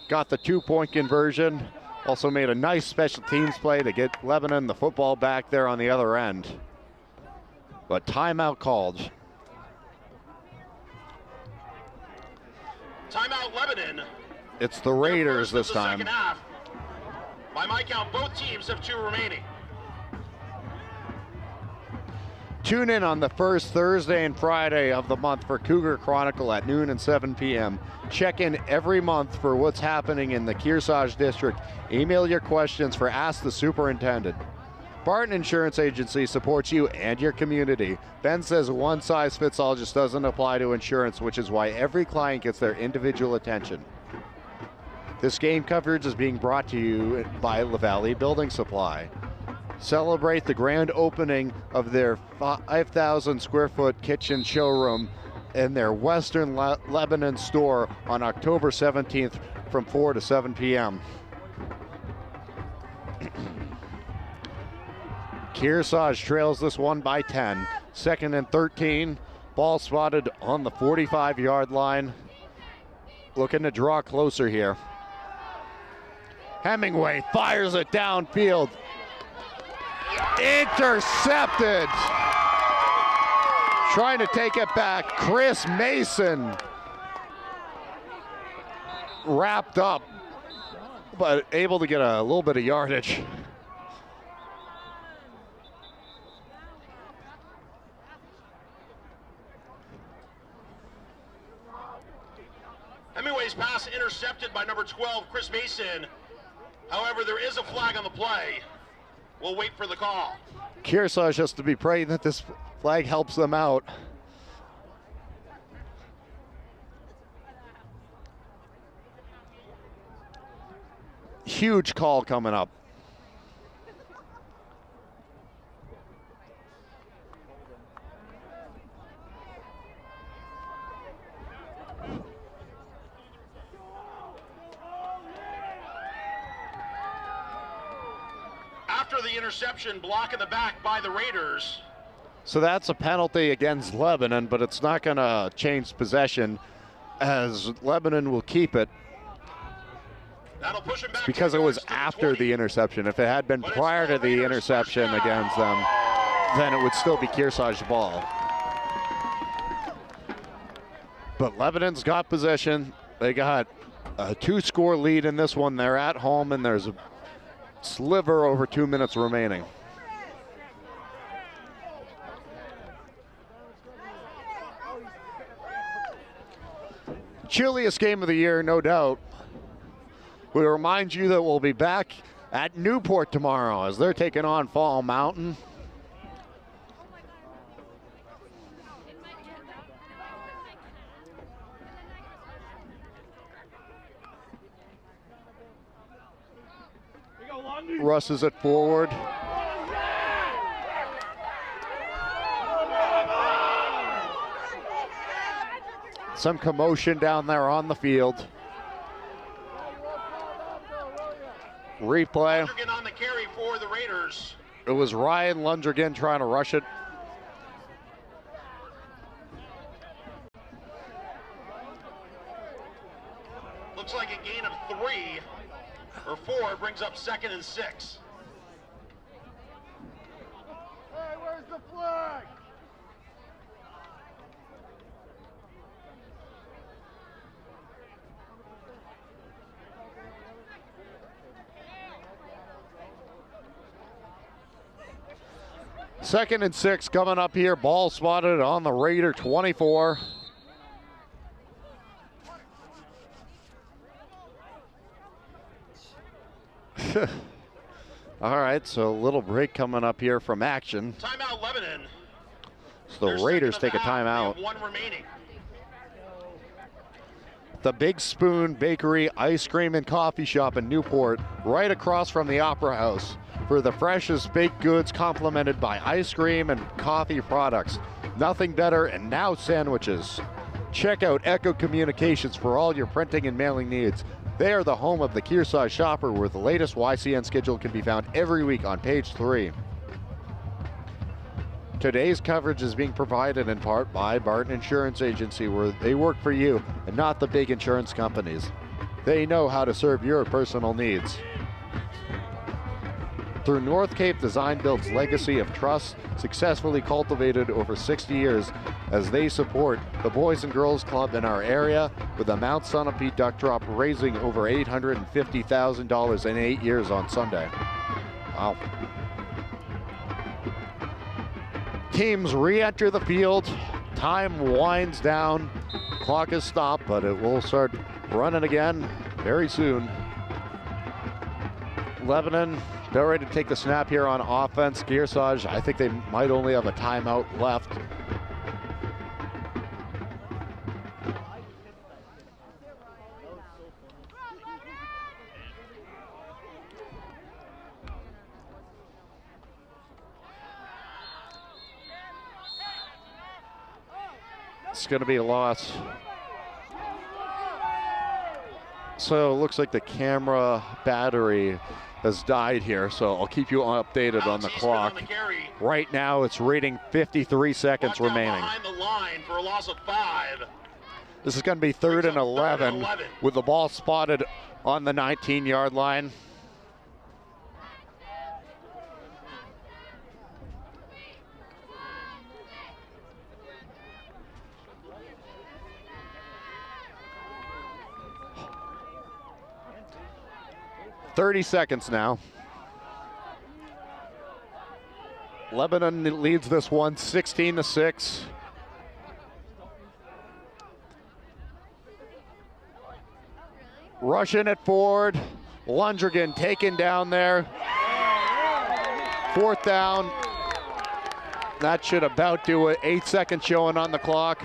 got the 2-point conversion, also made a nice special teams play to get Lebanon the football back there on the other end. But timeout called. Timeout Lebanon. It's the Raiders this time. Second half. By my count, both teams have 2 remaining. Tune in on the first Thursday and Friday of the month for Cougar Chronicle at noon and 7 p.m. Check in every month for what's happening in the Kearsarge district. Email your questions for Ask the Superintendent. Barton Insurance Agency supports you and your community. Ben says one size fits all just doesn't apply to insurance, which is why every client gets their individual attention. This game coverage is being brought to you by LaValle Building Supply. Celebrate the grand opening of their 5,000 square foot kitchen showroom in their Western Lebanon store on October 17th from 4 to 7 p.m. Kearsarge trails this one by 10. 2nd and 13. Ball spotted on the 45-yard line. Looking to draw closer here. Hemingway fires it downfield. Intercepted. Trying to take it back. Chris Mason wrapped up, but able to get a little bit of yardage. Hemingway's pass intercepted by number 12, Chris Mason. However, there is a flag on the play. We'll wait for the call. Kearsarge has to be praying that this flag helps them out. Huge call coming up. After the interception, block in the back by the Raiders. So that's a penalty against Lebanon, but it's not going to change possession as Lebanon will keep it. That'll push him back. It's because it was after the interception. If it had been prior to the interception against them, then it would still be Kearsarge's ball. But Lebanon's got possession. They got a 2-score lead in this one. They're at home, and there's a sliver over 2 minutes remaining. Chilliest game of the year, no doubt. We remind you that we'll be back at Newport tomorrow as they're taking on Fall Mountain. Russes it forward. Some commotion down there on the field. Replay. Lundgren on the carry for the Raiders. It was Ryan Lundgren trying to rush it. Looks like a gain of 3 or 4 brings up 2nd and 6. Hey, where's the flag? Second and 6 coming up here. Ball spotted on the Raider 24. All right, so a little break coming up here from action. Timeout Lebanon. So the Raiders take a timeout. 1 remaining. The Big Spoon Bakery Ice Cream and Coffee Shop in Newport, right across from the Opera House, for the freshest baked goods complemented by ice cream and coffee products. Nothing better, and now sandwiches. Check out Echo Communications for all your printing and mailing needs. They are the home of the Kearsarge Shopper, where the latest YCN schedule can be found every week on page 3. Today's coverage is being provided in part by Barton Insurance Agency, where they work for you and not the big insurance companies. They know how to serve your personal needs. Through North Cape Design Build's legacy of trust, successfully cultivated over 60 years, as they support the Boys and Girls Club in our area, with the Mount Sunapee Duck Drop raising over $850,000 in 8 years on Sunday. Wow. Teams re-enter the field. Time winds down. Clock is stopped, but it will start running again very soon. Lebanon, they're ready to take the snap here on offense. Kearsarge, I think they might only have a timeout left. It's going to be a loss. So it looks like the camera battery has died here, so I'll keep you updated on the clock. Right now it's reading 53 seconds remaining. Behind the line for a loss of 5. This is going to be 3rd and 11 with the ball spotted on the 19-yard line. .30 seconds now. Lebanon leads this one 16-6. Rushing it forward. Lundgren taken down there. 4th down. That should about do it. 8 seconds showing on the clock.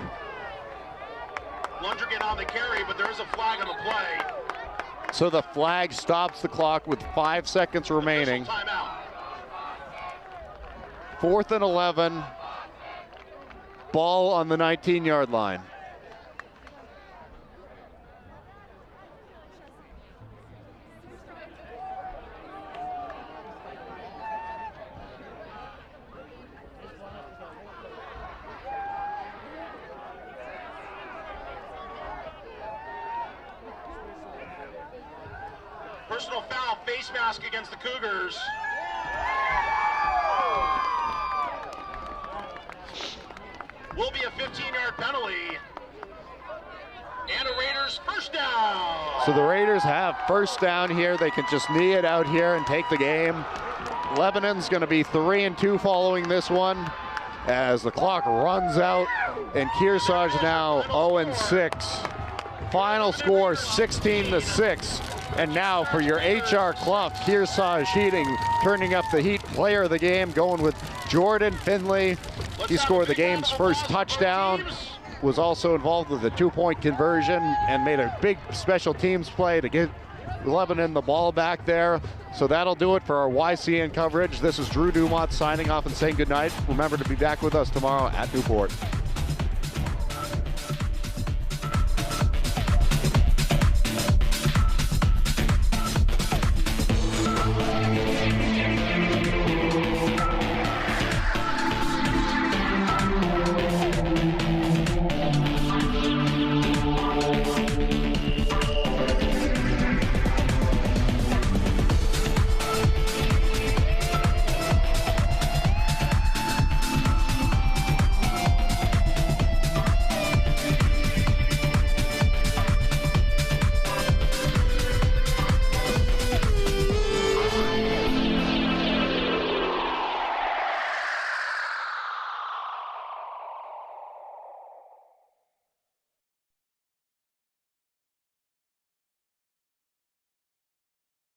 Lundgren on the carry, but there's a flag on the play. So the flag stops the clock with 5 seconds remaining. 4th and 11. Ball on the 19-yard line. Personal foul, face mask against the Cougars. Will be a 15-yard penalty. And a Raiders first down. So the Raiders have first down here. They can just knee it out here and take the game. Lebanon's going to be 3-2 following this one as the clock runs out, and Kearsarge now 0-6. Final score 16-6. And now for your HR Clough, Kearsarge Heating turning up the heat. Player of the game going with Jordan Finley. He scored the game's first touchdown, was also involved with a 2-point conversion, and made a big special teams play to get Lebanon the ball back there. So that'll do it for our YCN coverage. This is Drew Dumont signing off and saying goodnight. Remember to be back with us tomorrow at Newport.